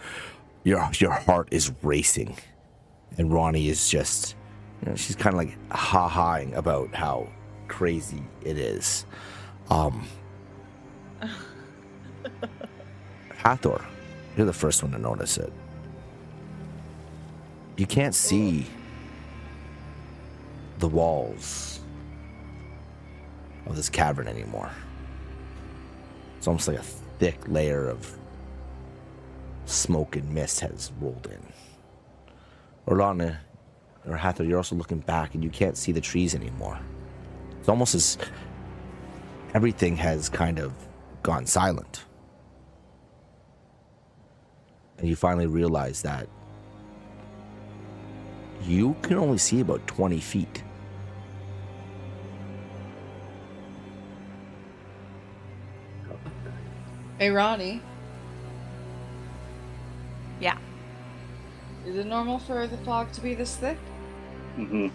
your heart is racing, and Ronnie is just, she's kind of like ha-haing about how crazy it is. Hathor, you're the first one to notice it. You can't see the walls of this cavern anymore. It's almost like a thick layer of smoke and mist has rolled in. Orlana, or Hathor, you're also looking back and you can't see the trees anymore. It's almost as everything has kind of gone silent. And you finally realize that you can only see about 20 feet. Hey, Ronnie. Yeah. Is it normal for the fog to be this thick? Mm-hmm.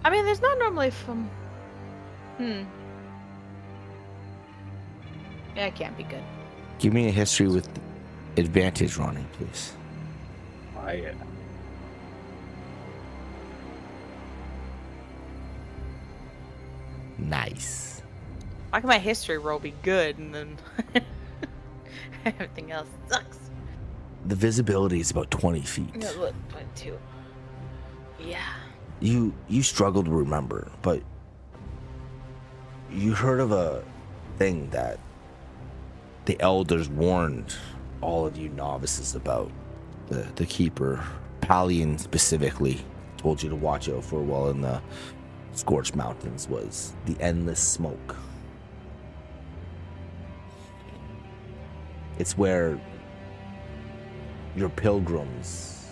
I mean, there's not normally from. Yeah, it can't be good. Give me a history with advantage, Ronnie, please. Quiet. Nice. Why can my history roll be good and then everything else sucks? The visibility is about 20 feet. Yeah, look, 22. Yeah. You struggle to remember, but you heard of a thing that the elders warned all of you novices about. The keeper, Palian specifically, told you to watch out for while in the Scorched Mountains was the endless smoke. It's where your pilgrims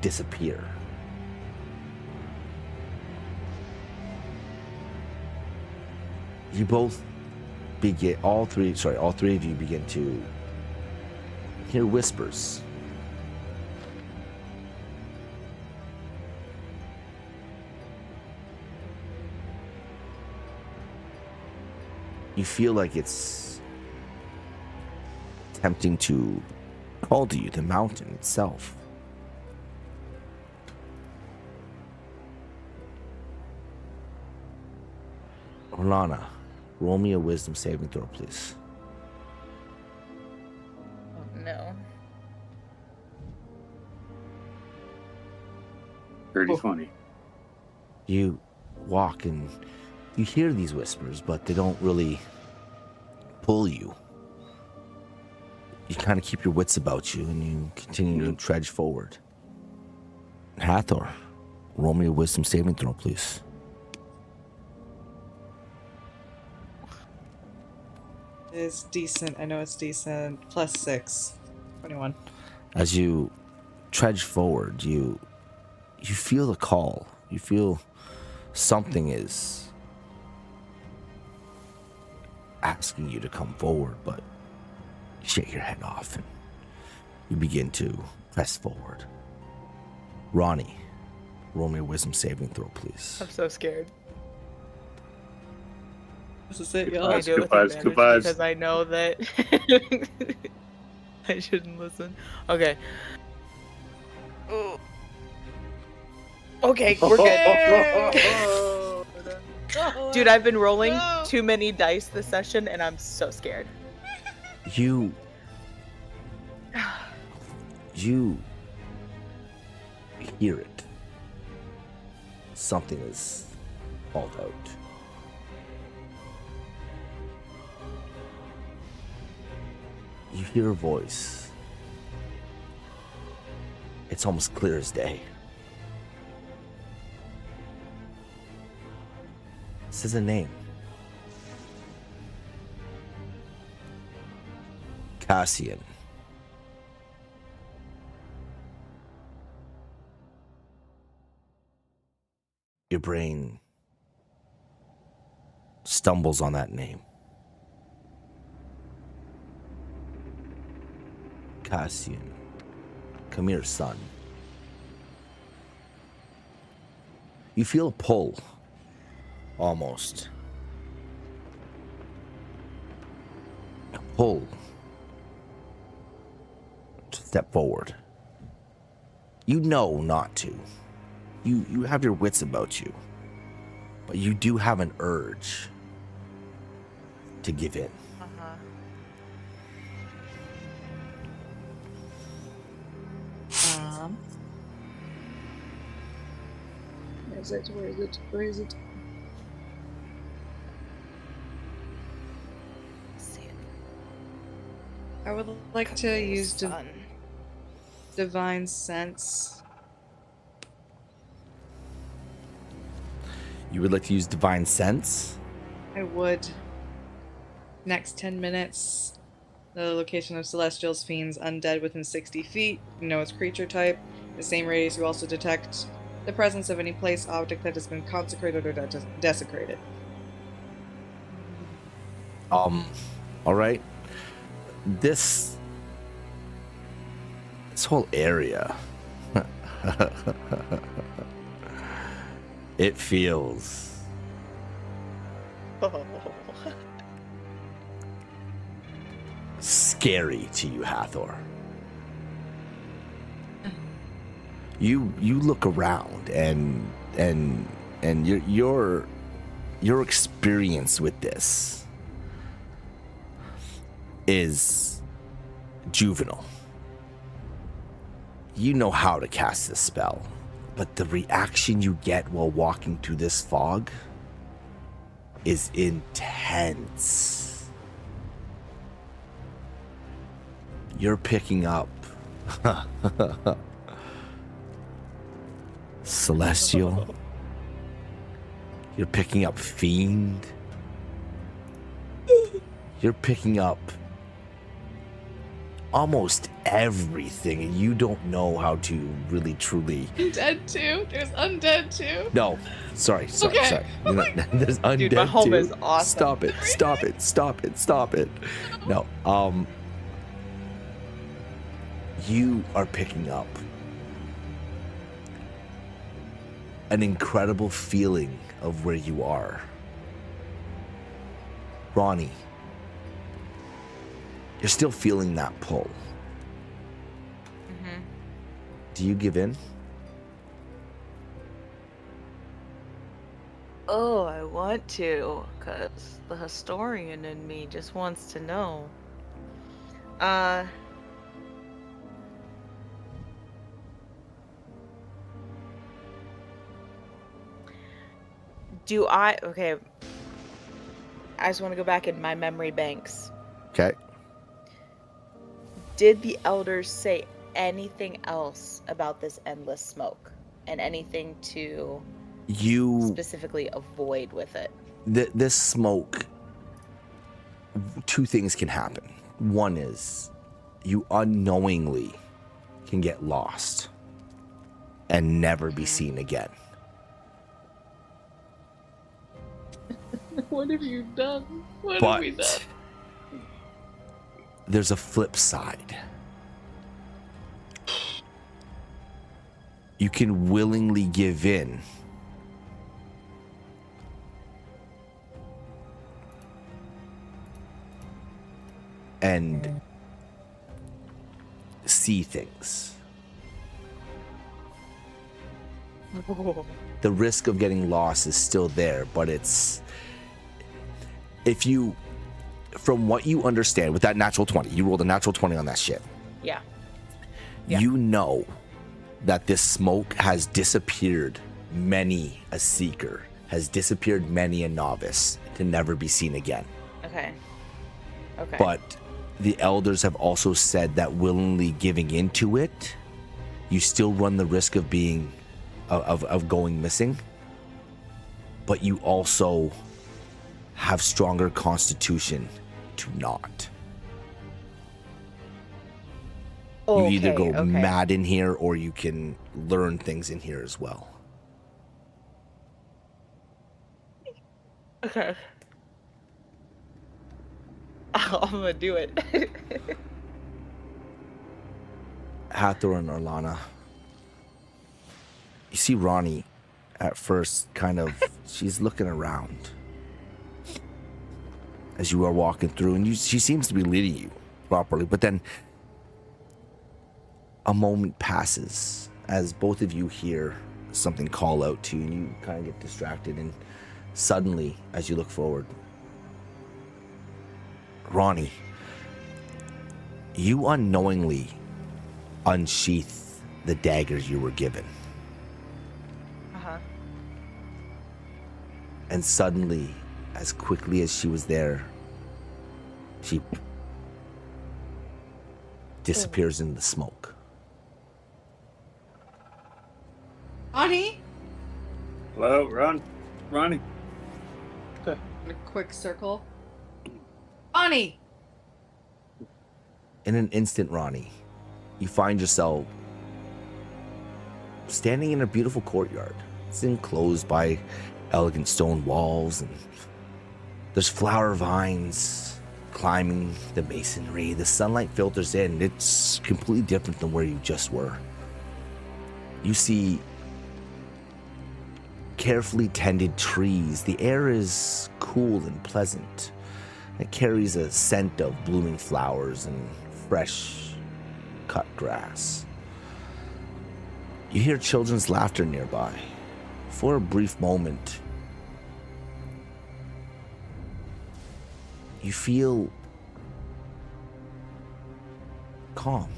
disappear. You both begin, all three of you begin to hear whispers. You feel like it's attempting to call to you, the mountain itself. Orlana, roll me a wisdom saving throw, please. Oh, no. 30-20. You walk and you hear these whispers, but they don't really pull you. You kind of keep your wits about you and you continue to trudge forward. Hathor, roll me a wisdom saving throw, please. It's decent. I know it's decent. +6. 21. As you trudge forward, you you feel the call. You feel something is asking you to come forward, but you shake your head off and you begin to press forward. Ronnie, roll me a wisdom saving throw, please. I'm so scared. This is it, I y'all. do it with Good advantage vibes. because I know that I shouldn't listen. Okay. Ooh. Okay, we're good. Dude, I've been rolling too many dice this session, and I'm so scared. You hear it. Something is called out. You hear a voice. It's almost clear as day. It says a name. Cassian. Your brain stumbles on that name. Cassian. Come here, son. You feel a pull. Almost. A pull. To step forward. You know not to. You have your wits about you. But you do have an urge to give in. Where is it? See it. I would like to Okay, use son. divine sense. You would like to use divine sense? I would. Next 10 minutes. The location of celestials, fiends, undead within 60 feet. You know its creature type. The same radius, you also detect the presence of any place, object that has been consecrated or desecrated. All right. This whole area, it feels scary to you, Hathor. You look around and your experience with this is juvenile. You know how to cast this spell, but the reaction you get while walking through this fog is intense. You're picking up celestial. You're picking up fiend. You're picking up almost everything, and you don't know how to really truly. Undead too? There's undead too? No, sorry. Okay. You know, there's undead Dude, my home too. is awesome. Stop it. No, you are picking up an incredible feeling of where you are. Ronnie, you're still feeling that pull. Mm-hmm. Do you give in? Oh, I want to, because the historian in me just wants to know. Okay. I just want to go back in my memory banks. Okay. Did the elders say anything else about this endless smoke? And anything to You specifically avoid with it? this smoke, two things can happen. One is you unknowingly can get lost and never be seen again. What have you done? What have we done? But there's a flip side. You can willingly give in and see things. The risk of getting lost is still there, but it's, if you, from what you understand with that natural 20, you rolled a natural 20 on that shit. Yeah. You know that this smoke has disappeared many a seeker, has disappeared many a novice to never be seen again. Okay. But the elders have also said that willingly giving into it, you still run the risk of being, of going missing, but you also have stronger constitution to not. You either go mad in here or you can learn things in here as well. Okay. I'm gonna do it. Hathor and Orlana, you see Ronnie at first kind of, she's looking around as you are walking through, and she seems to be leading you properly, but then a moment passes as both of you hear something call out to you, and you kind of get distracted, and suddenly, as you look forward, Ronnie, you unknowingly unsheath the daggers you were given. And suddenly, as quickly as she was there, she disappears in the smoke. Ronnie? Hello, Ronnie. In a quick circle. Ronnie! In an instant, Ronnie, you find yourself standing in a beautiful courtyard. It's enclosed by elegant stone walls, and there's flower vines climbing the masonry. The sunlight filters in. It's completely different than where you just were. You see carefully tended trees. The air is cool and pleasant. It carries a scent of blooming flowers and fresh cut grass. You hear children's laughter nearby. For a brief moment, you feel calm.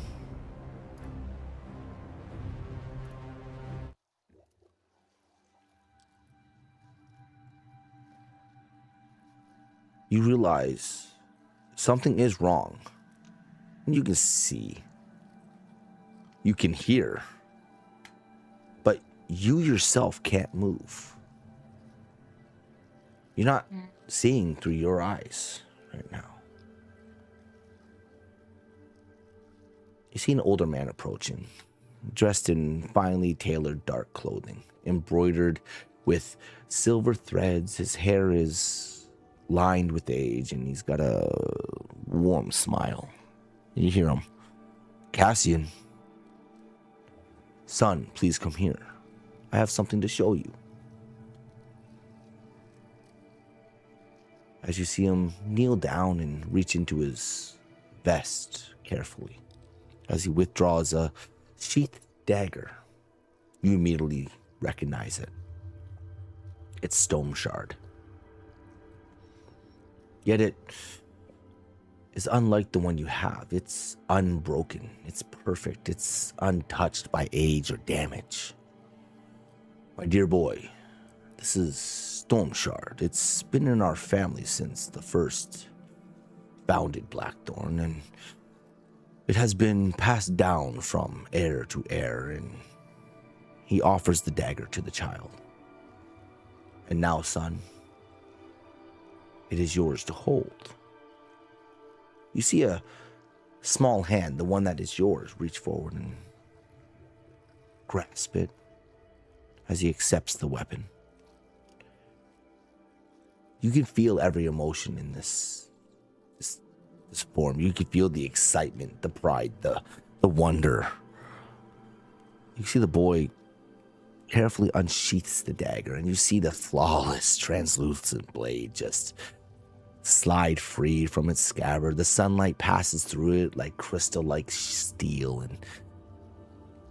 You realize something is wrong. And you can see, you can hear, but you yourself can't move. You're not seeing through your eyes right now. You see an older man approaching, dressed in finely tailored dark clothing, embroidered with silver threads. His hair is lined with age, and he's got a warm smile. And you hear him, "Cassian, son, please come here. I have something to show you." As you see him kneel down and reach into his vest carefully, as he withdraws a sheathed dagger, you immediately recognize it. It's Stone Shard. Yet it is unlike the one you have. It's unbroken. It's perfect. It's untouched by age or damage. My dear boy, this is Storm Shard. It's been in our family since the first founded Blackthorn, and it has been passed down from heir to heir, and he offers the dagger to the child. And now, son, it is yours to hold. You see a small hand, the one that is yours, reach forward and grasp it as he accepts the weapon. You can feel every emotion in this form. You can feel the excitement, the pride, the wonder. You see the boy carefully unsheaths the dagger, and you see the flawless, translucent blade just slide free from its scabbard. The sunlight passes through it like crystal-like steel, and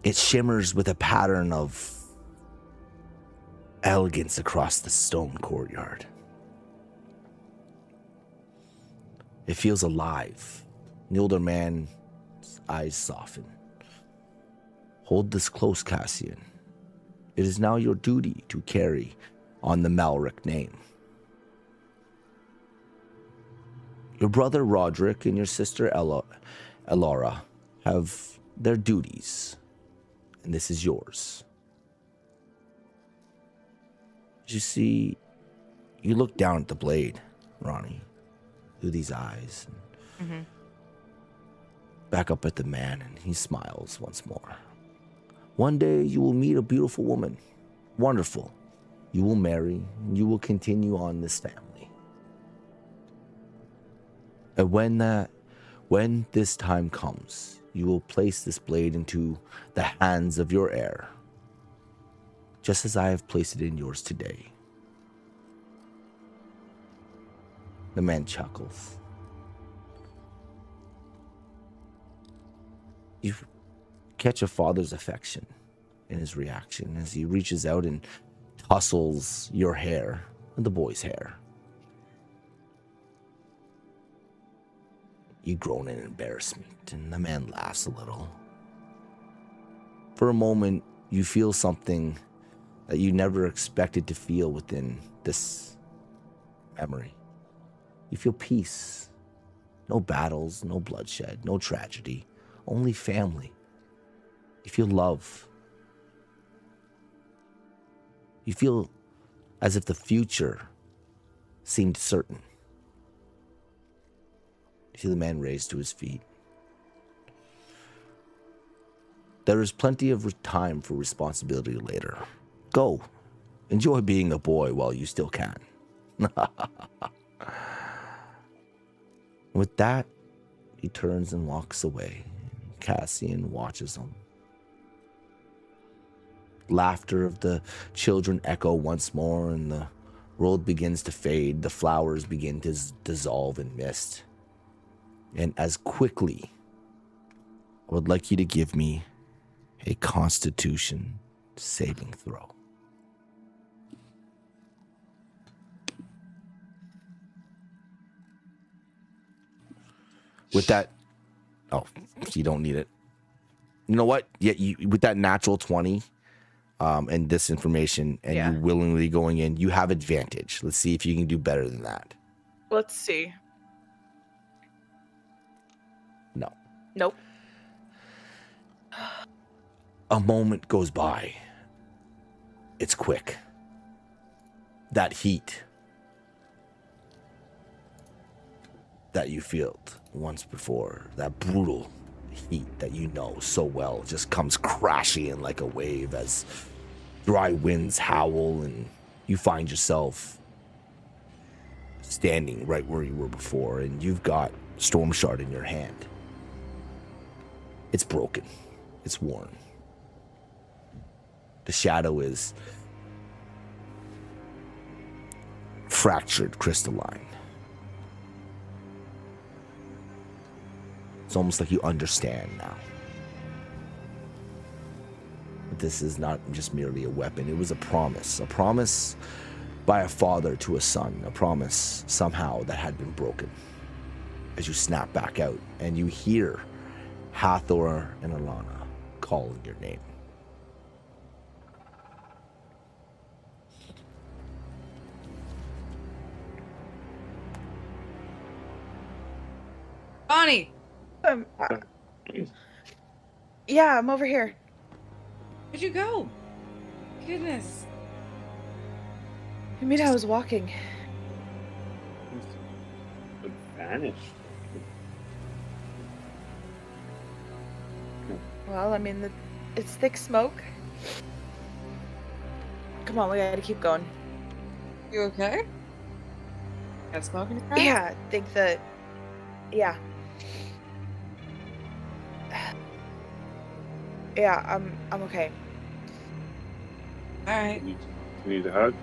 it shimmers with a pattern of elegance across the stone courtyard. It feels alive. The older man's eyes soften. Hold this close, Cassian. It is now your duty to carry on the Malric name. Your brother Roderick and your sister Eloria have their duties, and this is yours. You see, you look down at the blade, Ronnie, through these eyes, and back up at the man, and he smiles once more. One day you will meet a beautiful woman. Wonderful. You will marry, and you will continue on this family. And when this time comes, you will place this blade into the hands of your heir, just as I have placed it in yours today. The man chuckles. You catch a father's affection in his reaction as he reaches out and tussles your hair, the boy's hair. You groan in embarrassment, and the man laughs a little. For a moment, you feel something that you never expected to feel within this memory. You feel peace. No battles, no bloodshed, no tragedy, only family. You feel love. You feel as if the future seemed certain. You see the man raised to his feet. There is plenty of time for responsibility later. Go. Enjoy being a boy while you still can. With that, he turns and walks away. Cassian watches him. Laughter of the children echo once more, and the world begins to fade. The flowers begin to dissolve in mist. And as quickly, I would like you to give me a Constitution saving throw. With that, oh, you don't need it. You know what? Yeah, with that natural 20 and this information, and you willingly going in, you have advantage. Let's see if you can do better than that. Let's see. No. Nope. A moment goes by. It's quick. That heat that you felt once before, that brutal heat that you know so well, just comes crashing in like a wave as dry winds howl, and you find yourself standing right where you were before, and you've got Storm Shard in your hand. It's broken. It's worn. The shadow is fractured crystalline. It's almost like you understand now. But this is not just merely a weapon. It was a promise by a father to a son, a promise somehow that had been broken. As you snap back out and you hear Hathor and Alana calling your name. Bonnie! Yeah, I'm over here. Where'd you go? Goodness. I mean, I was walking. It vanished. Well, I mean, it's thick smoke. Come on, we gotta keep going. You okay? Got smoke in your eyes? Yeah, I think that. Yeah. Yeah, I'm okay. All right. You need a hug?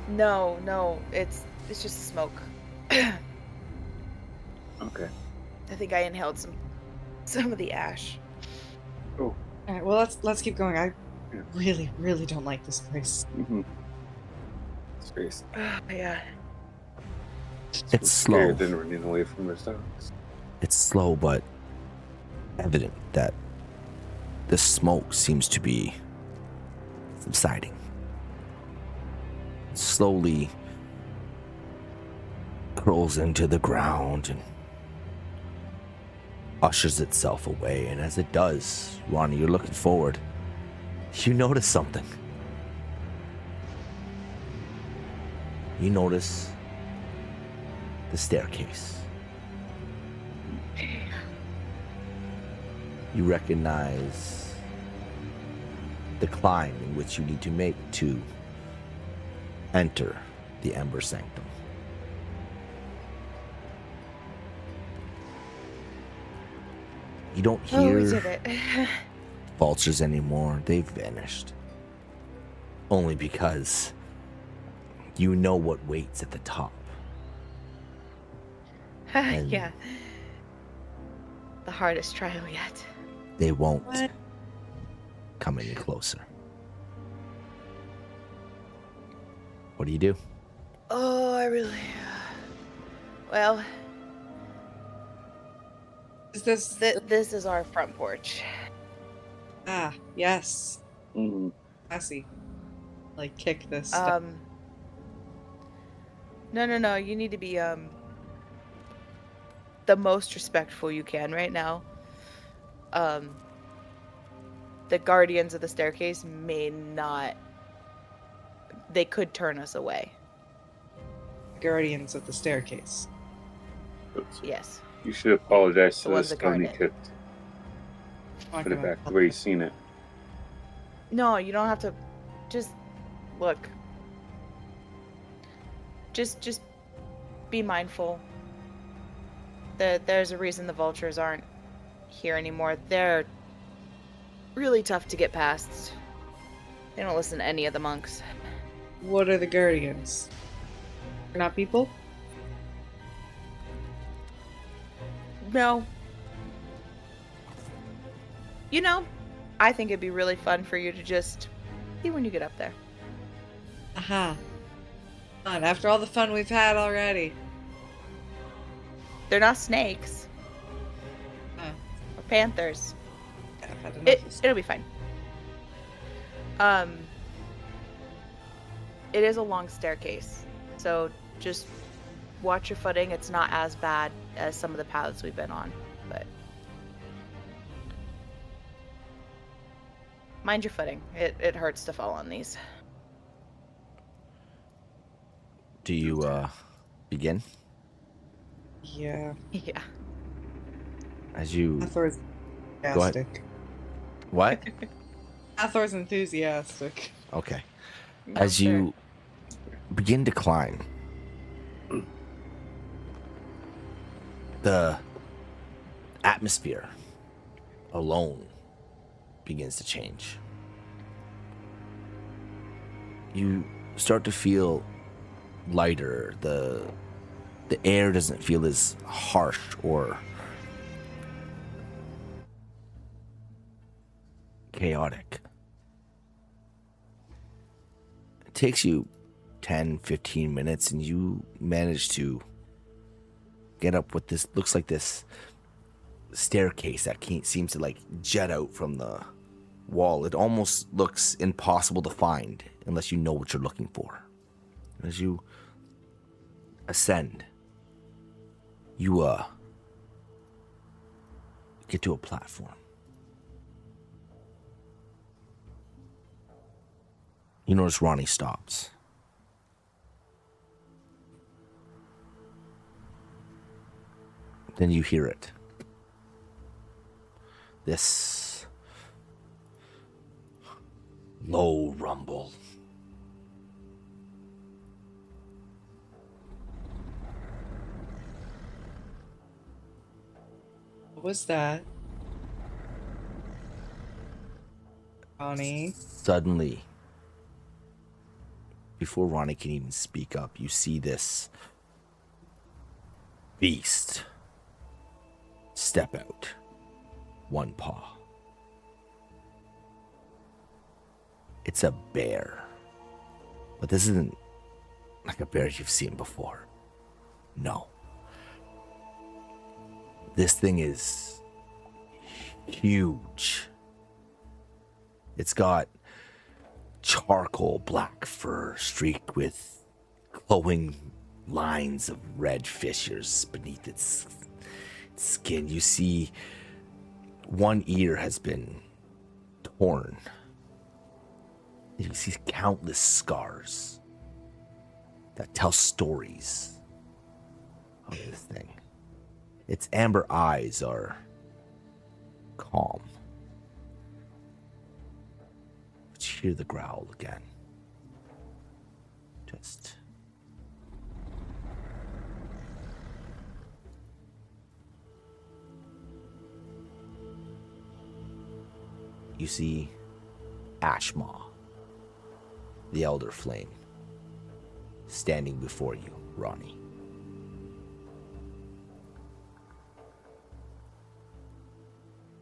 No, it's just smoke. I Okay. think I inhaled some of the ash. All right. Well, let's keep going. I Yeah. really don't like this place. Mm-hmm. Space. Yeah. It's slow. Scared than running away from the dogs. It's slow, but evident that the smoke seems to be subsiding. It slowly crawls into the ground and ushers itself away. And as it does, Ronnie, you're looking forward. You notice something. You notice the staircase. You recognize the climb in which you need to make to enter the Ember Sanctum. You don't Oh, we hear did it. vultures anymore. They've vanished. Only because you know what waits at the top. And Yeah. The hardest trial yet. they won't What? come any closer. What do you do? Oh, I really. Well, Is this? this is our front porch. Ah, yes. Mm-hmm. Classy. Like kick this stuff. No. You need to be the most respectful you can right now. The guardians of the staircase may not. They could turn us away. Guardians of the staircase. Yes. You should apologize to The the ones that stone you guard it. kicked. Put it back the way you seen it. No, you don't have to. Just look. Just be mindful. There's a reason the vultures aren't here anymore. They're really tough to get past. They don't listen to any of the monks. What are the guardians? They're not people? No. You know, I think it'd be really fun for you to just see when you get up there. Aha. Fun. After all the fun we've had already. They're not snakes Huh. or panthers. Yeah, I've had enough of this. It'll be fine. It is a long staircase, so just watch your footing. It's not as bad as some of the paths we've been on, but mind your footing. It hurts to fall on these. Do you begin? Yeah. Yeah. As you Hathor's ahead. enthusiastic. what? Hathor's enthusiastic. Okay. No, As sure. you begin to climb, the atmosphere alone begins to change. You start to feel lighter. The air doesn't feel as harsh or chaotic. It takes you 10, 15 minutes and you manage to get up with this, looks like this staircase that seems to like jet out from the wall. It almost looks impossible to find unless you know what you're looking for. As you ascend, you get to a platform. You notice Ronnie stops. Then you hear it. This low rumble. What was that? Ronnie? Suddenly, before Ronnie can even speak up, you see this beast step out, one paw. It's a bear, but this isn't like a bear you've seen before. No. This thing is huge. It's got charcoal black fur streaked with glowing lines of red fissures beneath its skin. You see one ear has been torn. You see countless scars that tell stories of this thing. Its amber eyes are calm. But you hear the growl again. Just you see Ashmaw, the Elder Flame, standing before you, Ronnie.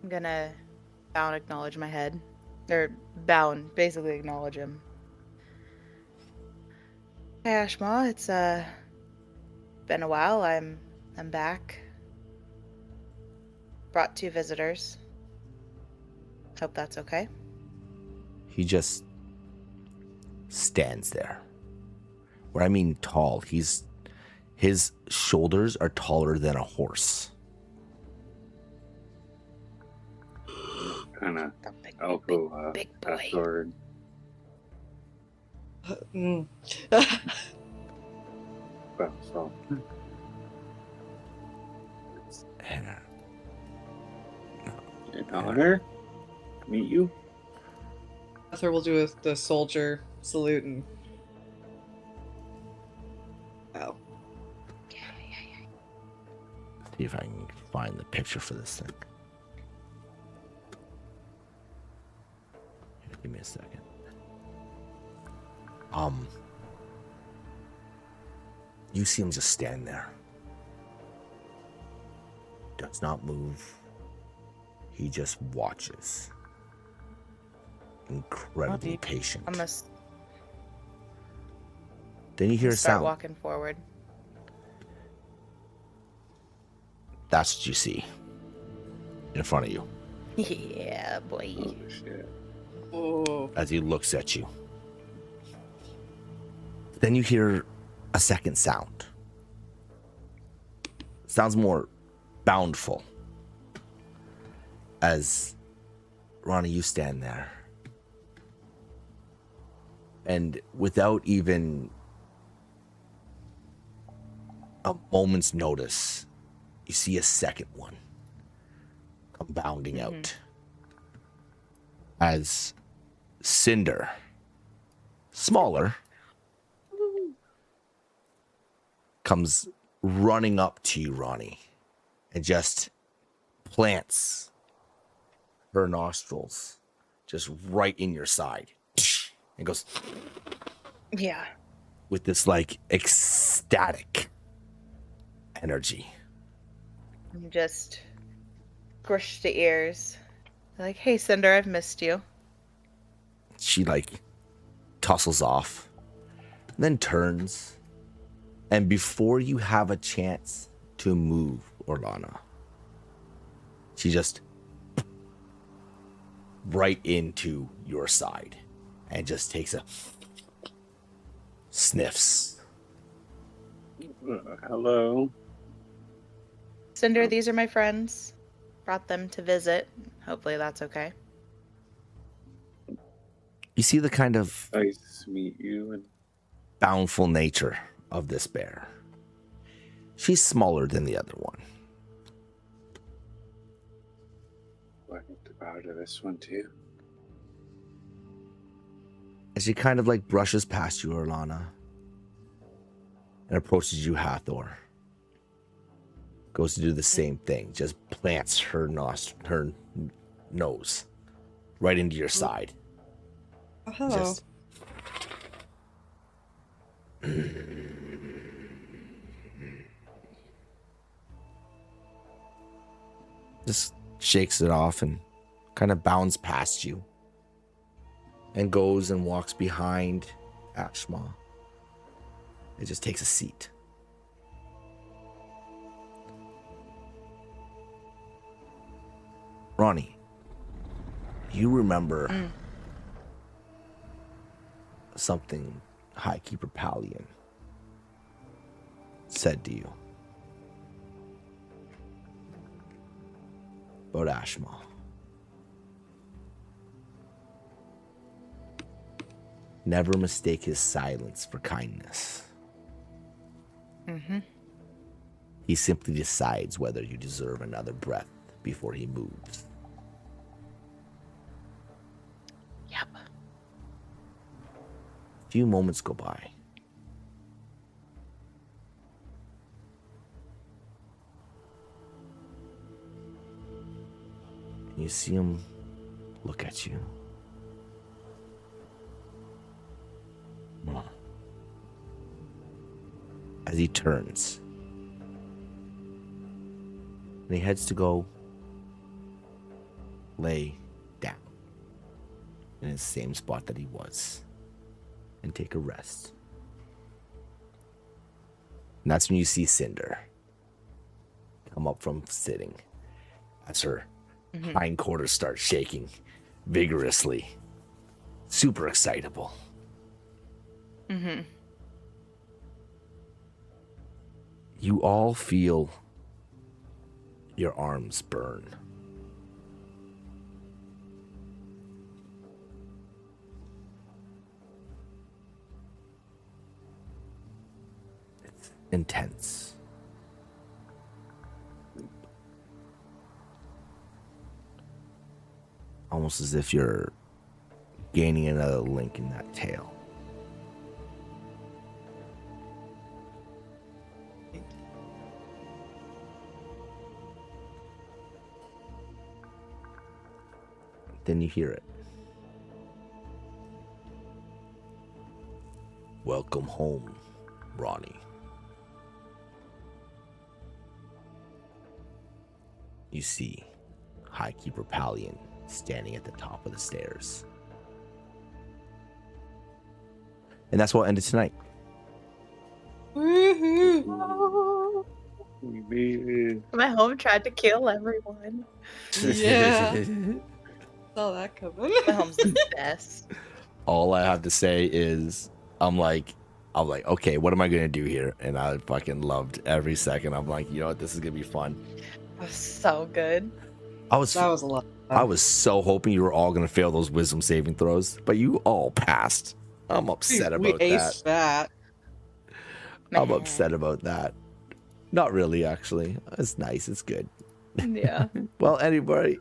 I'm gonna bow and acknowledge my head. Or bow and basically acknowledge him. Hey Ashmaw, it's been a while. I'm back. Brought 2 visitors. Hope that's okay. He just stands there. What I mean tall, his shoulders are taller than a horse. Kind of Big elbow boy. sword. Well, so And, an honor to meet you. Arthur will do the soldier salute and. Oh. see if I can find the picture for this thing. Here, give me a second. You see him just stand there. Does not move. He just watches. Incredibly patient. I'm gonna Then you hear a start sound. walking forward. That's what you see in front of you Yeah, boy. Oh shit! Oh. as he looks at you. Then you hear a second sound. Sounds more boundful. As Ronnie, you stand there. And without even a moment's notice, you see a second one come bounding out. As Cinder, smaller, comes running up to you, Ronnie, and just plants her nostrils just right in your side. And goes Yeah. with this like ecstatic energy. I'm just squish the ears. Like, hey Cinder, I've missed you. She like tussles off, then turns, and before you have a chance to move, Orlana, she just right into your side and just takes a sniffs. Hello. Cinder, these are my friends. Brought them to visit. Hopefully that's okay. You see the kind of Nice to meet you. And bountiful nature of this bear. She's smaller than the other one. I have to bow to this one too. As she kind of like brushes past you, Orlana, and approaches you, Hathor. Goes to do the same thing, just plants her nose right into your side. Oh, hello. Just shakes it off and kind of bounds past you and goes and walks behind Ashma. It just takes a seat. Ronnie, you remember something Highkeeper Pallion said to you about Ashma? Never mistake his silence for kindness. Mm-hmm. He simply decides whether you deserve another breath before he moves. Yep. A few moments go by. And you see him look at you. As he turns. And he heads to go lay down in the same spot that he was and take a rest. And that's when you see Cinder come up from sitting as her hindquarters start shaking vigorously. Super excitable. Mm-hmm. You all feel your arms burn. It's intense. Almost as if you're gaining another link in that tail. Then you hear it. Welcome home, Ronnie. You see Highkeeper Pallion standing at the top of the stairs. And that's what ended tonight. My home tried to kill everyone. Yeah. Saw that coming. My home's the best. All I have to say is I'm like, okay, what am I gonna do here? And I fucking loved every second. I'm like, you know what, this is gonna be fun. It was so good. That was a lot. I was so hoping you were all gonna fail those wisdom saving throws, but you all passed. I'm upset We about that. aced that. I'm upset about that. Not really, actually. It's nice. It's good. Yeah. Well, everybody,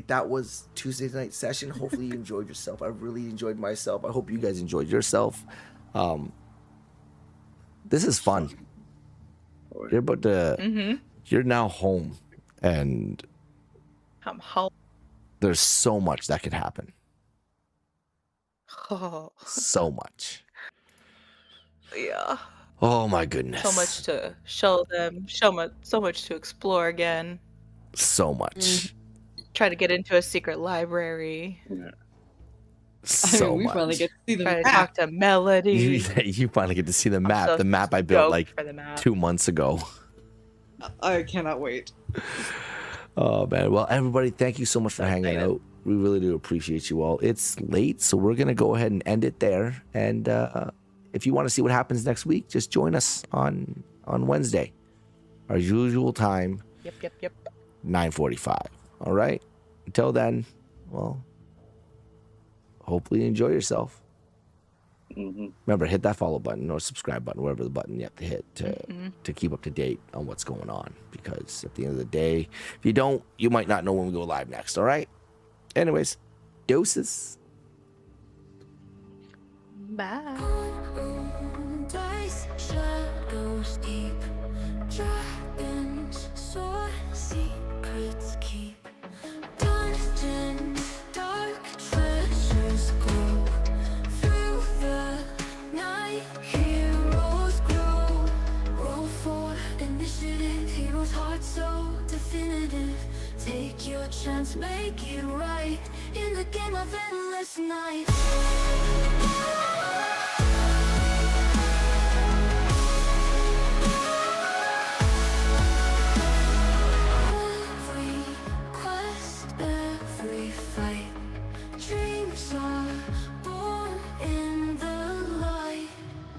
that was Tuesday night session. Hopefully you enjoyed yourself. I really enjoyed myself. I hope you guys enjoyed yourself. This is fun. You're about to, you're now home, and I'm home. there's so much that could happen. Oh, So much. yeah. Oh my goodness. So much to show them. So much to explore again. So much. Try to get into a secret library. So we much. finally get to see the Try to map. talk to Melody. You finally get to see the map. so The map I built stoked like for the map. 2 months ago. I cannot wait. Oh man. Well, everybody, thank you so much for hanging excited. out. We really do appreciate you all. It's late, so we're gonna go ahead and end it there. And if you want to see what happens next week, just join us on Wednesday, our usual time, Yep. 9:45. All right. Until then, well, hopefully you enjoy yourself. Remember, hit that follow button or subscribe button, whatever the button you have to hit to keep up to date on what's going on. Because at the end of the day, if you don't, you might not know when we go live next. All right. Anyways, doses. Bye. Dice, shadows deep, dragons soar, secrets keep. Dungeon, dark treasures glow. Through the night, heroes grow. Roll for initiative, heroes' heart so definitive. Take your chance, make it right in the game of endless night. Every quest, every fight, dreams are born in the light.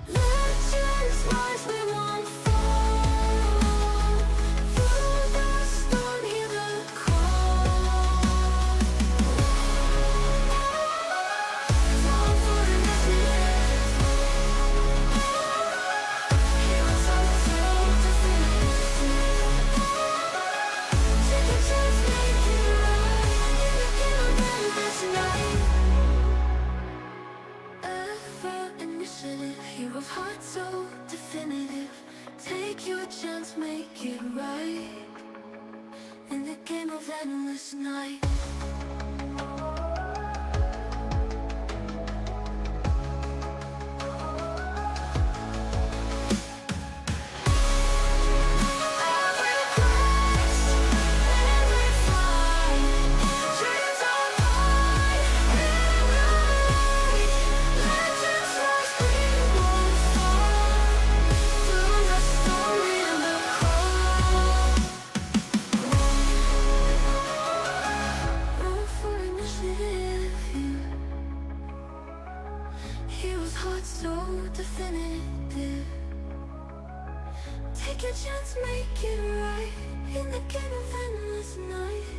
Legends rise, we won't fall. Through the storm, hear the call. Fall for initiative. Heroes on the field, definitive. Take a chance, make it right in the game of endless night. Ever initiative, hero's heart so definitive. Take your chance, make it right in the game of endless night. Every quest, every fight, dreams are born in the light. Legends rise, we won't fall. Through the storm, hear the call. Roll for initiative here. Hero's heart so definitive. Take your chance, make it right in the game of endless night.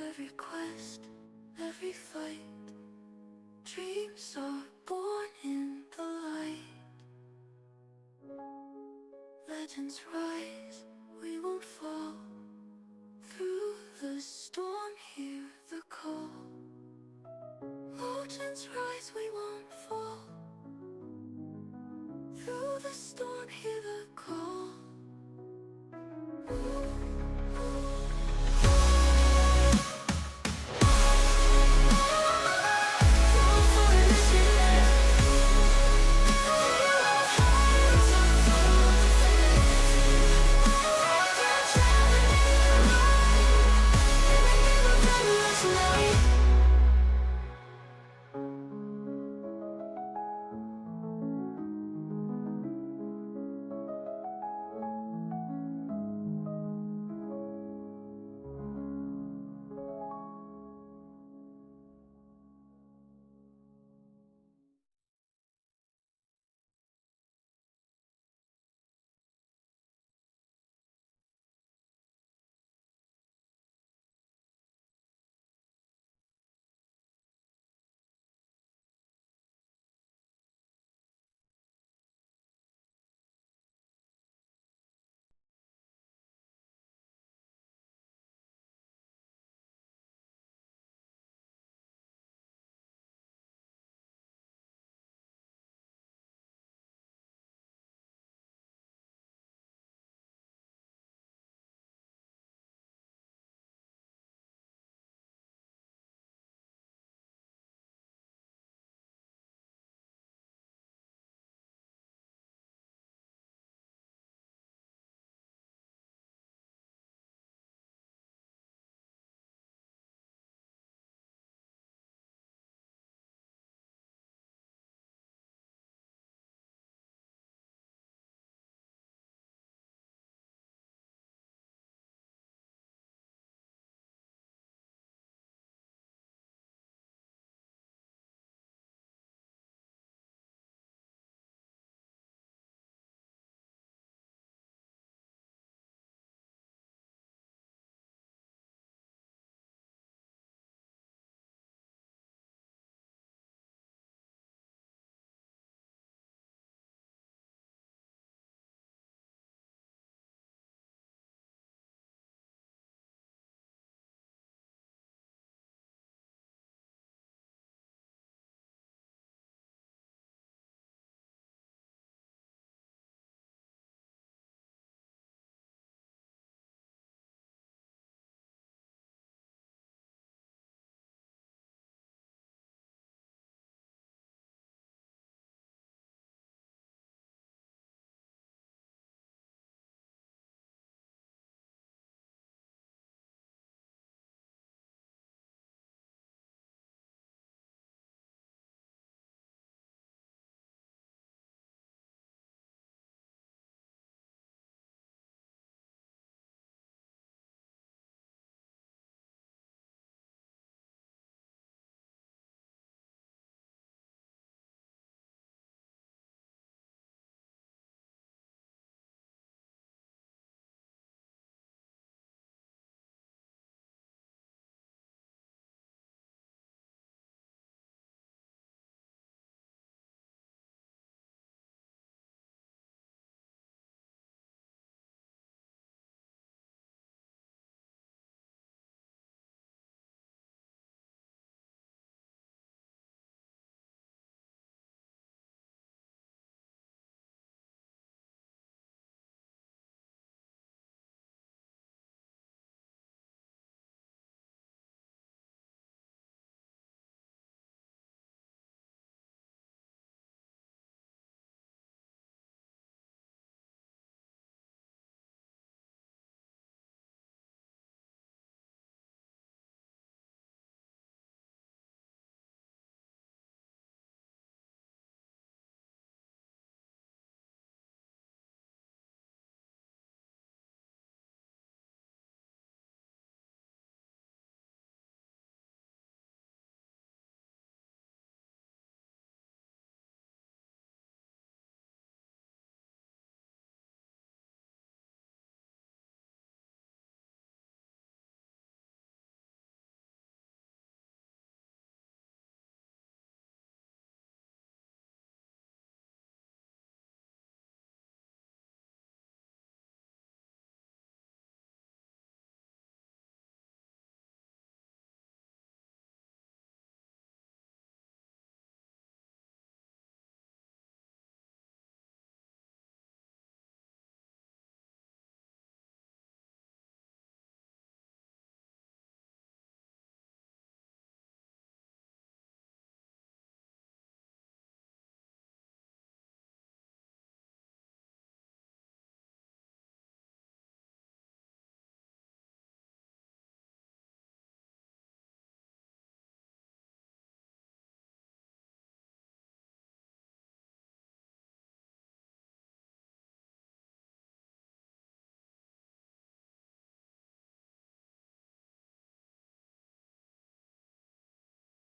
Every quest, every fight, dreams are born in the light. Legends rise, we won't fall. Through the storm, hear the call. Legends rise, we won't fall. Through the storm, hear the